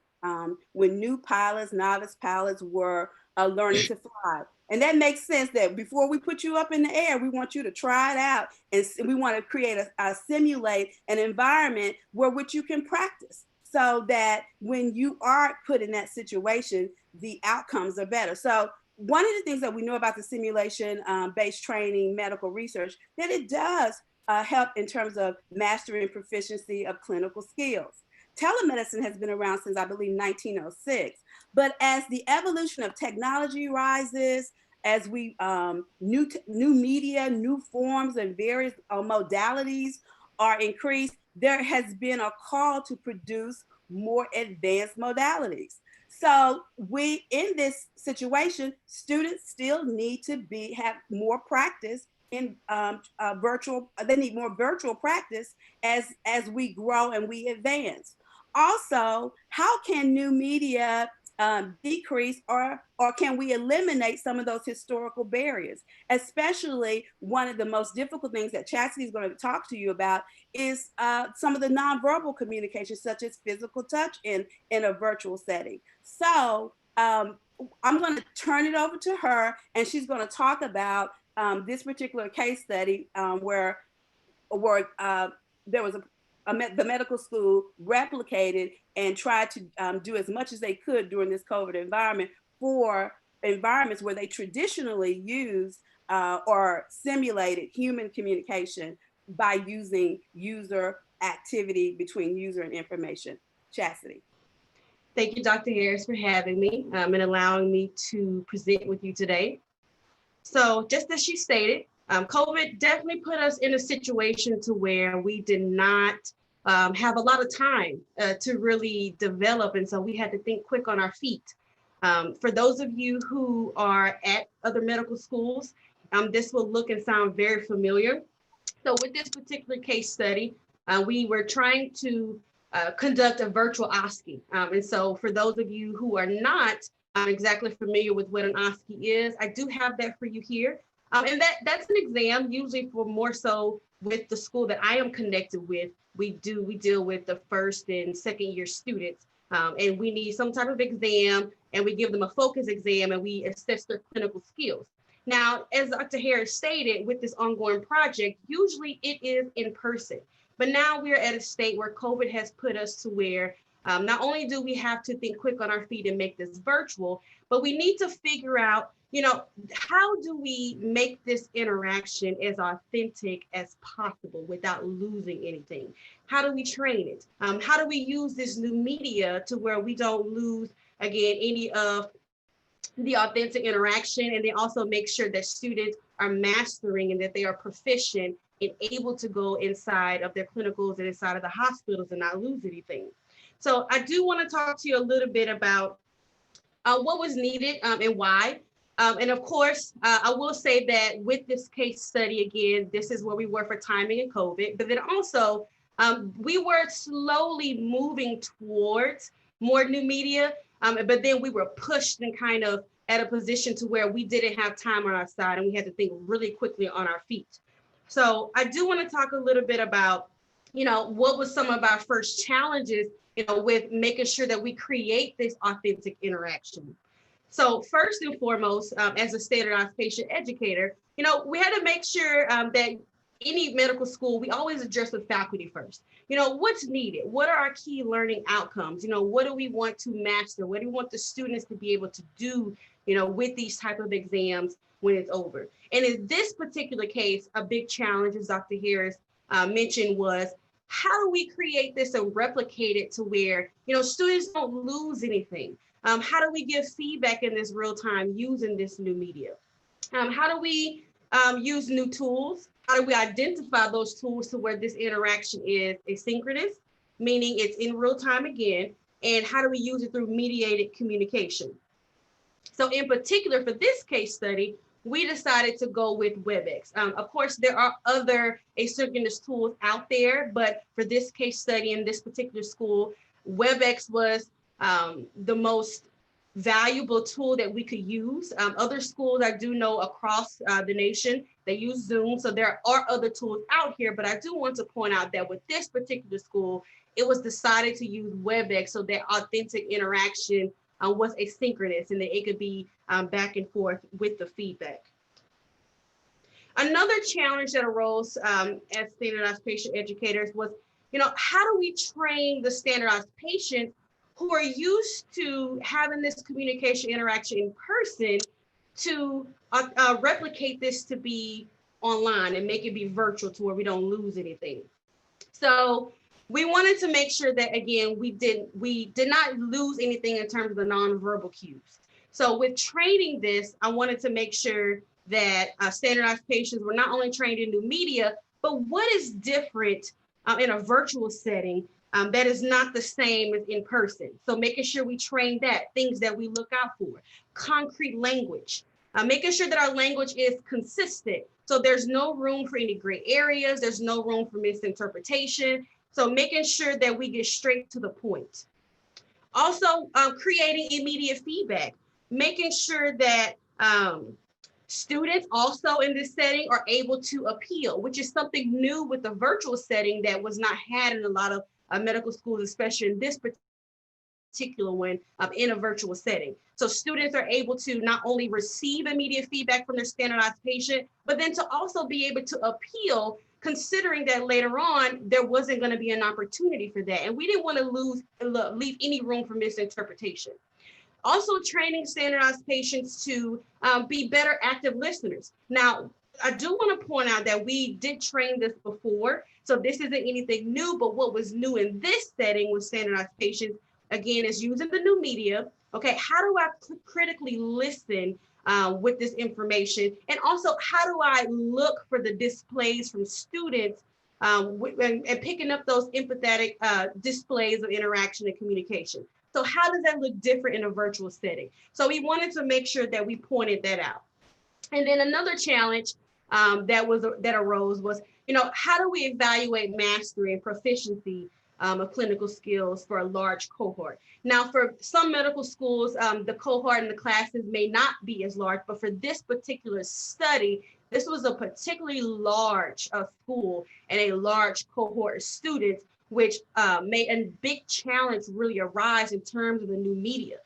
when new pilots, novice pilots were learning to fly. And that makes sense that before we put you up in the air, we want you to try it out. And we want to create simulate an environment where which you can practice so that when you are put in that situation, the outcomes are better. So one of the things that we know about the simulation-based training medical research, that it does help in terms of mastering proficiency of clinical skills. Telemedicine has been around since, I believe, 1906. But as the evolution of technology rises, as we new media, new forms, and various modalities are increased, there has been a call to produce more advanced modalities. So we, in this situation, students still need to have more practice in virtual. They need more virtual practice as we grow and we advance. Also, how can new media decrease or can we eliminate some of those historical barriers? Especially one of the most difficult things that Chastity is going to talk to you about is some of the nonverbal communication, such as physical touch in a virtual setting. So I'm going to turn it over to her, and she's going to talk about this particular case study where there was the medical school replicated and tried to do as much as they could during this COVID environment for environments where they traditionally use or simulated human communication by using user activity between user and information. Chastity. Thank you, Dr. Harris, for having me and allowing me to present with you today. So just as she stated, COVID definitely put us in a situation to where we did not have a lot of time to really develop. And so we had to think quick on our feet. For those of you who are at other medical schools, this will look and sound very familiar. So with this particular case study, we were trying to conduct a virtual OSCE. And so for those of you who are not exactly familiar with what an OSCE is, I do have that for you here. And that's an exam usually for more so with the school that I am connected with. We deal with the first and second year students, and we need some type of exam, and we give them a focus exam, and we assess their clinical skills. Now, as Dr. Harris stated, with this ongoing project, usually it is in person, but now we're at a state where COVID has put us to where not only do we have to think quick on our feet and make this virtual, but we need to figure out, how do we make this interaction as authentic as possible without losing anything? How do we train it? How do we use this new media to where we don't lose, again, any of the authentic interaction, and then also make sure that students are mastering and that they are proficient and able to go inside of their clinicals and inside of the hospitals and not lose anything. So I do want to talk to you a little bit about what was needed and why. And of course, I will say that with this case study, again, this is where we were for timing and COVID, but then also we were slowly moving towards more new media, but then we were pushed and kind of at a position to where we didn't have time on our side and we had to think really quickly on our feet. So I do want to talk a little bit about what was some of our first challenges, with making sure that we create this authentic interaction. So first and foremost, as a standardized patient educator, we had to make sure that any medical school, we always address the faculty first. What's needed? What are our key learning outcomes? What do we want to master? What do we want the students to be able to do, with these type of exams when it's over? And in this particular case, a big challenge, as Dr. Harris mentioned, was how do we create this and replicate it to where, students don't lose anything? How do we give feedback in this real time using this new media? How do we use new tools? How do we identify those tools to where this interaction is asynchronous, meaning it's in real time again? And how do we use it through mediated communication? So in particular for this case study, we decided to go with WebEx. Of course, there are other asynchronous tools out there, but for this case study in this particular school, WebEx was the most valuable tool that we could use. Other schools I do know across the nation, they use Zoom. So there are other tools out here, but I do want to point out that with this particular school, it was decided to use WebEx so that authentic interaction was asynchronous and that it could be back and forth with the feedback. Another challenge that arose as standardized patient educators was, how do we train the standardized patients who are used to having this communication interaction in person to replicate this to be online and make it be virtual to where we don't lose anything? So we wanted to make sure that, again, we did not lose anything in terms of the nonverbal cues. So with training this, I wanted to make sure that standardized patients were not only trained in new media, but what is different in a virtual setting that is not the same as in person. So making sure we train that, things that we look out for, concrete language, making sure that our language is consistent. So there's no room for any gray areas, there's no room for misinterpretation. So making sure that we get straight to the point. Also, creating immediate feedback, making sure that students also in this setting are able to appeal, which is something new with the virtual setting that was not had in a lot of medical schools, especially in this particular one in a virtual setting. So students are able to not only receive immediate feedback from their standardized patient, but then to also be able to appeal, considering that later on, there wasn't going to be an opportunity for that. And we didn't want to leave any room for misinterpretation. Also training standardized patients to be better active listeners. Now, I do want to point out that we did train this before, so this isn't anything new, but what was new in this setting with standardized patients, again, is using the new media. Okay, how do I critically listen with this information? And also, how do I look for the displays from students and picking up those empathetic displays of interaction and communication? So how does that look different in a virtual setting? So we wanted to make sure that we pointed that out. And then another challenge that arose was, how do we evaluate mastery and proficiency of clinical skills for a large cohort? Now, for some medical schools, the cohort and the classes may not be as large, but for this particular study, this was a particularly large school and a large cohort of students, which made a big challenge really arise in terms of the new media.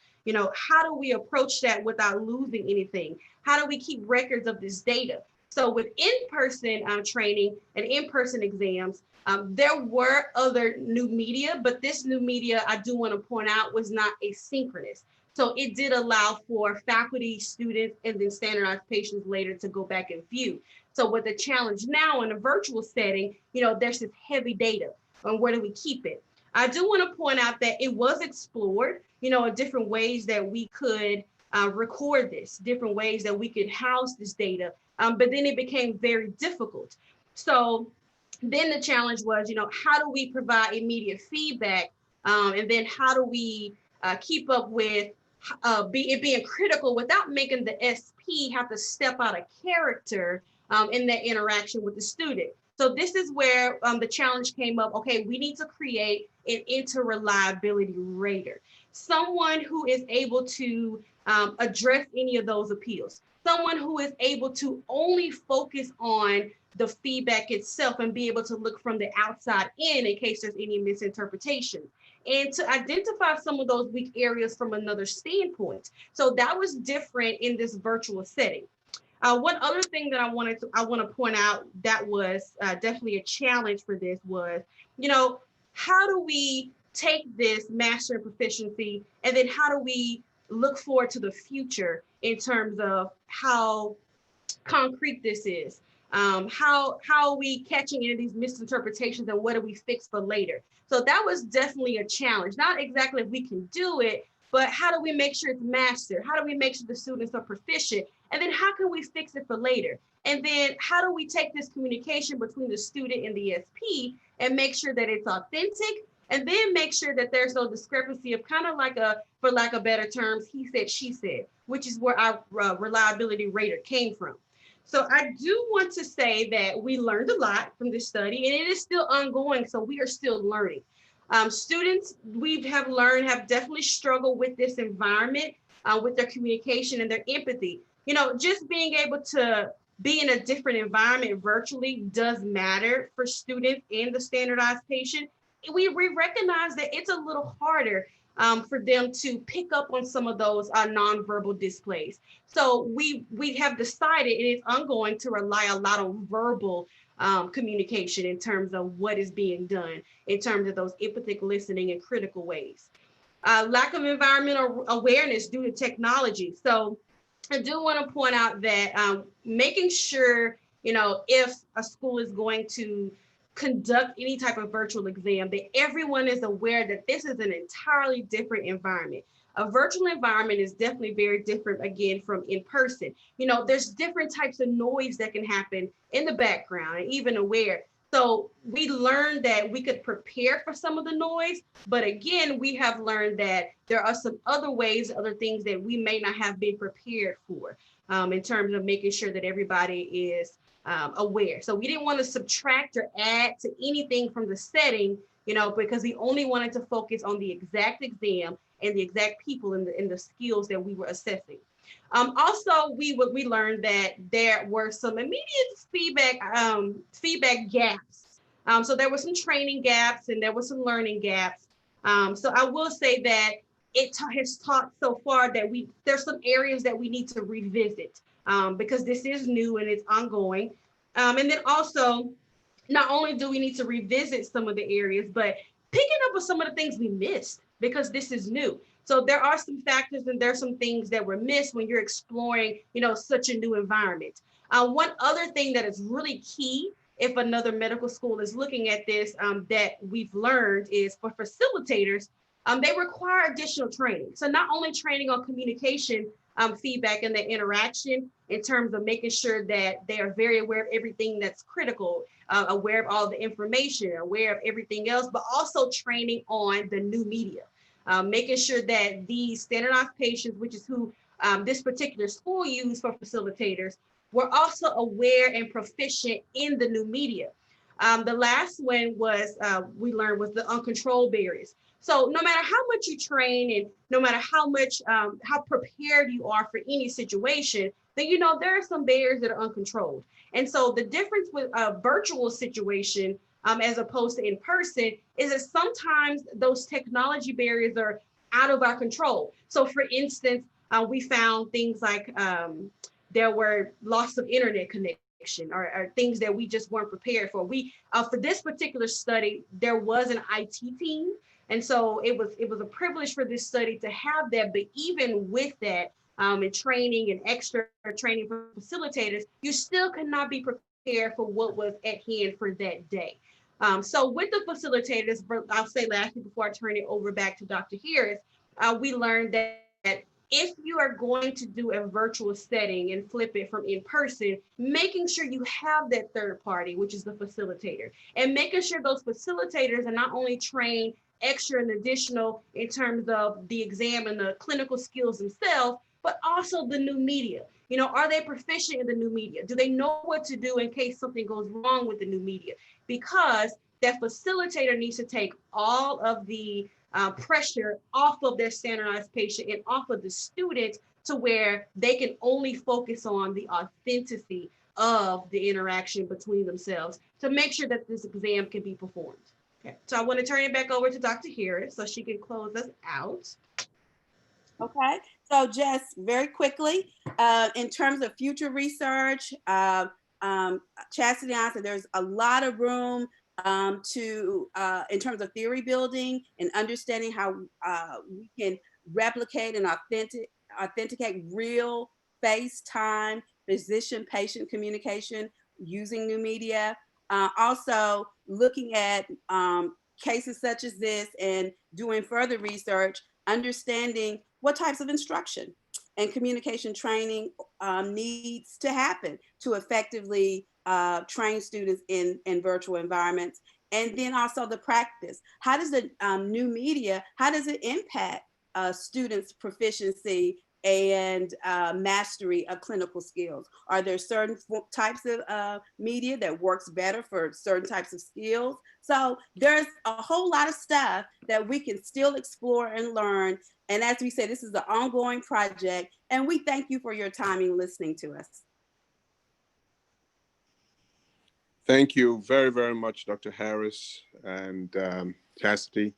How do we approach that without losing anything? How do we keep records of this data? So with in-person training and in-person exams, there were other new media, but this new media, I do want to point out, was not asynchronous. So it did allow for faculty, students, and then standardized patients later to go back and view. So with the challenge now in a virtual setting, there's this heavy data on where do we keep it. I do want to point out that it was explored, different ways that we could record this, different ways that we could house this data, but then it became very difficult. So then the challenge was, how do we provide immediate feedback? And then how do we keep up with being critical without making the SP have to step out of character in that interaction with the student? So this is where the challenge came up. Okay, we need to create an interreliability rater, someone who is able to address any of those appeals, someone who is able to only focus on the feedback itself and be able to look from the outside in case there's any misinterpretation, and to identify some of those weak areas from another standpoint. So that was different in this virtual setting. One other thing that I want to point out that was definitely a challenge for this was, how do we take this master and proficiency, and then how do we look forward to the future in terms of how concrete this is? How are we catching any of these misinterpretations, and what do we fix for later? So that was definitely a challenge. Not exactly if we can do it, but how do we make sure it's mastered? How do we make sure the students are proficient? And then how can we fix it for later? And then how do we take this communication between the student and the SP and make sure that it's authentic, and then make sure that there's no discrepancy of kind of like for lack of better terms, he said, she said, which is where our reliability rater came from. So I do want to say that we learned a lot from this study, and it is still ongoing, so we are still learning. Students have definitely struggled with this environment, with their communication and their empathy. Just being able to be in a different environment virtually does matter for students and the standardized patient. We recognize that it's a little harder for them to pick up on some of those nonverbal displays. So we have decided, and it's ongoing, to rely a lot on verbal communication in terms of what is being done, in terms of those empathic listening in critical ways. Lack of environmental awareness due to technology. So I do want to point out that making sure, if a school is going to conduct any type of virtual exam, that everyone is aware that this is an entirely different environment. A virtual environment is definitely very different, again, from in person. There's different types of noise that can happen in the background, and even aware. So we learned that we could prepare for some of the noise, but again, we have learned that there are some other ways, other things that we may not have been prepared for, in terms of making sure that everybody is aware. So we didn't want to subtract or add to anything from the setting, because we only wanted to focus on the exact exam and the exact people and the skills that we were assessing. Also, we learned that there were some immediate feedback gaps. So there were some training gaps and there were some learning gaps. So I will say that it has taught so far that there's some areas that we need to revisit, because this is new and it's ongoing. And then also, not only do we need to revisit some of the areas, but picking up on some of the things we missed, because this is new. So there are some factors and there's some things that were missed when you're exploring, such a new environment. One other thing that is really key, if another medical school is looking at this, that we've learned, is for facilitators, they require additional training. So not only training on communication, feedback, and the interaction in terms of making sure that they are very aware of everything that's critical, aware of all the information, aware of everything else, but also training on the new media. Making sure that these standardized patients, which is who this particular school used for facilitators, were also aware and proficient in the new media. The last one we learned was the uncontrolled barriers. So no matter how much you train and no matter how prepared you are for any situation, then there are some barriers that are uncontrolled. And so the difference with a virtual situation as opposed to in person is that sometimes those technology barriers are out of our control. So for instance, we found things like there were loss of internet connection or things that we just weren't prepared for. For this particular study, there was an IT team. And so it was a privilege for this study to have that. But even with that, and training and extra training for facilitators, you still could not be prepared for what was at hand for that day. So with the facilitators, I'll say lastly before I turn it over back to Dr. Harris, we learned that if you are going to do a virtual setting and flip it from in person, making sure you have that third party, which is the facilitator, and making sure those facilitators are not only trained extra and additional in terms of the exam and the clinical skills themselves, but also the new media. Are they proficient in the new media? Do they know what to do in case something goes wrong with the new media? Because that facilitator needs to take all of the pressure off of their standardized patient and off of the student to where they can only focus on the authenticity of the interaction between themselves to make sure that this exam can be performed. Okay, so I want to turn it back over to Dr. Harris so she can close us out. Okay, so just very quickly, in terms of future research, Chastity answered there's a lot of room in terms of theory building and understanding how we can replicate and authenticate real FaceTime physician-patient communication using new media. Also looking at cases such as this and doing further research, understanding what types of instruction and communication training needs to happen to effectively train students in virtual environments. And then also the practice. How does the new media, how does it impact students' proficiency and mastery of clinical skills? Are there certain types of media that works better for certain types of skills? So there's a whole lot of stuff that we can still explore and learn. And as we said, this is an ongoing project, and we thank you for your time in listening to us. Thank you very, very much, Dr. Harris and Chastity,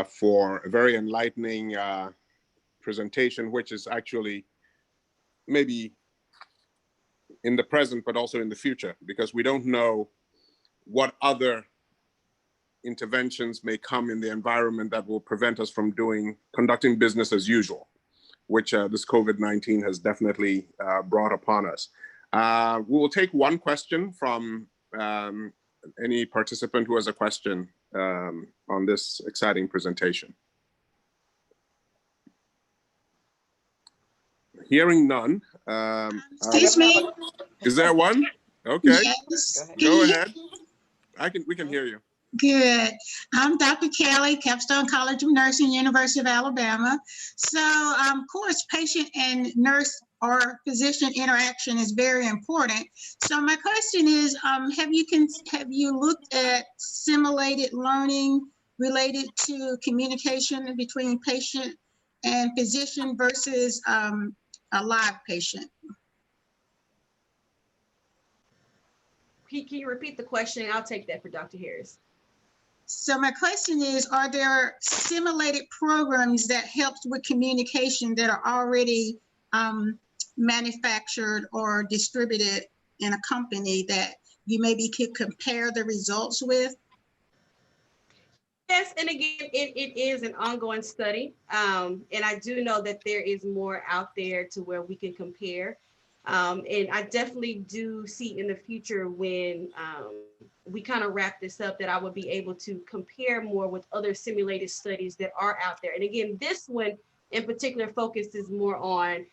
for a very enlightening presentation, which is actually maybe in the present, but also in the future, because we don't know what other interventions may come in the environment that will prevent us from conducting business as usual, which this COVID-19 has definitely brought upon us. We will take one question from any participant who has a question on this exciting presentation. Hearing none. Excuse me. Is there one? Okay. Yes. Go ahead. We can hear you. Good. I'm Dr. Kelly, Capstone College of Nursing, University of Alabama. So, of course, patient and nurse or physician interaction is very important. So my question is, have you looked at simulated learning related to communication between patient and physician versus a live patient? Can you repeat the question? I'll take that for Dr. Harris. So my question is, are there simulated programs that helps with communication that are already manufactured or distributed in a company that you maybe could compare the results with? Yes, and again, it is an ongoing study. And I do know that there is more out there to where we can compare. And I definitely do see in the future when we kind of wrap this up that I would be able to compare more with other simulated studies that are out there. And again, this one in particular focuses more on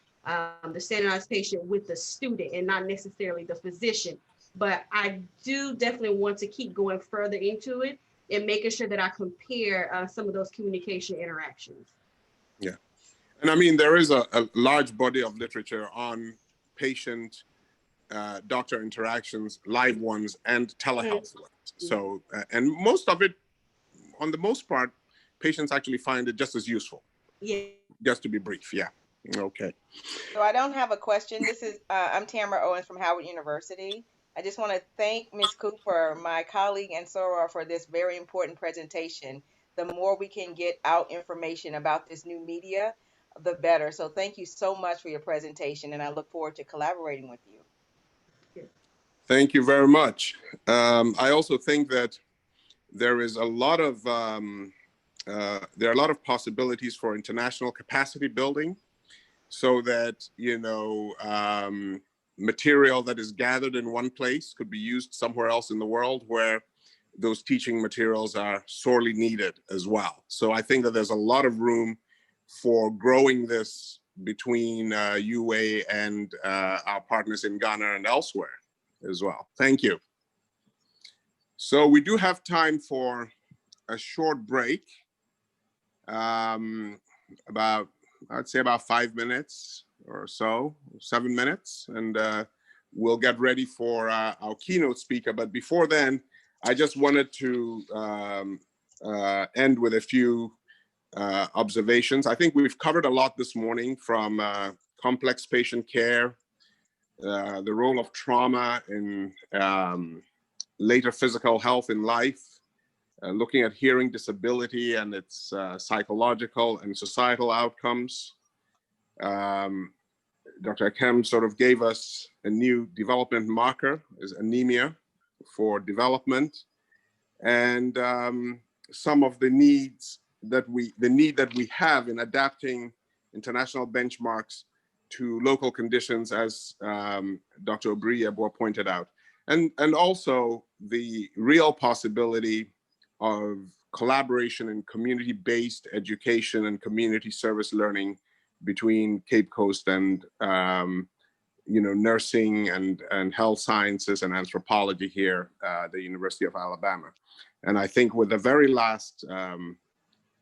the standardized patient with the student and not necessarily the physician. But I do definitely want to keep going further into it and making sure that I compare some of those communication interactions. Yeah. And I mean, there is a large body of literature on patient doctor interactions, live ones and telehealth ones. So, and most of it, on the most part, patients actually find it just as useful. Yeah. Just to be brief, yeah. Okay. So I don't have a question. This is, I'm Tamara Owens from Howard University. I just want to thank Ms. Cooper, my colleague, and Soror for this very important presentation. The more we can get out information about this new media, the better. So thank you so much for your presentation, and I look forward to collaborating with you. Thank you very much. I also think that there is a lot of there are a lot of possibilities for international capacity building, so that material that is gathered in one place could be used somewhere else in the world where those teaching materials are sorely needed as well. So I think that there's a lot of room for growing this between UA and our partners in Ghana and elsewhere as well. Thank you. So we do have time for a short break, about, I'd say about 5 minutes or so, 7 minutes, and we'll get ready for our keynote speaker. But before then, I just wanted to end with a few observations. I think we've covered a lot this morning, from complex patient care the role of trauma in later physical health in life, looking at hearing disability and its psychological and societal outcomes. Dr. Akam sort of gave us a new development marker, is anemia for development, and some of the needs that we have in adapting international benchmarks to local conditions, as Dr. Obriyebo pointed out, and also the real possibility of collaboration in community-based education and community service learning between Cape Coast and nursing and health sciences and anthropology here at the University of Alabama. And I think with the very last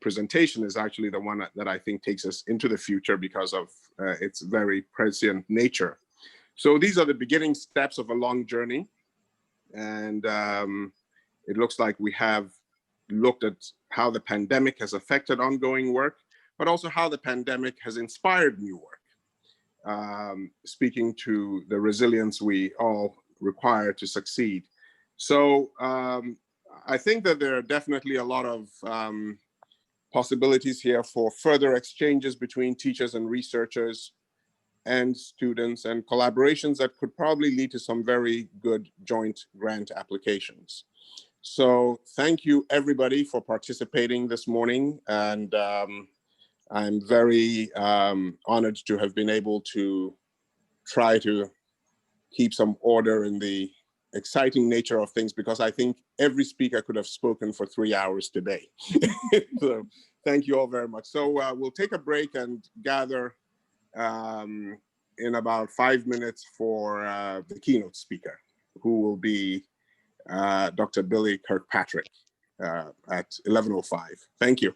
presentation is actually the one that I think takes us into the future because of its very prescient nature. So these are the beginning steps of a long journey. And it looks like we have looked at how the pandemic has affected ongoing work, but also how the pandemic has inspired new work, speaking to the resilience we all require to succeed. So I think that there are definitely a lot of possibilities here for further exchanges between teachers and researchers and students, and collaborations that could probably lead to some very good joint grant applications. So thank you everybody for participating this morning, and I'm very honored to have been able to try to keep some order in the exciting nature of things, because I think every speaker could have spoken for 3 hours today. So thank you all very much. So we'll take a break and gather in about 5 minutes for the keynote speaker, who will be Dr. Billy Kirkpatrick at 11:05. Thank you.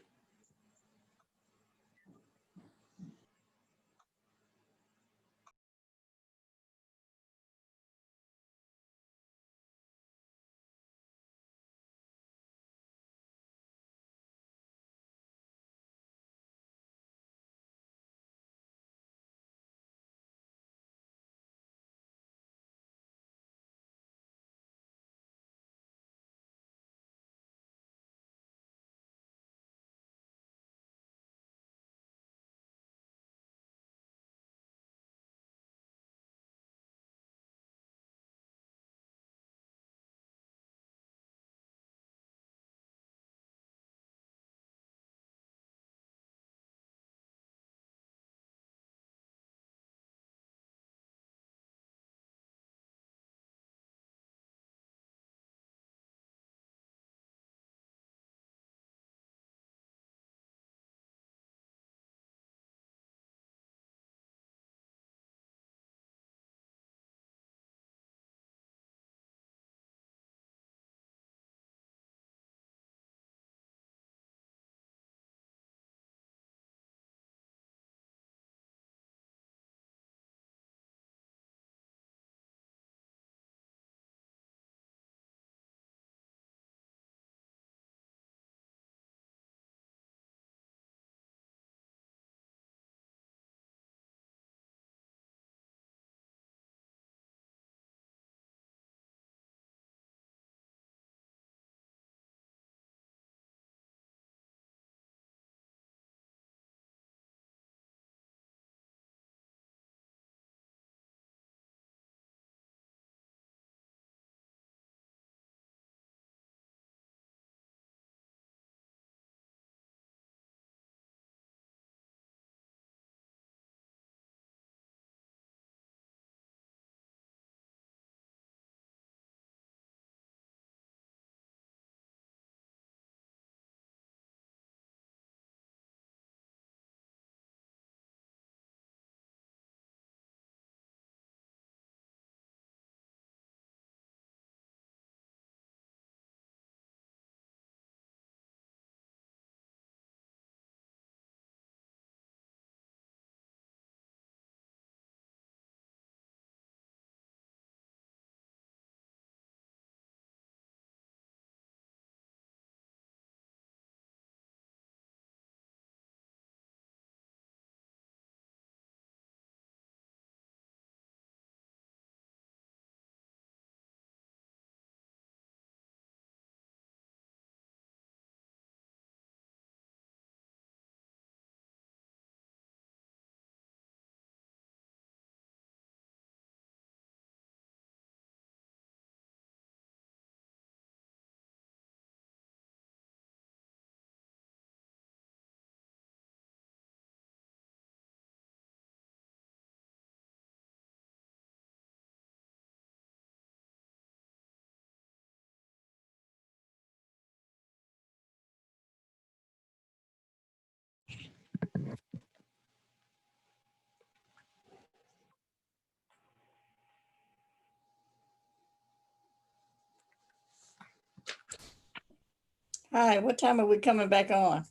Hi, what time are we coming back on?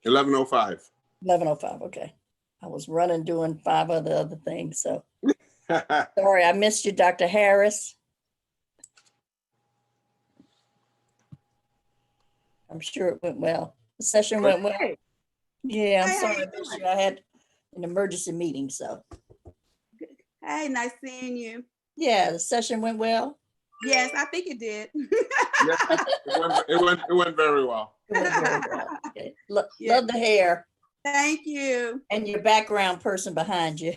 11:05. 11:05, okay. I was running, doing 5 other things, so. Sorry, I missed you, Dr. Harris. I'm sure it went well. The session went well. Hey. Yeah, I'm Hey, how sorry you I missed doing? you. I had an emergency meeting, so. Hey, nice seeing you. Yeah, the session went well. Yes, I think it did. Yeah, it went very well. It went very well. Okay. Yeah. Love the hair. Thank you. And your background person behind you.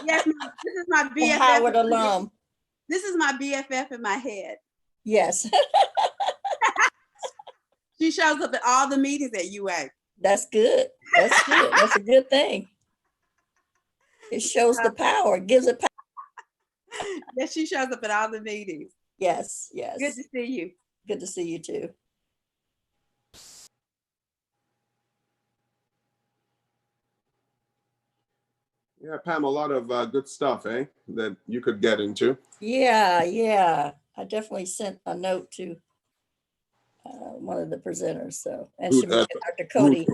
Yes, this is my A BFF. Howard alum. This is my BFF in my head. Yes. She shows up at all the meetings at UA. That's good. That's good. That's a good thing. It shows the power, it gives it power. Yes, she shows up at all the meetings. Yes, yes. Good to see you. Good to see you too. Yeah, Pam, a lot of good stuff, that you could get into. Yeah, yeah. I definitely sent a note to one of the presenters. So, and she mentioned Dr. Cody,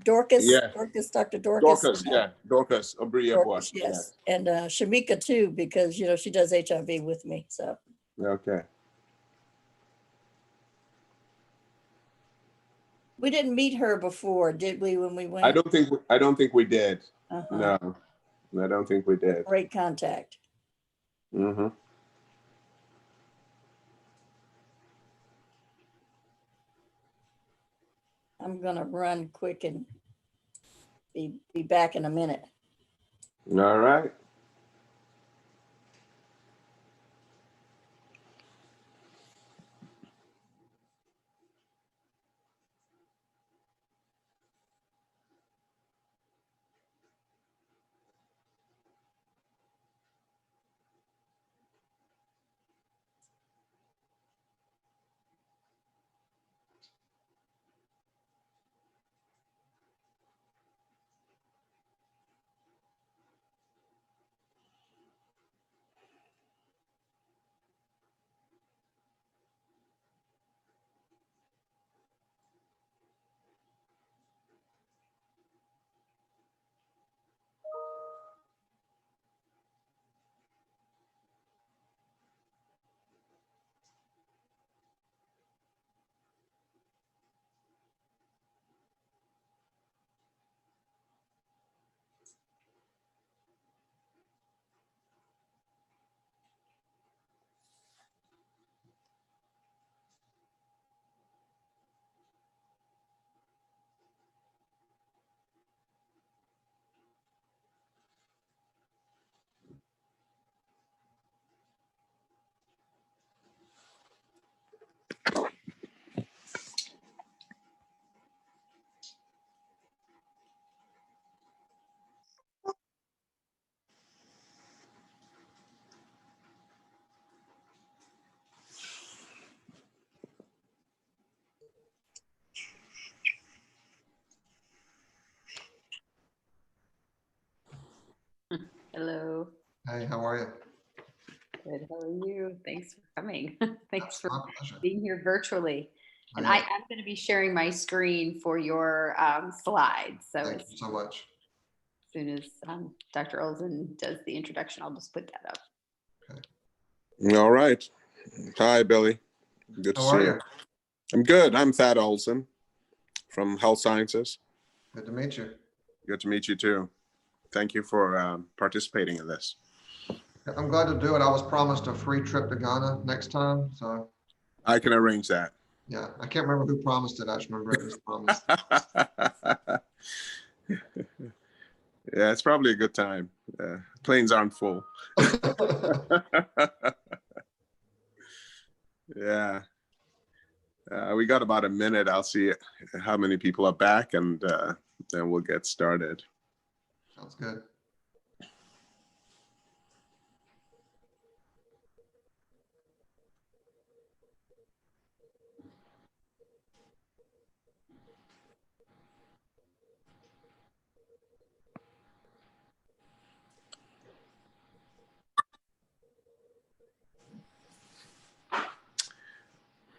Dorcas, Yeah. Dr. Dorcas. Dorcas Obria Dorcas, yes. And Shamika too, because she does HIV with me. So. Okay. We didn't meet her before, did we, when we went? I don't think we did. Uh-huh. No, I don't think we did. Great contact. Mm-hmm. I'm gonna run quick and be back in a minute. All right. Hello. Hey, how are you? Good. How are you? Thanks for coming. Thanks for being here virtually. And I'm going to be sharing my screen for your slides. So thank you so much. As soon as Dr. Olsen does the introduction, I'll just put that up. Okay. All right. Hi, Billy. Good to see you. I'm good. I'm Thad Olsen from Health Sciences. Good to meet you. Good to meet you too. Thank you for participating in this. I'm glad to do it. I was promised a free trip to Ghana next time, so. I can arrange that. Yeah, I can't remember who promised it. I just remember it was promised. Yeah, it's probably a good time. Planes aren't full. Yeah. We got about a minute. I'll see how many people are back, and then we'll get started. Sounds good.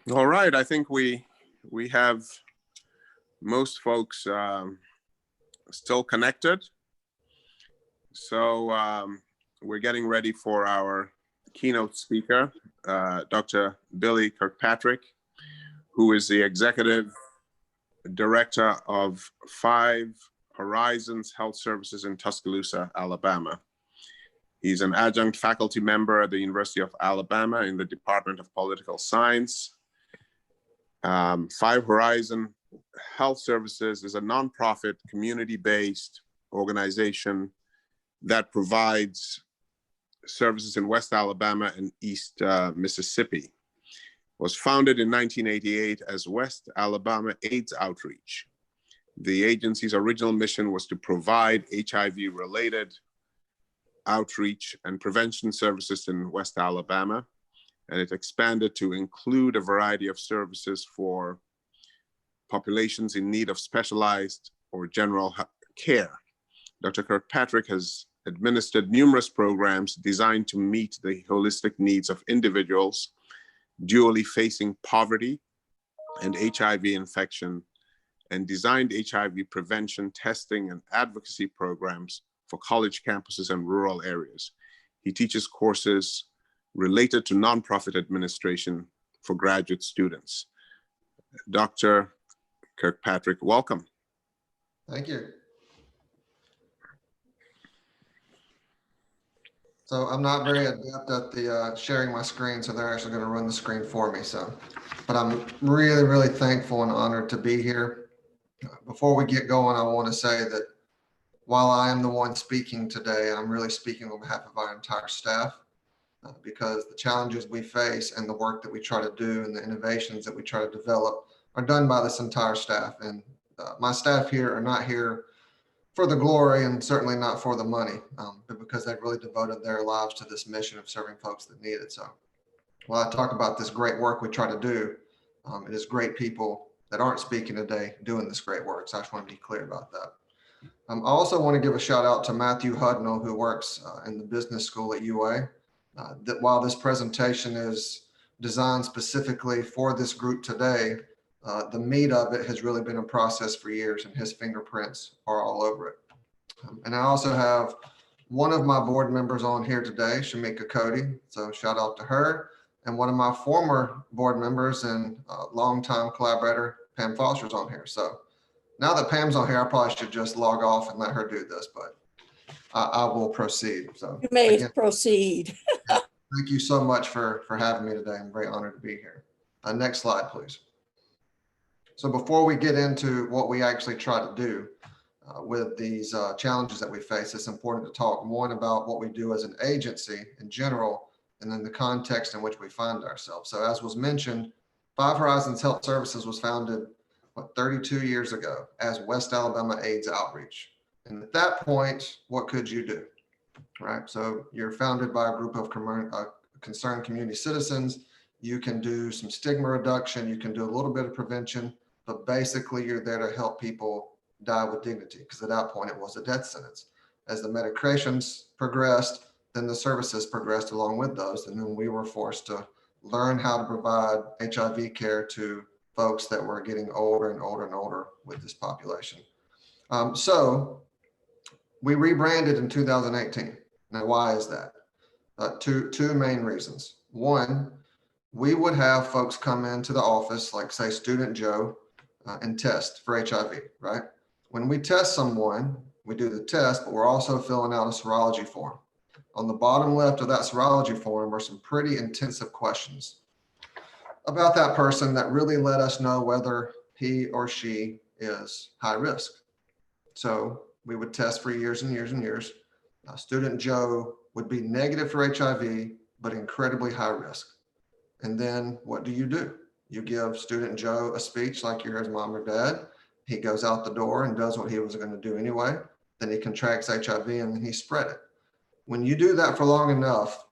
All right, I think we we have most folks still connected. So we're getting ready for our keynote speaker, Dr. Billy Kirkpatrick, who is the Executive Director of 5 Horizons Health Services in Tuscaloosa, Alabama. He's an adjunct faculty member at the University of Alabama in the Department of Political Science. 5 Horizon Health Services is a nonprofit, community-based organization that provides services in West Alabama and East Mississippi. It was founded in 1988 as West Alabama AIDS Outreach. The agency's original mission was to provide HIV-related outreach and prevention services in West Alabama, and it expanded to include a variety of services for populations in need of specialized or general care. Dr. Kirkpatrick has administered numerous programs designed to meet the holistic needs of individuals dually facing poverty and HIV infection, and designed HIV prevention, testing, and advocacy programs for college campuses and rural areas. He teaches courses related to nonprofit administration for graduate students. Dr. Kirkpatrick, welcome. Thank you. So I'm not very adept at the sharing my screen, so they're actually going to run the screen for me. But I'm really, really thankful and honored to be here. Before we get going, I want to say that while I am the one speaking today, I'm really speaking on behalf of our entire staff, because the challenges we face and the work that we try to do and the innovations that we try to develop are done by this entire staff. And my staff here are not here for the glory and certainly not for the money, but because they've really devoted their lives to this mission of serving folks that need it. So while I talk about this great work we try to do, it is great people that aren't speaking today doing this great work. So I just want to be clear about that. I also want to give a shout out to Matthew Hudnall, who works in the business school at UA. That while this presentation is designed specifically for this group today, the meat of it has really been a process for years, and his fingerprints are all over it. And I also have one of my board members on here today, Shamika Cody. So shout out to her. And one of my former board members and longtime collaborator, Pam Foster's on here. So now that Pam's on here, I probably should just log off and let her do this, but I will proceed. So you may again, proceed. thank you so much for having me today. I'm very honored to be here. Next slide, please. So before we get into what we actually try to do with these challenges that we face, it's important to talk more about what we do as an agency in general, and then the context in which we find ourselves. So as was mentioned, 5 Horizons Health Services was founded 32 years ago as West Alabama AIDS Outreach. And at that point, what could you do, right? So you're founded by a group of concerned community citizens. You can do some stigma reduction. You can do a little bit of prevention, but basically you're there to help people die with dignity, because at that point it was a death sentence. As the medications progressed, then the services progressed along with those. And then we were forced to learn how to provide HIV care to folks that were getting older and older and older with this population. So we rebranded in 2018. Now, why is that? Two main reasons. One, we would have folks come into the office, like say Student Joe, and test for HIV, right? When we test someone, we do the test, but we're also filling out a serology form. On the bottom left of that serology form are some pretty intensive questions about that person that really let us know whether he or she is high risk. So we would test for years and years and years. Student Joe would be negative for HIV, but incredibly high risk. And then what do? You give Student Joe a speech like you're his mom or dad. He goes out the door and does what he was going to do anyway. Then he contracts HIV and then he spread it. When you do that for long enough,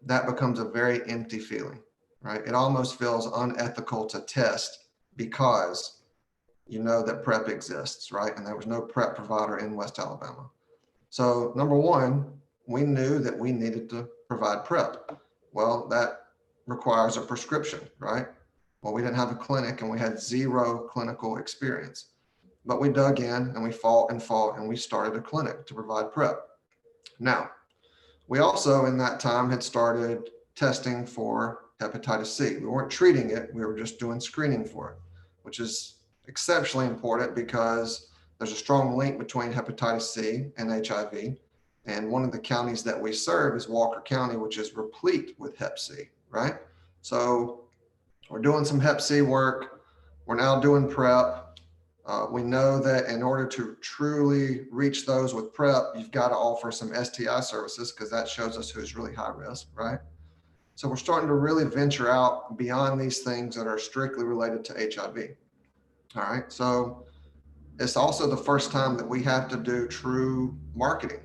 that becomes a very empty feeling, right? It almost feels unethical to test because you know that PrEP exists, right? And there was no PrEP provider in West Alabama. So number one, we knew that we needed to provide PrEP. Well, that requires a prescription, right? Well, we didn't have a clinic and we had zero clinical experience. But we dug in and we fought and we started a clinic to provide PrEP. Now, we also in that time had started testing for hepatitis C. We weren't treating it, we were just doing screening for it, which is exceptionally important because there's a strong link between hepatitis C and HIV. And one of the counties that we serve is Walker County, which is replete with Hep C, right? So we're doing some Hep C work. We're now doing PrEP. We know that in order to truly reach those with PrEP, you've got to offer some STI services because that shows us who's really high risk, right? So we're starting to really venture out beyond these things that are strictly related to HIV. All right, so it's also the first time that we have to do true marketing,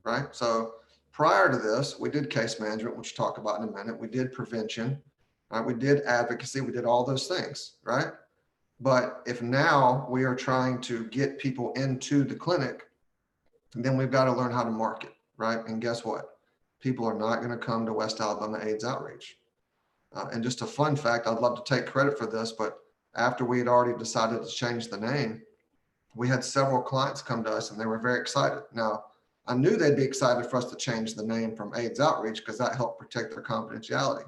right? So prior to this, we did case management, which we'll talk about in a minute. We did prevention, right? We did advocacy, we did all those things, right? But if now we are trying to get people into the clinic, then we've got to learn how to market, right? And guess what? People are not going to come to West Alabama AIDS Outreach. And just a fun fact, I'd love to take credit for this, but after we had already decided to change the name, we had several clients come to us and they were very excited. Now, I knew they'd be excited for us to change the name from AIDS Outreach because that helped protect their confidentiality.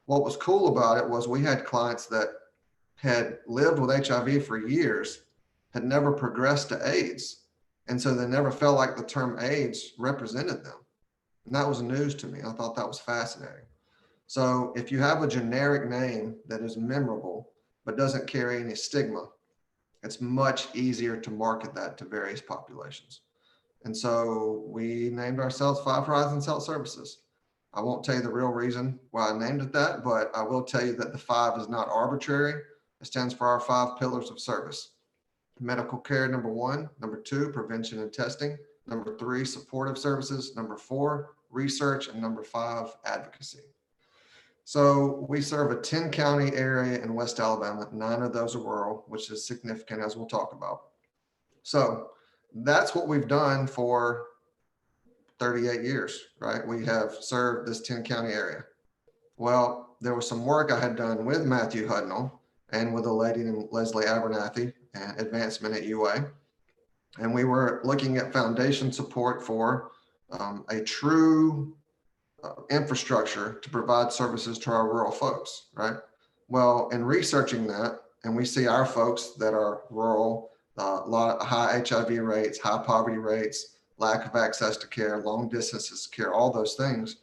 What was cool about it was we had clients that had lived with HIV for years, had never progressed to AIDS. And so they never felt like the term AIDS represented them. And that was news to me. I thought that was fascinating. So if you have a generic name that is memorable, but doesn't carry any stigma, it's much easier to market that to various populations. And so we named ourselves Five Horizons Health Services. I won't tell you the real reason why I named it that, but I will tell you that the 5 is not arbitrary. It stands for our 5 pillars of service. Medical care, number 1. Number 2, prevention and testing. Number 3, supportive services. Number 4, research. And number 5, advocacy. So we serve a 10-county area in West Alabama. 9 of those are rural, which is significant as we'll talk about. So that's what we've done for 38 years, right? We have served this 10-county area. Well, there was some work I had done with Matthew Hudnall and with a lady named Leslie Abernathy and Advancement at UA. And we were looking at foundation support for a true infrastructure to provide services to our rural folks, right? Well, in researching that, and we see our folks that are rural, a lot of high HIV rates, high poverty rates, lack of access to care, long distances to care, all those things.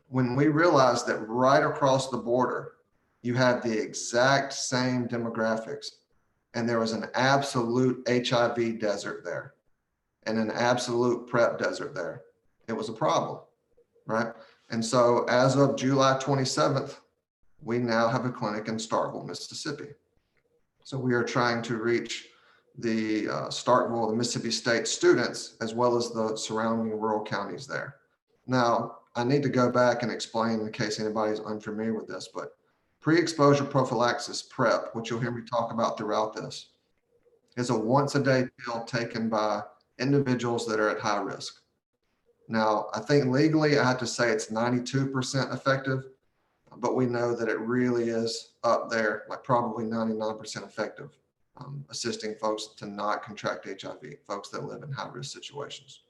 When we realized that right across the border, you have the exact same demographics, and there was an absolute HIV desert there and an absolute PrEP desert there, it was a problem, right? And so as of July 27th, we now have a clinic in Starkville, Mississippi. So we are trying to reach the Starkville, the Mississippi State students, as well as the surrounding rural counties there. Now, I need to go back and explain in case anybody's unfamiliar with this, but pre-exposure prophylaxis, PrEP, which you'll hear me talk about throughout this, is a once-a-day pill taken by individuals that are at high risk. Now, I think legally I have to say it's 92% effective, but we know that it really is up there, like probably 99% effective, assisting folks to not contract HIV, folks that live in high-risk situations.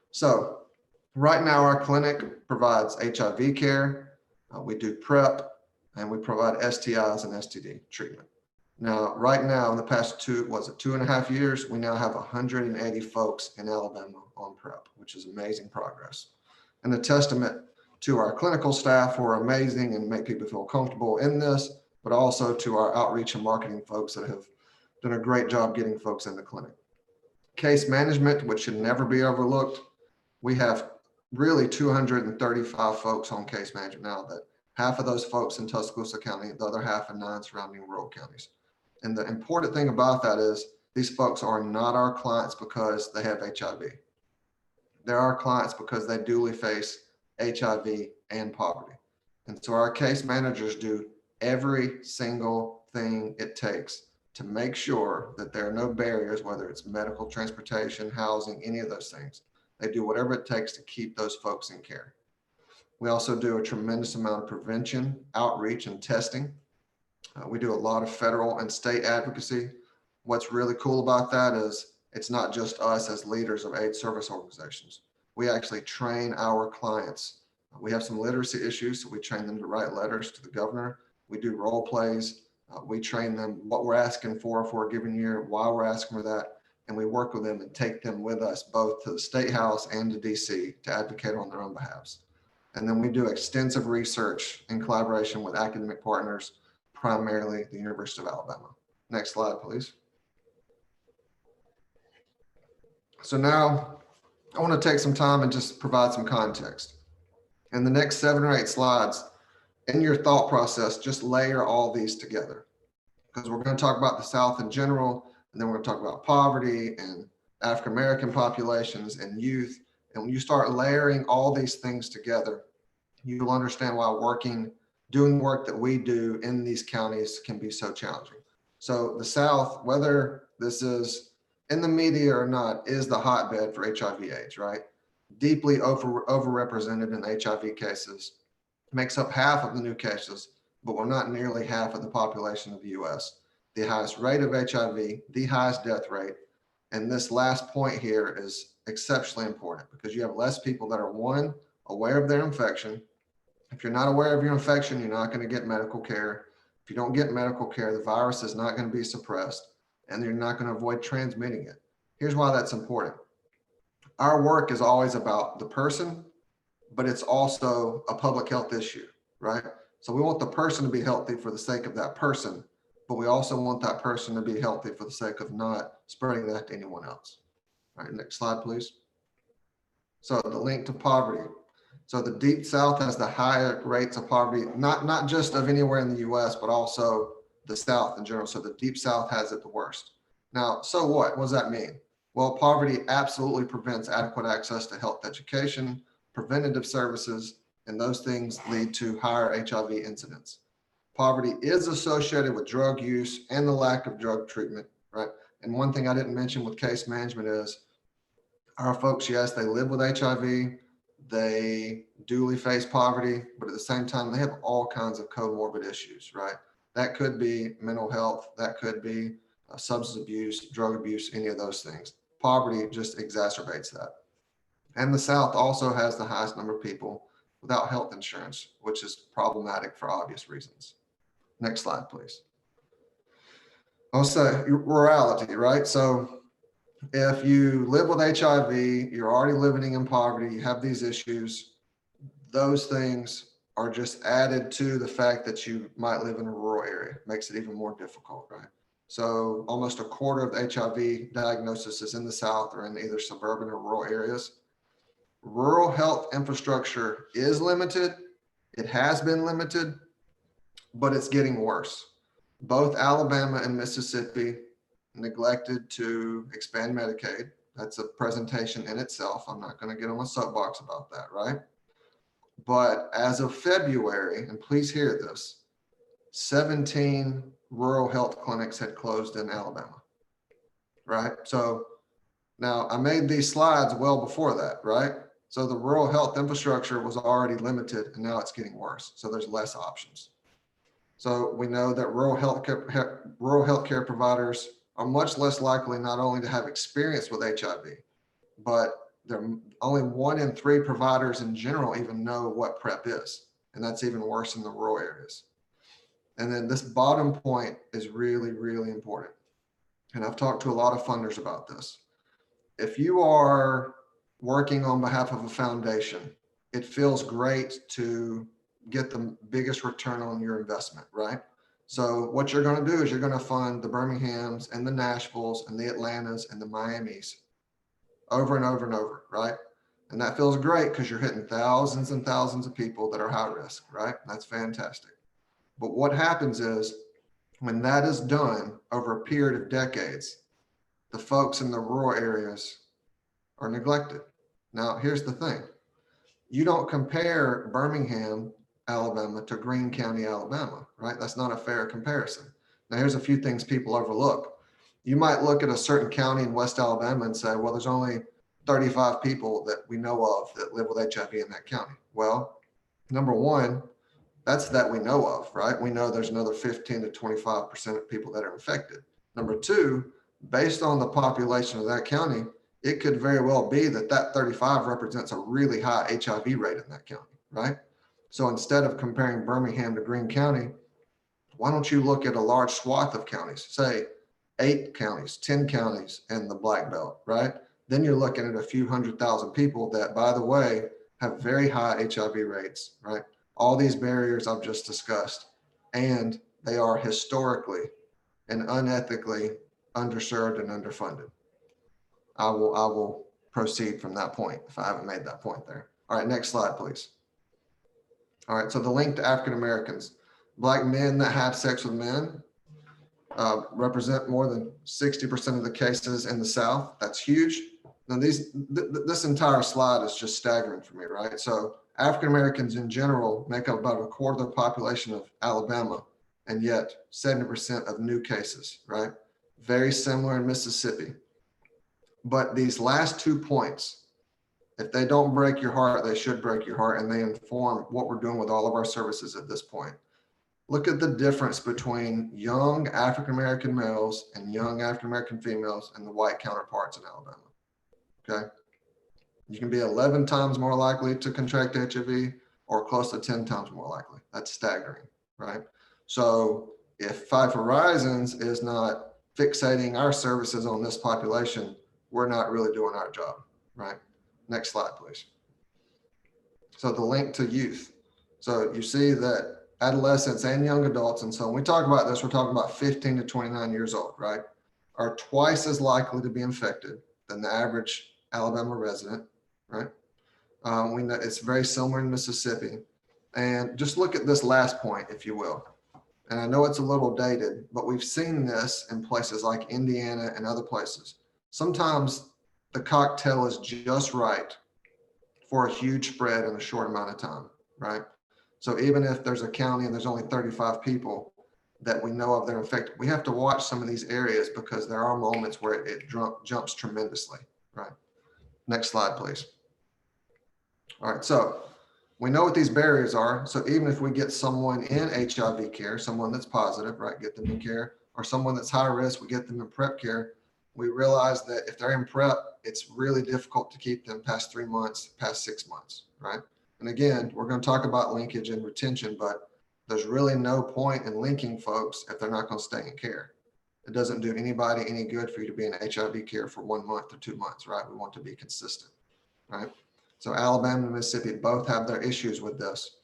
So right now our clinic provides HIV care, we do PrEP, and we provide STIs and STD treatment. Now, right now, in the past 2.5 years, we now have 180 folks in Alabama on PrEP, which is amazing progress. And a testament to our clinical staff who are amazing and make people feel comfortable in this, but also to our outreach and marketing folks that have done a great job getting folks in the clinic. Case management, which should never be overlooked. We have really 235 folks on case management now, that half of those folks in Tuscaloosa County, the other half in 9 surrounding rural counties. And the important thing about that is these folks are not our clients because they have HIV. They're our clients because they duly face HIV and poverty. And so our case managers do every single thing it takes to make sure that there are no barriers, whether it's medical, transportation, housing, any of those things. They do whatever it takes to keep those folks in care. We also do a tremendous amount of prevention, outreach, and testing. We do a lot of federal and state advocacy. What's really cool about that is it's not just us as leaders of AIDS service organizations. We actually train our clients. We have some literacy issues, so we train them to write letters to the governor. We do role plays. We train them what we're asking for a given year, why we're asking for that, and we work with them and take them with us both to the State House and to DC to advocate on their own behalves. And then we do extensive research in collaboration with academic partners, primarily the University of Alabama. Next slide, please. So now I want to take some time and just provide some context. In the next 7 or 8 slides, in your thought process, just layer all these together, because we're going to talk about the South in general, and then we're going to talk about poverty and African-American populations and youth. And when you start layering all these things together, you'll understand why doing work that we do in these counties can be so challenging. So the South, whether this is in the media or not, is the hotbed for HIV/AIDS, right? Deeply overrepresented in HIV cases, makes up half of the new cases, but we're not nearly half of the population of the US. The highest rate of HIV, the highest death rate. And this last point here is exceptionally important because you have less people that are, one, aware of their infection. If you're not aware of your infection, you're not going to get medical care. If you don't get medical care, the virus is not going to be suppressed and you're not going to avoid transmitting it. Here's why that's important. Our work is always about the person, but it's also a public health issue, right? So we want the person to be healthy for the sake of that person, but we also want that person to be healthy for the sake of not spreading that to anyone else. All right, next slide, please. So the link to poverty. So the Deep South has the higher rates of poverty, not just of anywhere in the US, but also the South in general. So the Deep South has it the worst. Now, so what? What does that mean? Well, poverty absolutely prevents adequate access to health education, preventative services, and those things lead to higher HIV incidence. Poverty is associated with drug use and the lack of drug treatment, right? And one thing I didn't mention with case management is our folks, yes, they live with HIV, they duly face poverty, but at the same time, they have all kinds of comorbid issues, right? That could be mental health, that could be substance abuse, drug abuse, any of those things. Poverty just exacerbates that. And the South also has the highest number of people without health insurance, which is problematic for obvious reasons. Next slide, please. Also, rurality, right? So if you live with HIV, you're already living in poverty, you have these issues, those things are just added to the fact that you might live in a rural area. Makes it even more difficult, right? So almost a quarter of the HIV diagnosis is in the South or in either suburban or rural areas. Rural health infrastructure is limited. It has been limited, but it's getting worse. Both Alabama and Mississippi neglected to expand Medicaid. That's a presentation in itself. I'm not going to get on a soapbox about that, right? But as of February, and please hear this, 17 rural health clinics had closed in Alabama, right? So now I made these slides well before that, right? So the rural health infrastructure was already limited and now it's getting worse. So there's less options. So we know that rural healthcare providers are much less likely not only to have experience with HIV, but only 1 in 3 providers in general even know what PrEP is. And that's even worse in the rural areas. And then this bottom point is really, really important. And I've talked to a lot of funders about this. If you are working on behalf of a foundation, it feels great to get the biggest return on your investment, right? So what you're going to do is you're going to fund the Birminghams and the Nashvilles and the Atlantas and the Miamis over and over and over, right? And that feels great because you're hitting thousands and thousands of people that are high risk, right? That's fantastic. But what happens is when that is done over a period of decades, the folks in the rural areas are neglected. Now, here's the thing. You don't compare Birmingham, Alabama to Greene County, Alabama, right? That's not a fair comparison. Now, here's a few things people overlook. You might look at a certain county in West Alabama and say, well, there's only 35 people that we know of that live with HIV in that county. Well, number one, That's that we know of, right? We know there's another 15 to 25% of people that are infected. Number two, based on the population of that county, it could very well be that that 35 represents a really high HIV rate in that county, right? So instead of comparing Birmingham to Greene County, why don't you look at a large swath of counties, say 8 counties, 10 counties in the Black Belt, right? Then you're looking at a few 100,000 people that, by the way, have very high HIV rates, right? All these barriers I've just discussed, and they are historically and unethically underserved and underfunded. I will proceed from that point if I haven't made that point there. All right, next slide, please. All right, so the link to African Americans. Black men that have sex with men represent more than 60% of the cases in the South. That's huge. Now this entire slide is just staggering for me, right? So African Americans in general make up about a quarter of the population of Alabama, and yet 70% of new cases, right? Very similar in Mississippi. But these last 2 points, if they don't break your heart, they should break your heart, and they inform what we're doing with all of our services at this point. Look at the difference between young African-American males and young African-American females and the white counterparts in Alabama, okay? You can be 11 times more likely to contract HIV or close to 10 times more likely. That's staggering, right? So if Five Horizons is not fixating our services on this population, we're not really doing our job, right? Next slide, please. So the link to youth. So you see that adolescents and young adults, and so when we talk about this, we're talking about 15 to 29 years old, right? Are twice as likely to be infected than the average Alabama resident, right? We know it's very similar in Mississippi. And just look at this last point, if you will. And I know it's a little dated, but we've seen this in places like Indiana and other places. Sometimes the cocktail is just right for a huge spread in a short amount of time, right? So even if there's a county and there's only 35 people that we know of that are infected, we have to watch some of these areas because there are moments where it jumps tremendously, right? Next slide, please. All right, so we know what these barriers are. So even if we get someone in HIV care, someone that's positive, right, get them in care, or someone that's high risk, we get them in PrEP care, we realize that if they're in PrEP, it's really difficult to keep them past 3 months, past 6 months, right? And again, we're going to talk about linkage and retention, but there's really no point in linking folks if they're not going to stay in care. It doesn't do anybody any good for you to be in HIV care for 1 month or 2 months, right? We want to be consistent, right? So Alabama and Mississippi both have their issues with this.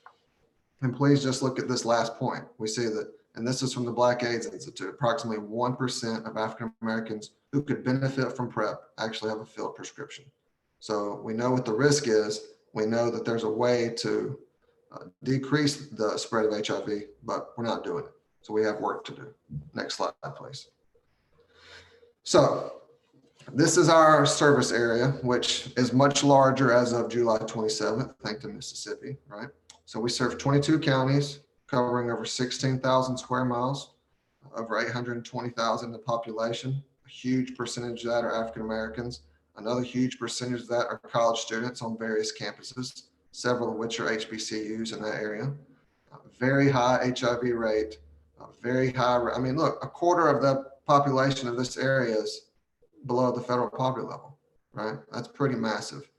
And please just look at this last point. We see that, and this is from the Black AIDS Institute, approximately 1% of African Americans who could benefit from PrEP actually have a filled prescription. So we know what the risk is. We know that there's a way to decrease the spread of HIV, but we're not doing it. So we have work to do. Next slide, please. So this is our service area, which is much larger as of July 27th, thanks to Mississippi, right? So we serve 22 counties, covering over 16,000 square miles, over 820,000 in the population. A huge percentage of that are African Americans. Another huge percentage of that are college students on various campuses, several of which are HBCUs in that area. Very high HIV rate, very high, I mean, look, a quarter of the population of this area is below the federal poverty level, right? That's pretty massive.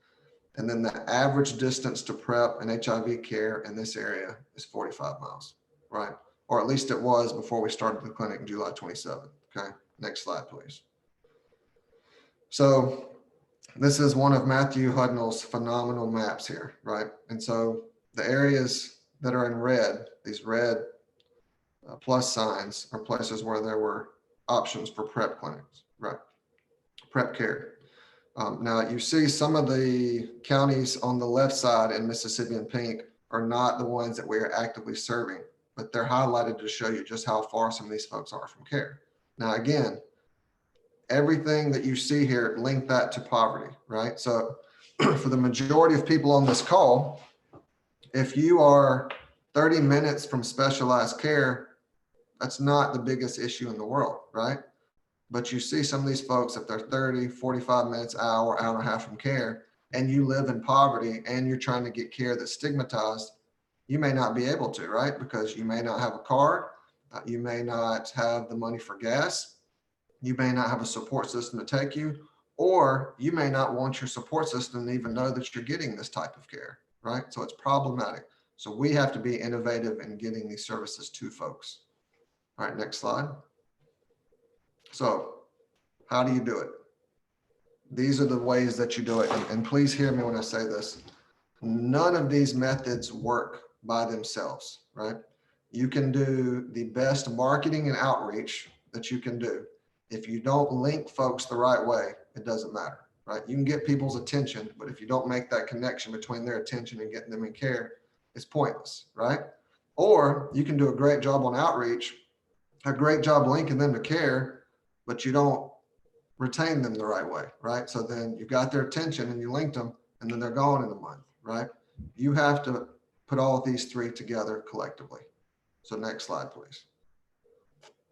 And then the average distance to PrEP and HIV care in this area is 45 miles, right? Or at least it was before we started the clinic in July 27th, okay? Next slide, please. So this is one of Matthew Hudnall's phenomenal maps here, right? And so the areas that are in red, these red plus signs, are places where there were options for PrEP clinics, right? PrEP care. Now you see some of the counties on the left side in Mississippi in pink are not the ones that we are actively serving, but they're highlighted to show you just how far some of these folks are from care. Now, again, everything that you see here, link that to poverty, right? So for the majority of people on this call, if you are 30 minutes from specialized care, that's not the biggest issue in the world, right? But you see some of these folks, if they're 30, 45 minutes, hour and a half from care, and you live in poverty and you're trying to get care that's stigmatized, You may not be able to, right? Because you may not have a car, you may not have the money for gas, you may not have a support system to take you, or you may not want your support system to even know that you're getting this type of care, right? So it's problematic. So we have to be innovative in getting these services to folks. All right, next slide. So how do you do it? These are the ways that you do it. And please hear me when I say this. None of these methods work by themselves, right? You can do the best marketing and outreach that you can do. If you don't link folks the right way, it doesn't matter, right? You can get people's attention, but if you don't make that connection between their attention and getting them in care, it's pointless, right? Or you can do a great job on outreach, a great job linking them to care, but you don't retain them the right way, right? So then you got their attention and you linked them and then they're gone in a month, right? You have to put all of these three together collectively. So next slide, please.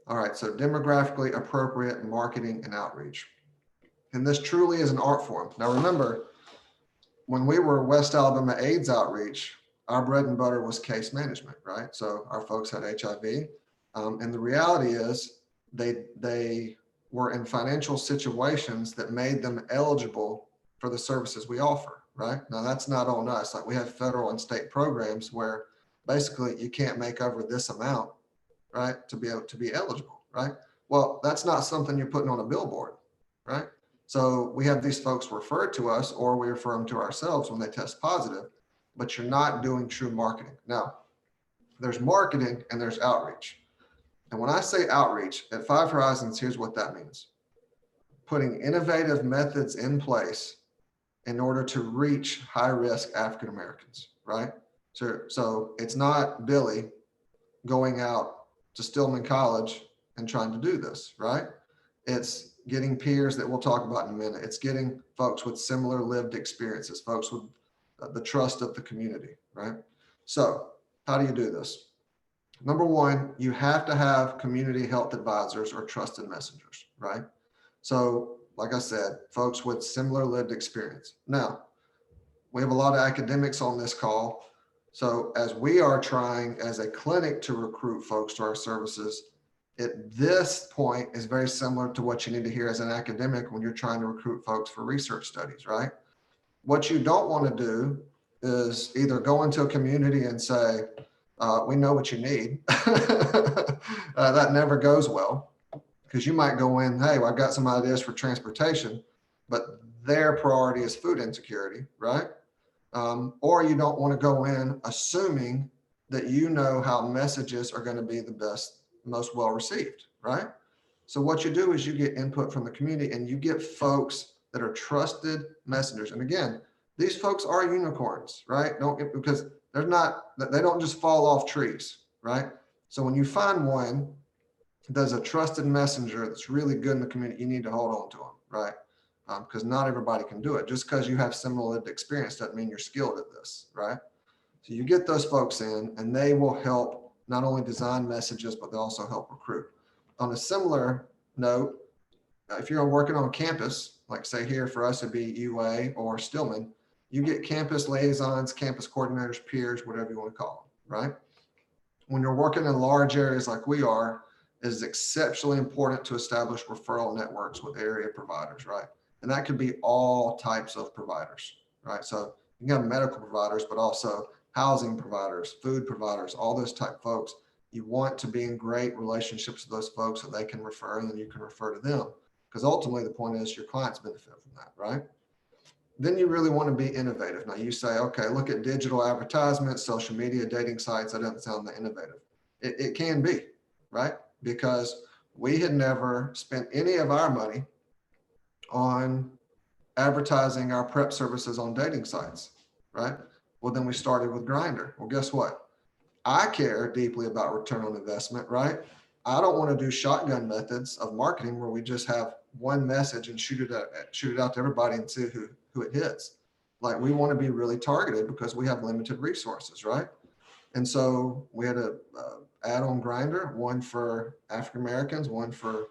All right, so demographically appropriate marketing and outreach. And this truly is an art form. Now remember, when we were West Alabama AIDS outreach, our bread and butter was case management, right? So our folks had HIV. And the reality is they were in financial situations that made them eligible for the services we offer, right? Now that's not on us. Like we have federal and state programs where basically you can't make over this amount, right? To be able to be eligible, right? Well, that's not something you're putting on a billboard, right? So we have these folks referred to us or we refer them to ourselves when they test positive, but you're not doing true marketing. Now, there's marketing and there's outreach. And when I say outreach at Five Horizons, here's what that means. Putting innovative methods in place in order to reach high-risk African Americans, right? So it's not Billy going out to Stillman College and trying to do this, right? It's getting peers that we'll talk about in a minute. It's getting folks with similar lived experiences, folks with the trust of the community, right? So how do you do this? Number one, you have to have community health advisors or trusted messengers, right? So like I said, folks with similar lived experience. Now, we have a lot of academics on this call. So as we are trying as a clinic to recruit folks to our services, at this point is very similar to what you need to hear as an academic when you're trying to recruit folks for research studies, right? What you don't want to do is either go into a community and say, we know what you need. That never goes well because you might go in, hey, well, I've got some ideas for transportation, but their priority is food insecurity, right? Or you don't want to go in assuming that you know how messages are going to be the best, most well received, right? So what you do is you get input from the community and you get folks that are trusted messengers. And again, these folks are unicorns, right? Because they're not, they don't just fall off trees, right? So when you find one that's a trusted messenger that's really good in the community, you need to hold on to them, right? Because not everybody can do it. Just because you have similar lived experience doesn't mean you're skilled at this, right? So you get those folks in and they will help not only design messages, but they also help recruit. On a similar note, if you're working on campus, like say here for us it'd be UA or Stillman, you get campus liaisons, campus coordinators, peers, whatever you want to call them, right? When you're working in large areas like we are, it is exceptionally important to establish referral networks with area providers, right? And that could be all types of providers, right? So you can have medical providers, but also housing providers, food providers, all those type folks. You want to be in great relationships with those folks so they can refer and then you can refer to them. Because ultimately the point is your clients benefit from that, right? Then you really want to be innovative. Now you say, okay, look at digital advertisements, social media, dating sites. That doesn't sound that innovative. It can be, right? Because we had never spent any of our money on advertising our prep services on dating sites, right? Well, then we started with Grindr. Well, guess what? I care deeply about return on investment, right? I don't want to do shotgun methods of marketing where we just have one message and shoot it out to everybody and see who it hits. Like we want to be really targeted because we have limited resources, right? And so we had a ad on Grindr, one for African Americans, one for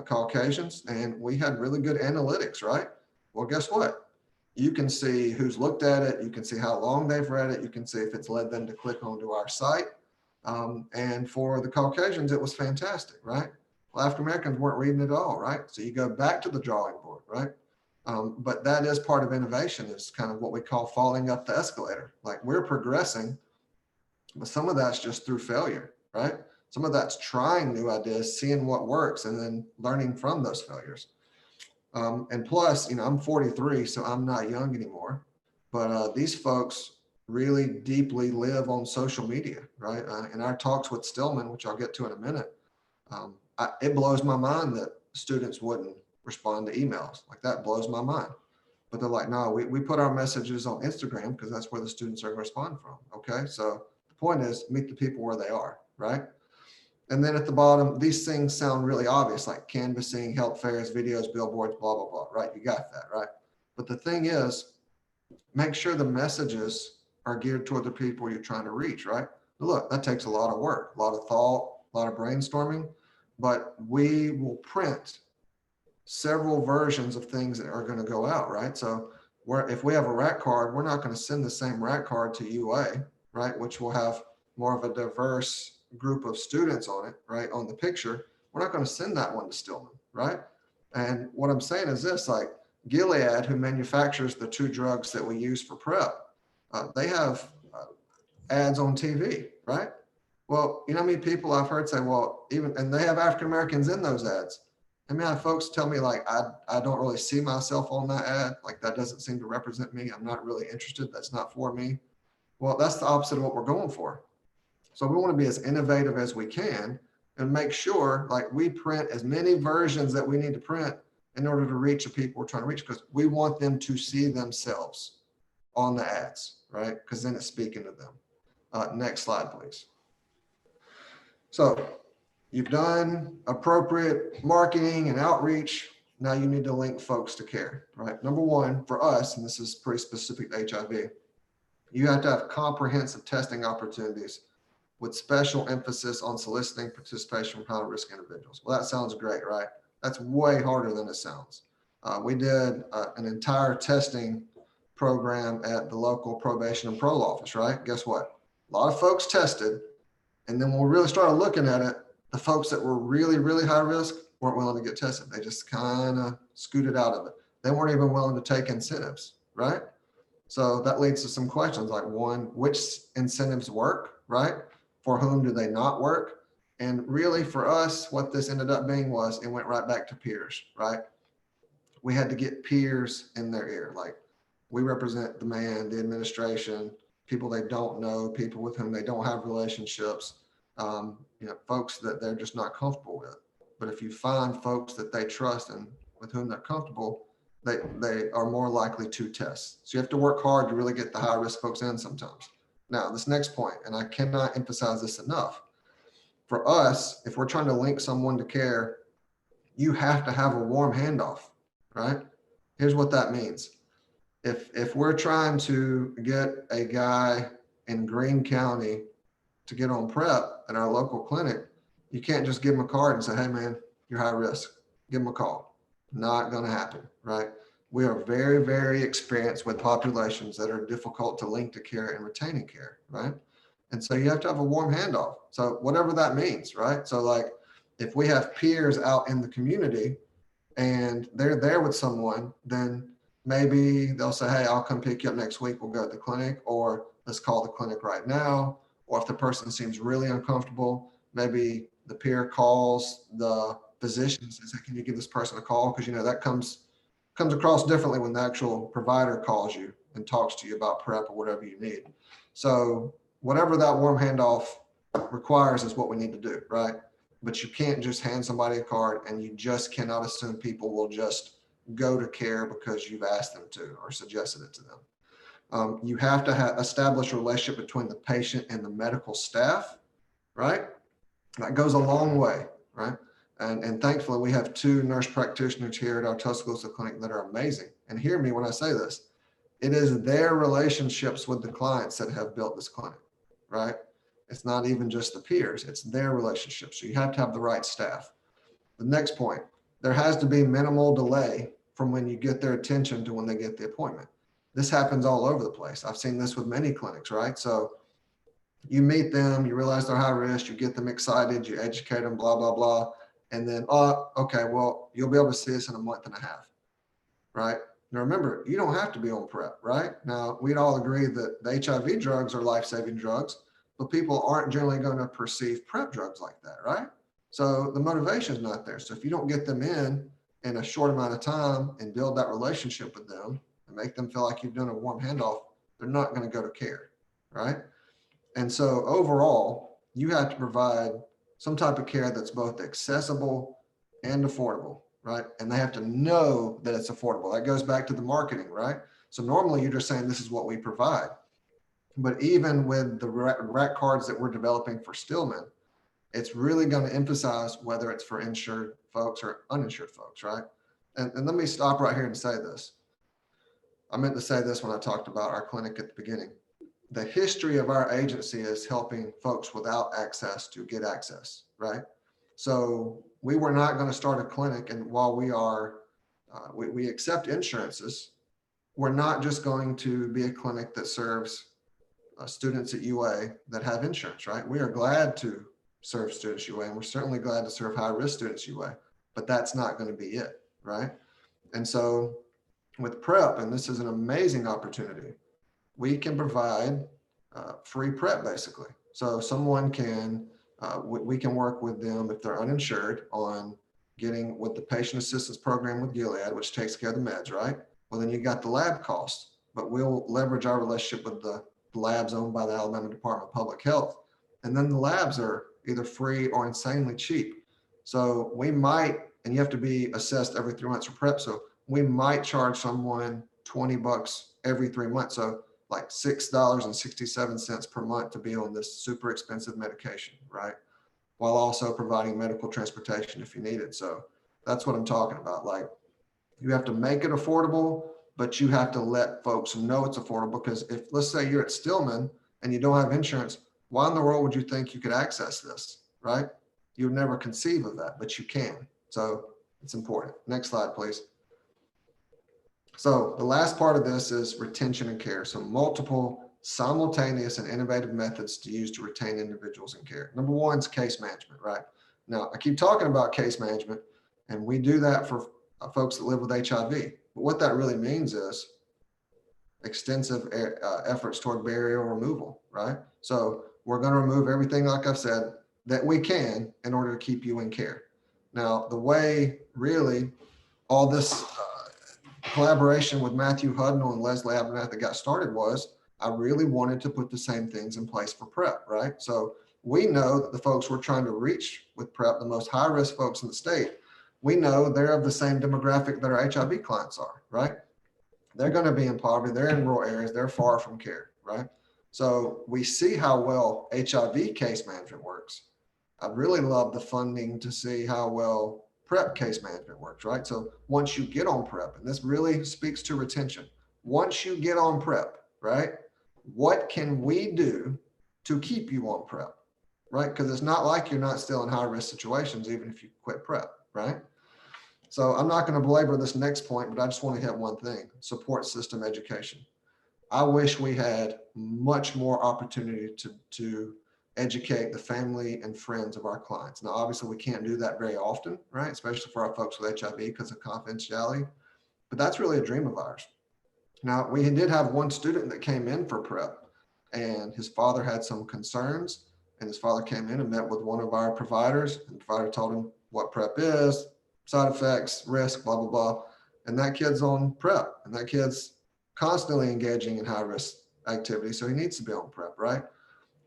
Caucasians, and we had really good analytics, right? Well, guess what? you can see who's looked at it. You can see how long they've read it. You can see if it's led them to click onto our site. And for the Caucasians, it was fantastic, right? Well, African Americans weren't reading it at all, right? So you go back to the drawing board, right? But that is part of innovation, is kind of what we call falling up the escalator. Like, we're progressing, but some of that's just through failure, right? Some of that's trying new ideas, seeing what works, and then learning from those failures. And plus, you know, I'm 43, so I'm not young anymore, but these folks really deeply live on social media, right? In our talks with Stillman, which I'll get to in a minute, it blows my mind that students wouldn't respond to emails. Like, that blows my mind. But they're like, no, we put our messages on Instagram because that's where the students are going to respond from. Okay, so the point is, meet the people where they are, right? And then at the bottom, these things sound really obvious, like canvassing, health fairs, videos, billboards, blah, blah, blah, right? You got that, right? But the thing is, make sure the messages are geared toward the people you're trying to reach, right? Look, that takes a lot of work, a lot of thought, a lot of brainstorming, but we will print several versions of things that are going to go out, right? So if we have a rack card, we're not going to send the same rack card to UA, right? Which will have more of a diverse group of students on it, right? On the picture, we're not going to send that one to Stillman, right? And what I'm saying is this, like Gilead, who manufactures the 2 drugs that we use for PrEP, they have ads on TV, right? Well, you know how many people I've heard say, well, and they have African Americans in those ads. I mean, I have folks tell me, like, I don't really see myself on that ad. Like, that doesn't seem to represent me. I'm not really interested. That's not for me. Well, that's the opposite of what we're going for. So we want to be as innovative as we can and make sure, like, we print as many versions that we need to print in order to reach the people we're trying to reach, because we want them to see themselves on the ads, right? Because then it's speaking to them. Next slide, please. So you've done appropriate marketing and outreach. Now you need to link folks to care, right? Number one, for us, and this is pretty specific to HIV, you have to have comprehensive testing opportunities with special emphasis on soliciting participation from high-risk individuals. Well, that sounds great, right? That's way harder than it sounds. We did an entire testing program at the local probation and parole office, right? Guess what? A lot of folks tested, and then when we really started looking at it, the folks that were really, really high risk weren't willing to get tested. They just kind of scooted out of it. They weren't even willing to take incentives, right? So that leads to some questions like, one, which incentives work, right? For whom do they not work? And really for us, what this ended up being was, it went right back to peers, right? We had to get peers in their ear. Like, we represent the man, the administration, people they don't know, people with whom they don't have relationships, you know, folks that they're just not comfortable with. But if you find folks that they trust and with whom they're comfortable, they are more likely to test. So you have to work hard to really get the high risk folks in sometimes. Now, this next point, and I cannot emphasize this enough, for us, if we're trying to link someone to care, you have to have a warm handoff, right? Here's what that means. If we're trying to get a guy in Greene County to get on PrEP at our local clinic, you can't just give him a card and say, hey man, you're high risk, give him a call. Not going to happen, right? We are very, very experienced with populations that are difficult to link to care and retaining care, right? And so you have to have a warm handoff. So whatever that means, right? So like, if we have peers out in the community and they're there with someone, then maybe they'll say, hey, I'll come pick you up next week. We'll go to the clinic, or let's call the clinic right now. Or if the person seems really uncomfortable, maybe the peer calls the physician and says, hey, can you give this person a call? Because, you know, that comes across differently when the actual provider calls you and talks to you about PrEP or whatever you need. So whatever that warm handoff requires is what we need to do, right? But you can't just hand somebody a card, and you just cannot assume people will just go to care because you've asked them to or suggested it to them. You have to establish a relationship between the patient and the medical staff, right? That goes a long way, right? And thankfully, we have 2 nurse practitioners here at our Tuscaloosa clinic that are amazing. And hear me when I say this, it is their relationships with the clients that have built this clinic, right? It's not even just the peers, it's their relationships. So you have to have the right staff. The next point, there has to be minimal delay from when you get their attention to when they get the appointment. This happens all over the place. I've seen this with many clinics, right? So you meet them, you realize they're high risk, you get them excited, you educate them, blah, blah, blah. And then, oh, okay, well, you'll be able to see us in a month and a half, right? Now remember, you don't have to be on PrEP, right? Now, we'd all agree that the HIV drugs are life-saving drugs, but people aren't generally going to perceive PrEP drugs like that, right? So the motivation is not there. So if you don't get them in a short amount of time and build that relationship with them and make them feel like you've done a warm handoff, they're not going to go to care, right? And so overall, you have to provide some type of care that's both accessible and affordable, right? And they have to know that it's affordable. That goes back to the marketing, right? So normally you're just saying this is what we provide. But even with the RAC cards that we're developing for Stillman, it's really going to emphasize whether it's for insured folks or uninsured folks, right? And let me stop right here and say this. I meant to say this when I talked about our clinic at the beginning. The history of our agency is helping folks without access to get access, right? So we were not going to start a clinic, and while we are, we accept insurances, we're not just going to be a clinic that serves students at UA that have insurance, right? We are glad to serve students UA, and we're certainly glad to serve high-risk students UA, but that's not going to be it, right? And so with PrEP, and this is an amazing opportunity, we can provide free PrEP basically. So someone can, we can work with them if they're uninsured on getting with the patient assistance program with Gilead, which takes care of the meds, right? Well, then you got the lab costs, but we'll leverage our relationship with the labs owned by the Alabama Department of Public Health. And then the labs are either free or insanely cheap. So we might, and you have to be assessed every 3 months for PrEP. So we might charge someone $20 every 3 months. So like $6.67 per month to be on this super expensive medication, right? While also providing medical transportation if you need it. So that's what I'm talking about. Like, you have to make it affordable, but you have to let folks know it's affordable, because if, let's say you're at Stillman and you don't have insurance, why in the world would you think you could access this, right? You would never conceive of that, but you can. So it's important. Next slide, please. So the last part of this is retention and care. So multiple simultaneous and innovative methods to use to retain individuals in care. Number one is case management, right? Now, I keep talking about case management, and we do that for folks that live with HIV. But what that really means is extensive efforts toward barrier removal, right? So we're going to remove everything, like I've said, that we can in order to keep you in care. Now, the way really all this collaboration with Matthew Hudnall and Leslie Abernathy got started was I really wanted to put the same things in place for PrEP, right? So we know that the folks we're trying to reach with PrEP, the most high-risk folks in the state, we know they're of the same demographic that our HIV clients are, right? They're going to be in poverty, they're in rural areas, they're far from care, right? So we see how well HIV case management works. I'd really love the funding to see how well PrEP case management works, right? So once you get on PrEP, and this really speaks to retention, once you get on PrEP, right, what can we do to keep you on PrEP, right? Because it's not like you're not still in high-risk situations, even if you quit PrEP, right? So I'm not going to belabor this next point, but I just want to hit one thing: support system education. I wish we had much more opportunity to educate the family and friends of our clients. Now, obviously, we can't do that very often, right? Especially for our folks with HIV because of confidentiality, but that's really a dream of ours. Now, we did have one student that came in for PrEP, and his father had some concerns, and his father came in and met with one of our providers, and the provider told him what PrEP is, side effects, risk, blah, blah, blah. And that kid's on PrEP, and that kid's constantly engaging in high-risk activity, so he needs to be on PrEP, right?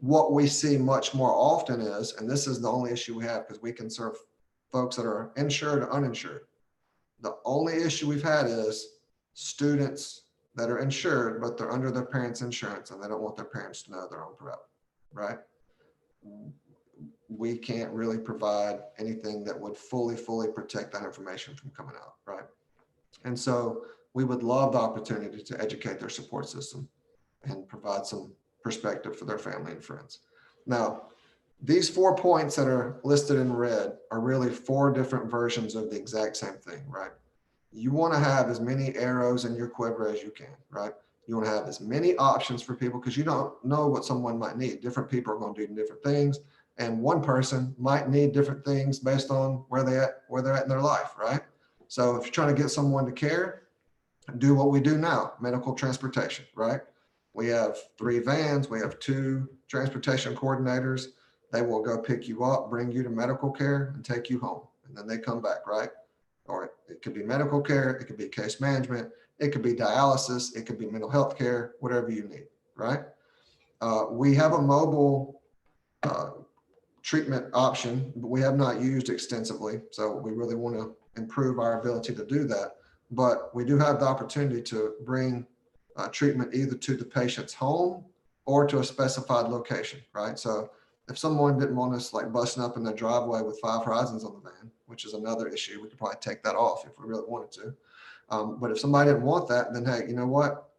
What we see much more often is, and this is the only issue we have because we can serve folks that are insured or uninsured. The only issue we've had is students that are insured, but they're under their parents' insurance and they don't want their parents to know they're on PrEP, right? We can't really provide anything that would fully protect that information from coming out, right? And so we would love the opportunity to educate their support system and provide some perspective for their family and friends. Now, these 4 points that are listed in red are really 4 different versions of the exact same thing, right? You want to have as many arrows in your quiver as you can, right? You want to have as many options for people because you don't know what someone might need. Different people are going to do different things. And one person might need different things based on where they're at in their life, right? So if you're trying to get someone to care, do what we do now, medical transportation, right? We have 3 vans, we have 2 transportation coordinators. They will go pick you up, bring you to medical care and take you home. And then they come back, right? Or it could be medical care, it could be case management, it could be dialysis, it could be mental health care, whatever you need, right? We have a mobile treatment option, but we have not used extensively. So we really want to improve our ability to do that. But we do have the opportunity to bring treatment either to the patient's home or to a specified location, right? So if someone didn't want us like busting up in their driveway with 5 horizons on the van, which is another issue, we could probably take that off if we really wanted to. But if somebody didn't want that, then hey, you know what?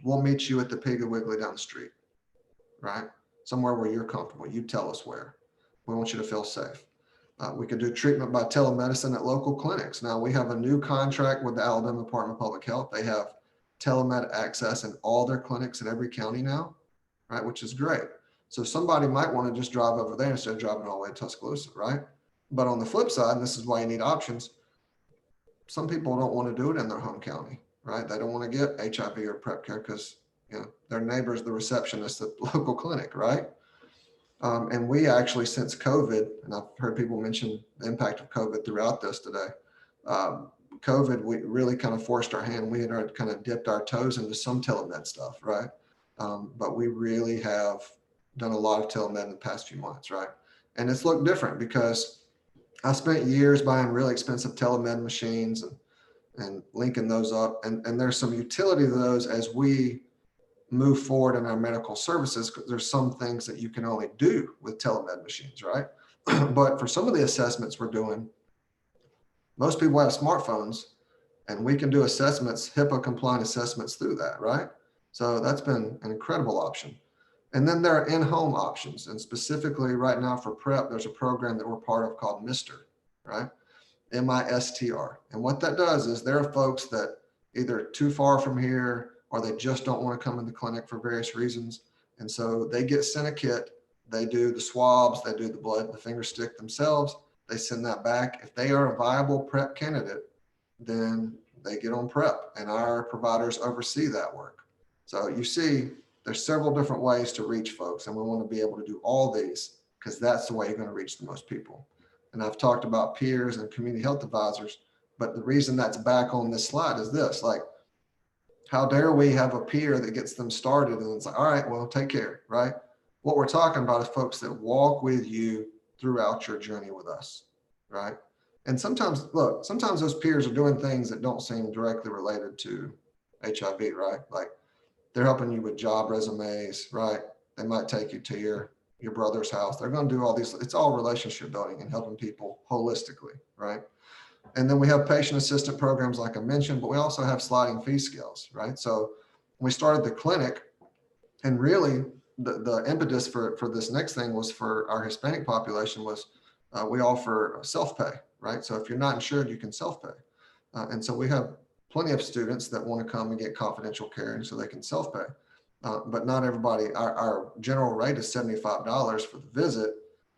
We'll meet you at the Piggly Wiggly down the street, right? Somewhere where you're comfortable. You tell us where. We want you to feel safe. We could do treatment by telemedicine at local clinics. Now we have a new contract with the Alabama Department of Public Health. They have telemed access in all their clinics in every county now, right? Which is great. So somebody might want to just drive over there instead of driving all the way to Tuscaloosa, right? But on the flip side, and this is why you need options, some people don't want to do it in their home county, right? They don't want to get HIV or PrEP care because their neighbor's the receptionist at the local clinic, right? And we actually, since COVID, and I've heard people mention the impact of COVID throughout this today, COVID, we really kind of forced our hand. We had already kind of dipped our toes into some telemed stuff, right? But we really have done a lot of telemed in the past few months, right? And it's looked different because I spent years buying really expensive telemed machines and linking those up. And there's some utility to those as we move forward in our medical services, because there's some things that you can only do with telemed machines, right? But for some of the assessments we're doing, most people have smartphones and we can do assessments, HIPAA compliant assessments through that, right? So that's been an incredible option. And then there are in-home options. And specifically right now for PrEP, there's a program that we're part of called MISTR, right? MISTR. And what that does is there are folks that either too far from here or they just don't want to come in the clinic for various reasons. And so they get sent a kit, they do the swabs, they do the blood, the finger stick themselves, they send that back. If they are a viable PrEP candidate, then they get on PrEP and our providers oversee that work. So you see, there's several different ways to reach folks and we want to be able to do all these because that's the way you're going to reach the most people. And I've talked about peers and community health advisors, but the reason that's back on this slide is this, like, how dare we have a peer that gets them started and it's like, all right, well, take care, right? What we're talking about is folks that walk with you throughout your journey with us, right? And sometimes, look, sometimes those peers are doing things that don't seem directly related to HIV, right? Like they're helping you with job resumes, right? They might take you to your brother's house. They're going to do all these, it's all relationship building and helping people holistically, right? And then we have patient assistant programs like I mentioned, but we also have sliding fee scales, right? So we started the clinic and really the impetus for this next thing was for our Hispanic population was we offer self-pay, right? So if you're not insured, you can self-pay. And so we have plenty of students that want to come and get confidential care and so they can self-pay. But not everybody, our general rate is $75 for the visit.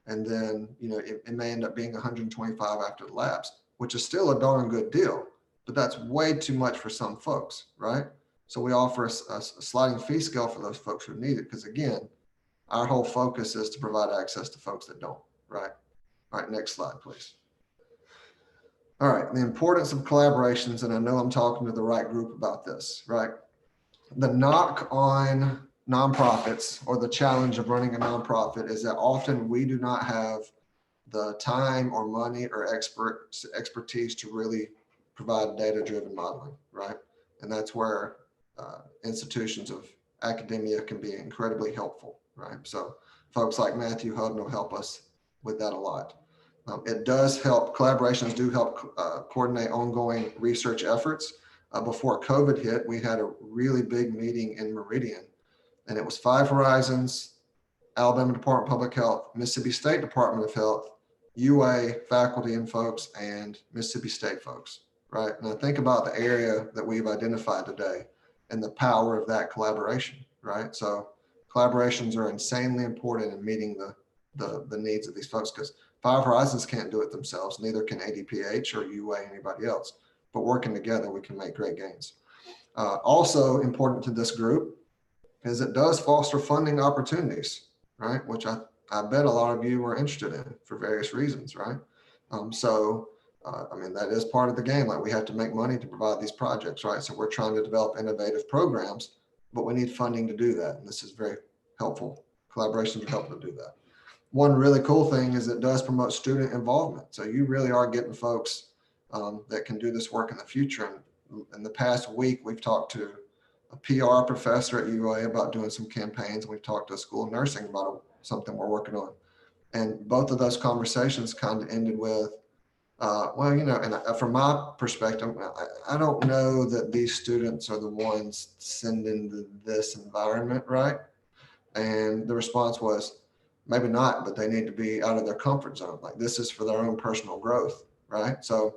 And then, it may end up being $125 after the labs, which is still a darn good deal, but that's way too much for some folks, right? So we offer a sliding fee scale for those folks who need it. Because again, our whole focus is to provide access to folks that don't, right? All right, next slide, please. All right, the importance of collaborations, and I know I'm talking to the right group about this, right? The knock on nonprofits or the challenge of running a nonprofit is that often we do not have the time or money or expertise to really provide data-driven modeling, right? And that's where institutions of academia can be incredibly helpful, right? So folks like Matthew Hudden will help us with that a lot. It does help, collaborations do help coordinate ongoing research efforts. Before COVID hit, we had a really big meeting in Meridian, and it was 5 Horizons, Alabama Department of Public Health, Mississippi State Department of Health, UA faculty and folks, and Mississippi State folks, right? Now think about the area that we've identified today. and the power of that collaboration, right? So collaborations are insanely important in meeting the needs of these folks, because Five Horizons can't do it themselves, neither can ADPH or UA, anybody else. But working together, we can make great gains. Also important to this group is it does foster funding opportunities, right? Which I bet a lot of you are interested in for various reasons, right? I mean, that is part of the game. Like, we have to make money to provide these projects, right? So we're trying to develop innovative programs, but we need funding to do that. And this is very helpful. Collaborations are helpful to do that. One really cool thing is it does promote student involvement. So you really are getting folks that can do this work in the future. And in the past week, we've talked to a PR professor at UA about doing some campaigns. And we've talked to a school of nursing about something we're working on. And both of those conversations kind of ended with, well, you know, and from my perspective, I don't know that these students are the ones sending this environment, right? And the response was, maybe not, but they need to be out of their comfort zone. Like, this is for their own personal growth, right? So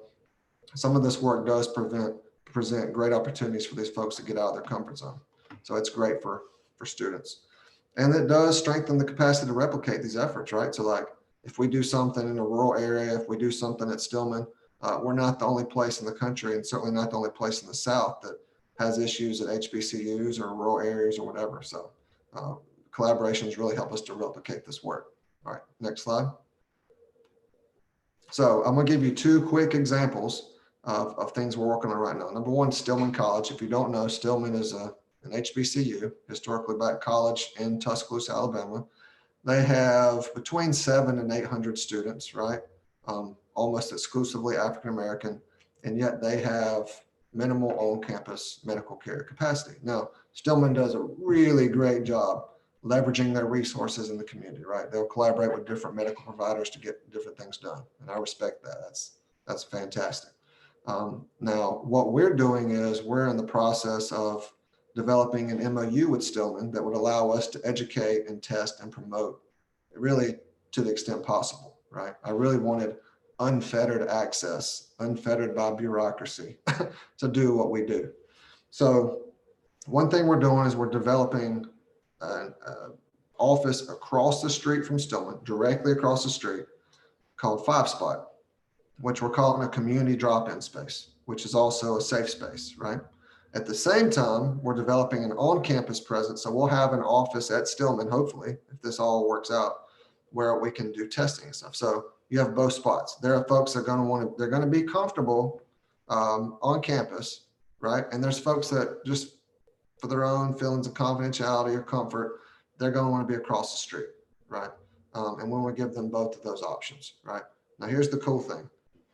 some of this work does present great opportunities for these folks to get out of their comfort zone. So it's great for students. And it does strengthen the capacity to replicate these efforts, right? So like, if we do something in a rural area, if we do something at Stillman, we're not the only place in the country, and certainly not the only place in the South that has issues at HBCUs or rural areas or whatever. So collaborations really help us to replicate this work. All right, next slide. So I'm gonna give you two quick examples of things we're working on right now. Number one, Stillman College. If you don't know, Stillman is an HBCU, historically black college in Tuscaloosa, Alabama. They have between 700 and 800 students, right? Almost exclusively African-American, and yet they have minimal on-campus medical care capacity. Now, Stillman does a really great job leveraging their resources in the community, right? They'll collaborate with different medical providers to get different things done. And I respect that. That's fantastic. Now, what we're doing is we're in the process of developing an MOU with Stillman that would allow us to educate and test and promote really to the extent possible, right? I really wanted unfettered access, unfettered by bureaucracy to do what we do. So one thing we're doing is we're developing an office across the street from Stillman, directly across the street, called 5 Spot, which we're calling a community drop-in space, which is also a safe space, right? At the same time, we're developing an on-campus presence. So we'll have an office at Stillman, hopefully, if this all works out, where we can do testing and stuff. So you have both spots. There are folks that are going to they're going to be comfortable on campus, right? And there's folks that just for their own feelings of confidentiality or comfort, they're going to want to be across the street, right? And we want to give them both of those options, right? Now, here's the cool thing.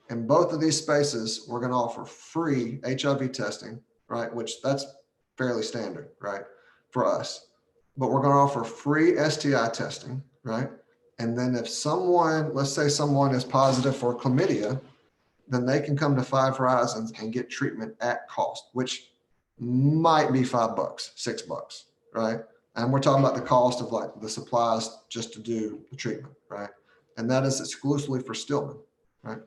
In both of these spaces, we're going to offer free HIV testing, right? Which that's fairly standard, right? For us. But we're going to offer free STI testing, right? And then if someone, let's say someone is positive for chlamydia, then they can come to 5 Horizons and get treatment at cost, which might be $5, $6, right? And we're talking about the cost of like the supplies just to do the treatment, right? And that is exclusively for Stillman, right?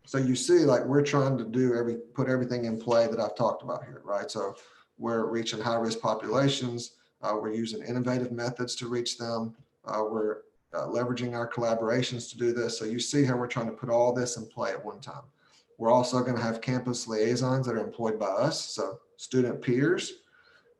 So you see, like we're trying to do put everything in play that I've talked about here, right? So we're reaching high-risk populations. We're using innovative methods to reach them. We're leveraging our collaborations to do this. So you see how we're trying to put all this in play at one time. We're also going to have campus liaisons that are employed by us. So student peers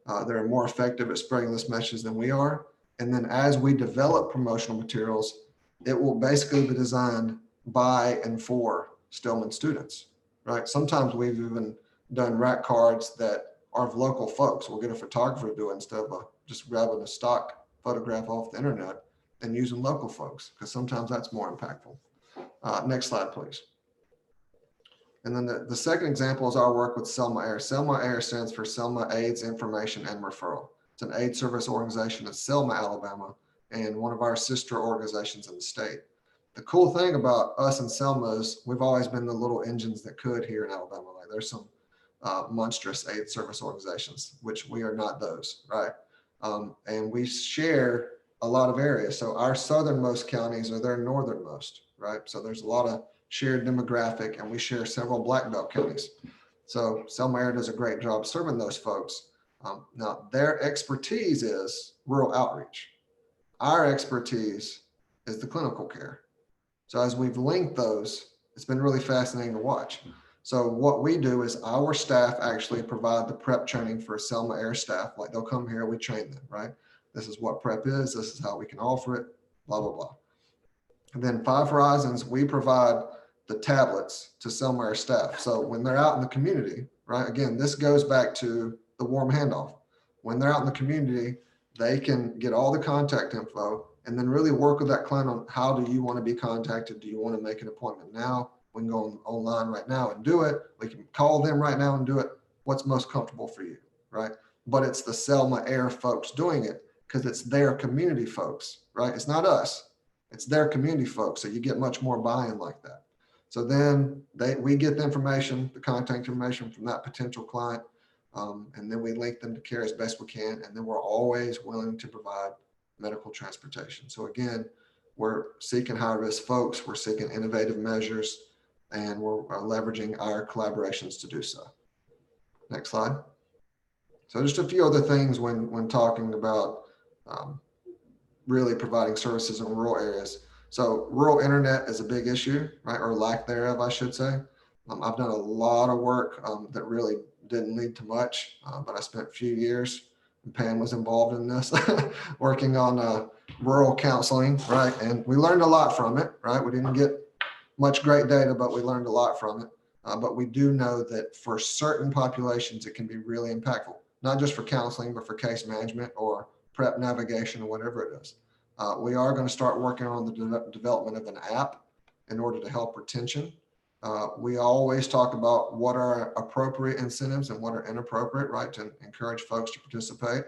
that are more effective at spreading this message than we are. And then as we develop promotional materials, it will basically be designed by and for Stillman students, right? Sometimes we've even done rack cards that are of local folks. We'll get a photographer to do it instead of just grabbing a stock photograph off the internet and using local folks, because sometimes that's more impactful. Next slide, please. And then the second example is our work with Selma-AIR. Selma-AIR stands for Selma AIDS Information and Referral. It's an AIDS service organization in Selma, Alabama, and one of our sister organizations in the state. The cool thing about us and Selma is we've always been the little engines that could here in Alabama. Like there's some monstrous AIDS service organizations, which we are not those, right? And we share a lot of areas. So our southernmost counties are their northernmost, right? So there's a lot of shared demographic, and we share several black belt counties. So Selma-AIR does a great job serving those folks. Now, their expertise is rural outreach. Our expertise is the clinical care. So as we've linked those, it's been really fascinating to watch. So what we do is our staff actually provide the prep training for Selma Air staff. Like they'll come here, we train them, right? This is what prep is. This is how we can offer it, blah, blah, blah. And then Five Horizons, we provide the tablets to Selma Air staff. So when they're out in the community, right? Again, this goes back to the warm handoff. When they're out in the community, they can get all the contact info and then really work with that client on how do you want to be contacted? Do you want to make an appointment now? We can go online right now and do it. We can call them right now and do it. What's most comfortable for you, right? But it's the Selma Air folks doing it because it's their community folks, right? It's not us, it's their community folks. So you get much more buy-in like that. So then we get the information, the contact information from that potential client, and then we link them to care as best we can. And then we're always willing to provide medical transportation. So again, we're seeking high-risk folks, we're seeking innovative measures, and we're leveraging our collaborations to do so. Next slide. So just a few other things when talking about really providing services in rural areas. So rural internet is a big issue, right? Or lack thereof, I should say. I've done a lot of work that really didn't lead to much, but I spent a few years, and Pam was involved in this, working on rural counseling, right? And we learned a lot from it, right? We didn't get much great data, but we learned a lot from it. But we do know that for certain populations, it can be really impactful, not just for counseling, but for case management or prep navigation or whatever it is. We are going to start working on the development of an app in order to help retention. We always talk about what are appropriate incentives and what are inappropriate, right, to encourage folks to participate.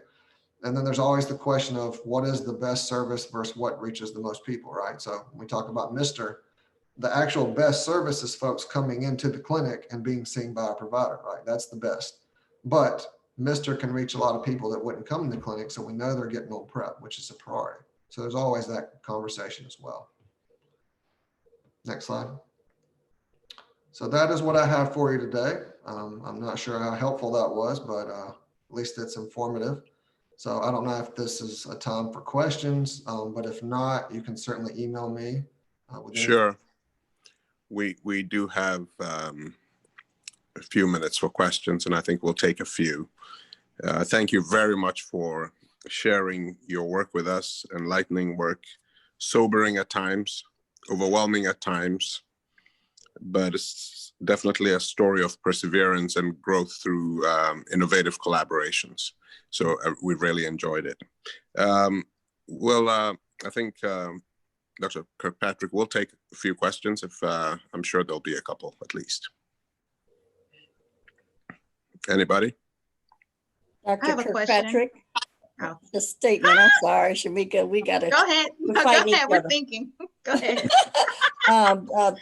And then there's always the question of what is the best service versus what reaches the most people, right? So when we talk about MR, the actual best service is folks coming into the clinic and being seen by a provider, right? That's the best. But MR can reach a lot of people that wouldn't come in the clinic, so we know they're getting on prep, which is a priority. So there's always that conversation as well. Next slide. So that is what I have for you today. I'm not sure how helpful that was, but at least it's informative. So I don't know if this is a time for questions, but if not, you can certainly email me. Sure. We do have a few minutes for questions, and I think we'll take a few. Thank you very much for sharing your work with us, enlightening work, sobering at times, overwhelming at times, but it's definitely a story of perseverance and growth through innovative collaborations. So we really enjoyed it. I think Dr. Kirkpatrick will take a few questions. If I'm sure there'll be a couple at least. Anybody? Dr. Kirkpatrick. Oh. The statement. I'm sorry, Shamika. We got to go ahead. No, go ahead. We're thinking. Go ahead.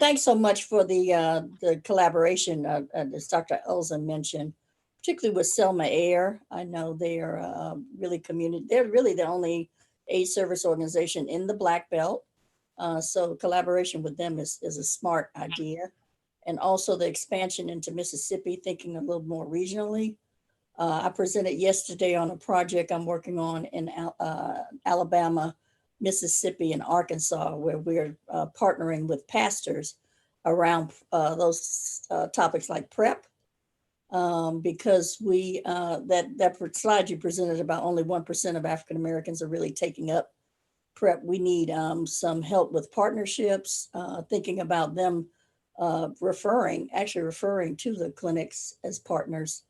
Thanks so much for the collaboration, as Dr. Elza mentioned, particularly with Selma Air. I know they are really community. They're really the only aid service organization in the Black Belt. So collaboration with them is a smart idea. And also the expansion into Mississippi, thinking a little more regionally. I presented yesterday on a project I'm working on in Alabama, Mississippi, and Arkansas, where we're partnering with pastors around those topics like PrEP, because that slide you presented about only 1% of African Americans are really taking up PrEP. We need some help with partnerships, thinking about them referring to the clinics as partners.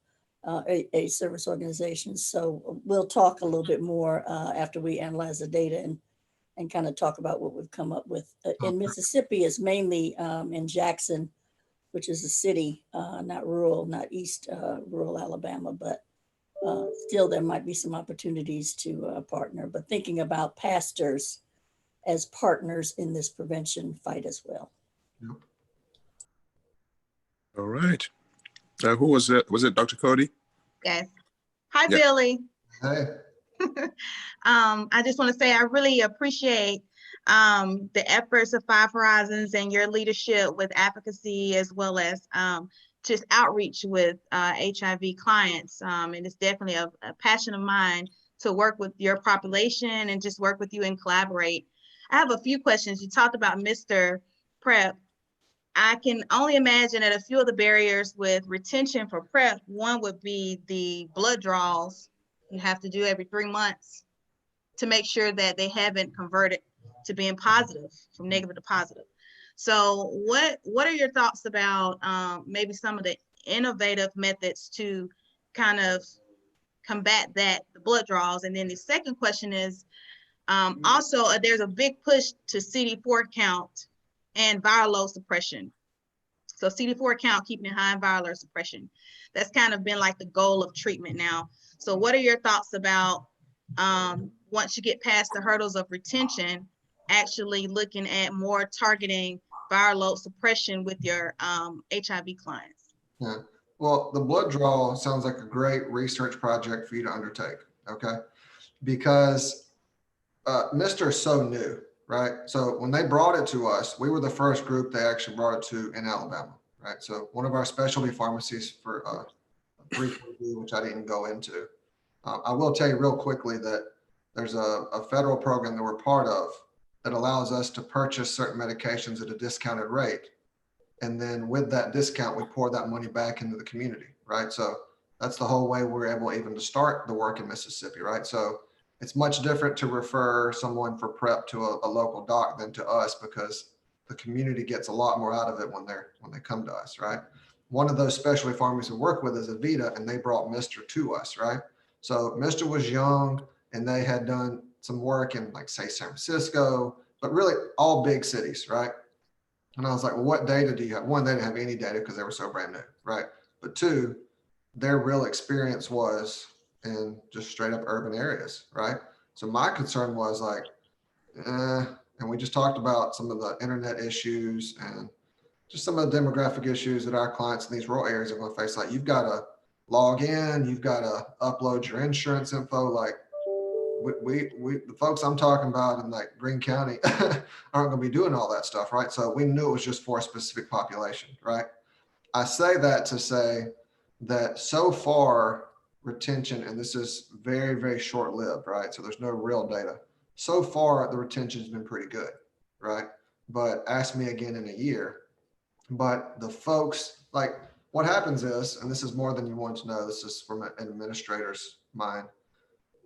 A service organization. So we'll talk a little bit more after we analyze the data and kind of talk about what we've come up with. In Mississippi, it's mainly in Jackson, which is a city, not rural, not east rural Alabama, but still there might be some opportunities to partner, but thinking about pastors as partners in this prevention fight as well. Yep. All right. Who was it? Was it Dr. Cody? Yes. Hi, Billy. Hey. I just want to say I really appreciate the efforts of Five Horizons and your leadership with advocacy, as well as just outreach with HIV clients. And it's definitely a passion of mine to work with your population and just work with you and collaborate. I have a few questions. You talked about Mr. PrEP. I can only imagine that a few of the barriers with retention for PrEP, one would be the blood draws you have to do every 3 months to make sure that they haven't converted to being positive, from negative to positive. So what are your thoughts about maybe some of the innovative methods to kind of combat that, the blood draws? And then the second question is, also there's a big push to CD4 count and viral load suppression. So CD4 count, keeping it high, and viral load suppression. That's kind of been like the goal of treatment now. So what are your thoughts about once you get past the hurdles of retention, actually looking at more targeting viral load suppression with your HIV clients? Yeah. Well, the blood draw sounds like a great research project for you to undertake, okay? Because Mr. is so new, right? So when they brought it to us, we were the first group they actually brought it to in Alabama, right? So one of our specialty pharmacies for 340B, which I didn't go into. I will tell you real quickly that there's a federal program that we're part of that allows us to purchase certain medications at a discounted rate. And then with that discount, we pour that money back into the community, right? So that's the whole way we're able even to start the work in Mississippi, right? So it's much different to refer someone for PrEP to a local doc than to us, because the community gets a lot more out of it when they come to us, right? One of those specialty pharmacies we work with is Avita, and they brought Mr. to us, right? So Mr. was young, and they had done some work in, like, say, San Francisco, but really all big cities, right? And I was like, well, what data do you have? One, they didn't have any data because they were so brand new, right? But two, their real experience was in just straight up urban areas, right? So my concern was like, and we just talked about some of the internet issues and just some of the demographic issues that our clients in these rural areas are going to face. Like, you've got to log in, you've got to upload your insurance info. Like, the folks I'm talking about in like Greene County aren't going to be doing all that stuff, right? So we knew it was just for a specific population, right? I say that to say that so far retention, and this is very, very short-lived, right? So there's no real data. So far, the retention has been pretty good, right? But ask me again in a year. But the folks, like, what happens is, and this is more than you want to know, this is from an administrator's mind,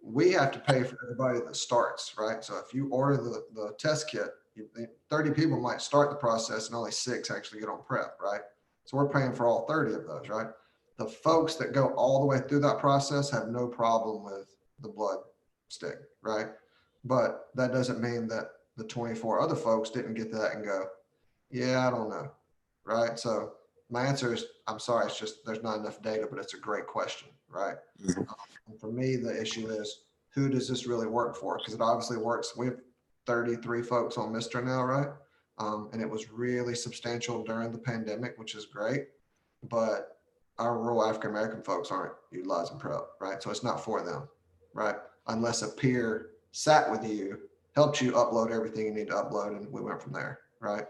we have to pay for everybody that starts, right? So if you order the test kit, 30 people might start the process and only 6 actually get on PrEP, right? So we're paying for all 30 of those, right? The folks that go all the way through that process have no problem with the blood stick, right? But that doesn't mean that the 24 other folks didn't get to that and go, yeah, I don't know, right? So my answer is, I'm sorry, it's just there's not enough data, but it's a great question, right? And for me, the issue is, who does this really work for? Because it obviously works. We have 33 folks on Mr. now, right? And it was really substantial during the pandemic, which is great. But our rural African-American folks aren't utilizing PrEP, right? So it's not for them, right? Unless a peer sat with you, helped you upload everything you need to upload, and we went from there, right?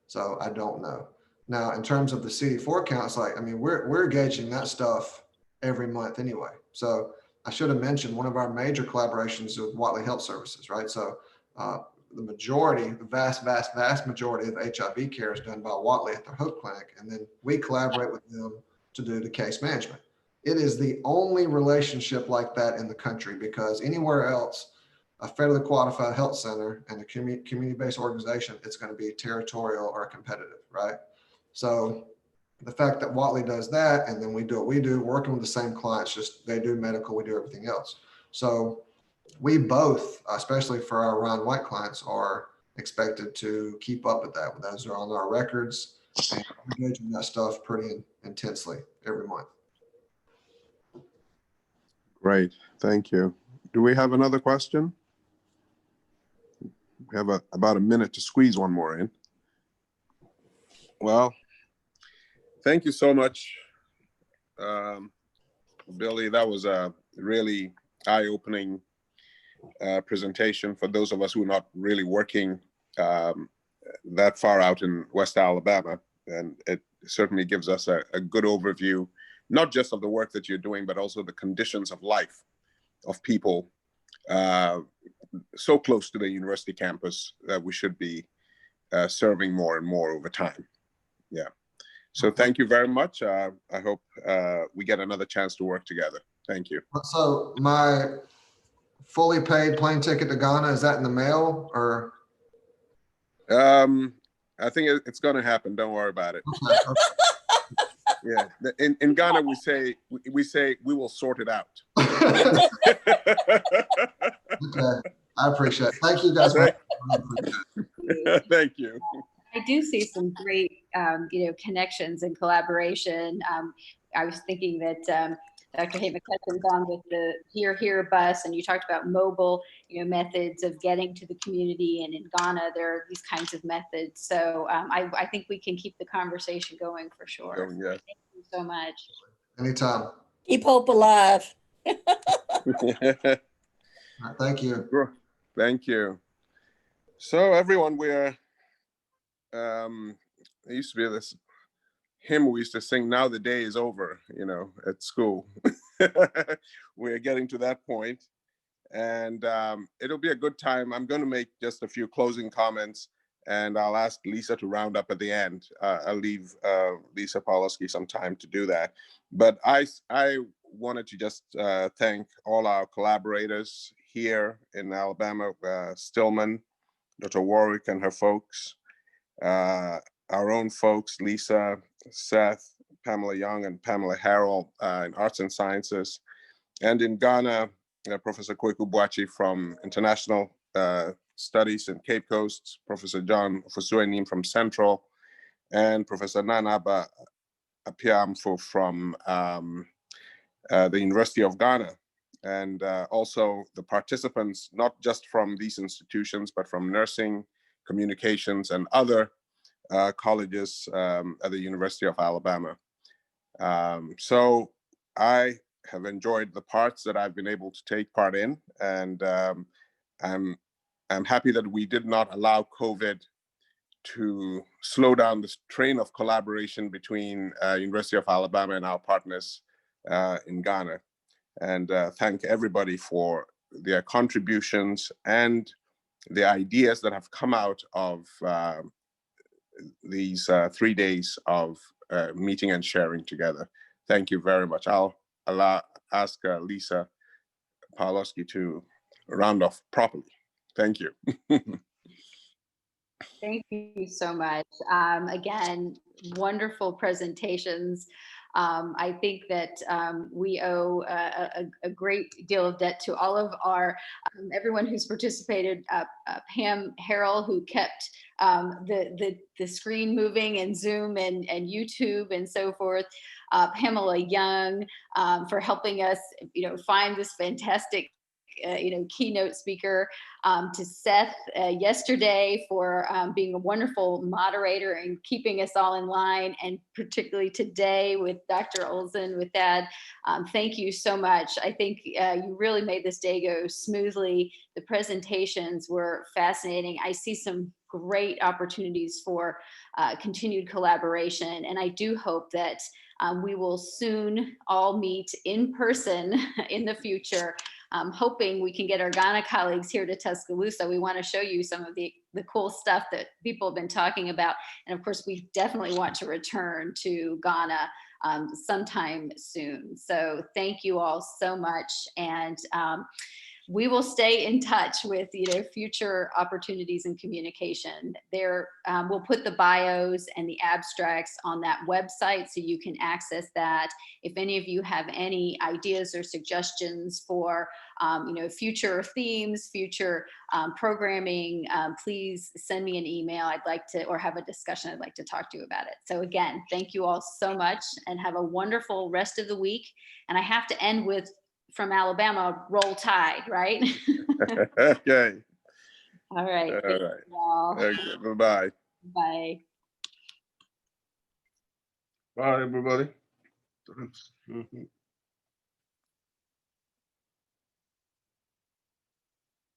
So I don't know. Now, in terms of the CD4 count, it's like, I mean, we're gauging that stuff every month anyway. So I should have mentioned one of our major collaborations with Watley Health Services, right? So the majority, the vast majority of HIV care is done by Watley at their Hope Clinic. And then we collaborate with them to do the case management. It is the only relationship like that in the country, because anywhere else, a federally qualified health center and a community-based organization, it's going to be territorial or competitive, right? So the fact that Watley does that, and then we do what we do, working with the same clients, just they do medical, we do everything else. So we both, especially for our Ryan White clients, are expected to keep up with that. Those are on our records, and engaging that stuff pretty intensely every month. Great, thank you. Do we have another question? We have about a minute to squeeze one more in. Well, thank you so much, Billy. That was a really eye-opening presentation for those of us who are not really working that far out in West Alabama. And certainly gives us a good overview, not just of the work that you're doing, but also the conditions of life of people so close to the university campus that we should be serving more and more over time. Yeah. So thank you very much. I hope we get another chance to work together. Thank you. So my fully paid plane ticket to Ghana, is that in the mail or? I think it's going to happen. Don't worry about it. Yeah. In Ghana, we say we will sort it out. Okay. I appreciate it. Thank you guys. Thank you. I do see some great, connections and collaboration. I was thinking that Dr. Hay McCutcheon's on with the Here bus, and you talked about mobile, methods of getting to the community. And in Ghana, there are these kinds of methods. So I think we can keep the conversation going for sure. Yeah. Thank you so much. Anytime. Keep hope alive. Thank you. Thank you. So everyone, we're there used to be this hymn we used to sing, "Now the day is over," at school. We're getting to that point, and it'll be a good time. I'm going to make just a few closing comments, and I'll ask Lisa to round up at the end. I'll leave Lisa Pawlowski some time to do that. But I wanted to just thank all our collaborators here in Alabama, Stillman, Dr. Warwick and her folks, our own folks, Lisa, Seth, Pamela Young, and Pamela Harrell in Arts and Sciences. And in Ghana, Professor Kweku Boachi from International Studies in Cape Coast, Professor John Ofosuenim from Central, and Professor Nanaba Apiamfo from the University of Ghana. And also the participants, not just from these institutions, but from nursing, communications, and other colleges at the University of Alabama. So I have enjoyed the parts that I've been able to take part in, and I'm happy that we did not allow COVID to slow down this train of collaboration between University of Alabama and our partners in Ghana. And thank everybody for their contributions and the ideas that have come out of these 3 days of meeting and sharing together. Thank you very much. I'll ask Lisa Pawlowski to round off properly. Thank you. Thank you so much. Again, wonderful presentations. I think that we owe a great deal of debt to all of our, everyone who's participated, Pam Harrell, who kept the screen moving, and Zoom and YouTube and so forth, Pamela Young for helping us, find this fantastic keynote speaker, to Seth yesterday for being a wonderful moderator and keeping us all in line, and particularly today with Dr. Olsen with that. Thank you so much. I think you really made this day go smoothly. The presentations were fascinating. I see some great opportunities for continued collaboration, and I do hope that we will soon all meet in person in the future. Hoping we can get our Ghana colleagues here to Tuscaloosa. We want to show you some of the cool stuff that people have been talking about. And of course, we definitely want to return to Ghana sometime soon. So thank you all so much. And we will stay in touch with future opportunities and communication. We'll put the bios and the abstracts on that website so you can access that. If any of you have any ideas or suggestions for future themes, future programming, please send me an email. I'd like to, or have a discussion. I'd like to talk to you about it. So again, thank you all so much, and have a wonderful rest of the week. And I have to end with, from Alabama, roll tide, right? Okay. All right. All Thank right. you all. Okay. Bye-bye. Bye. Bye, everybody.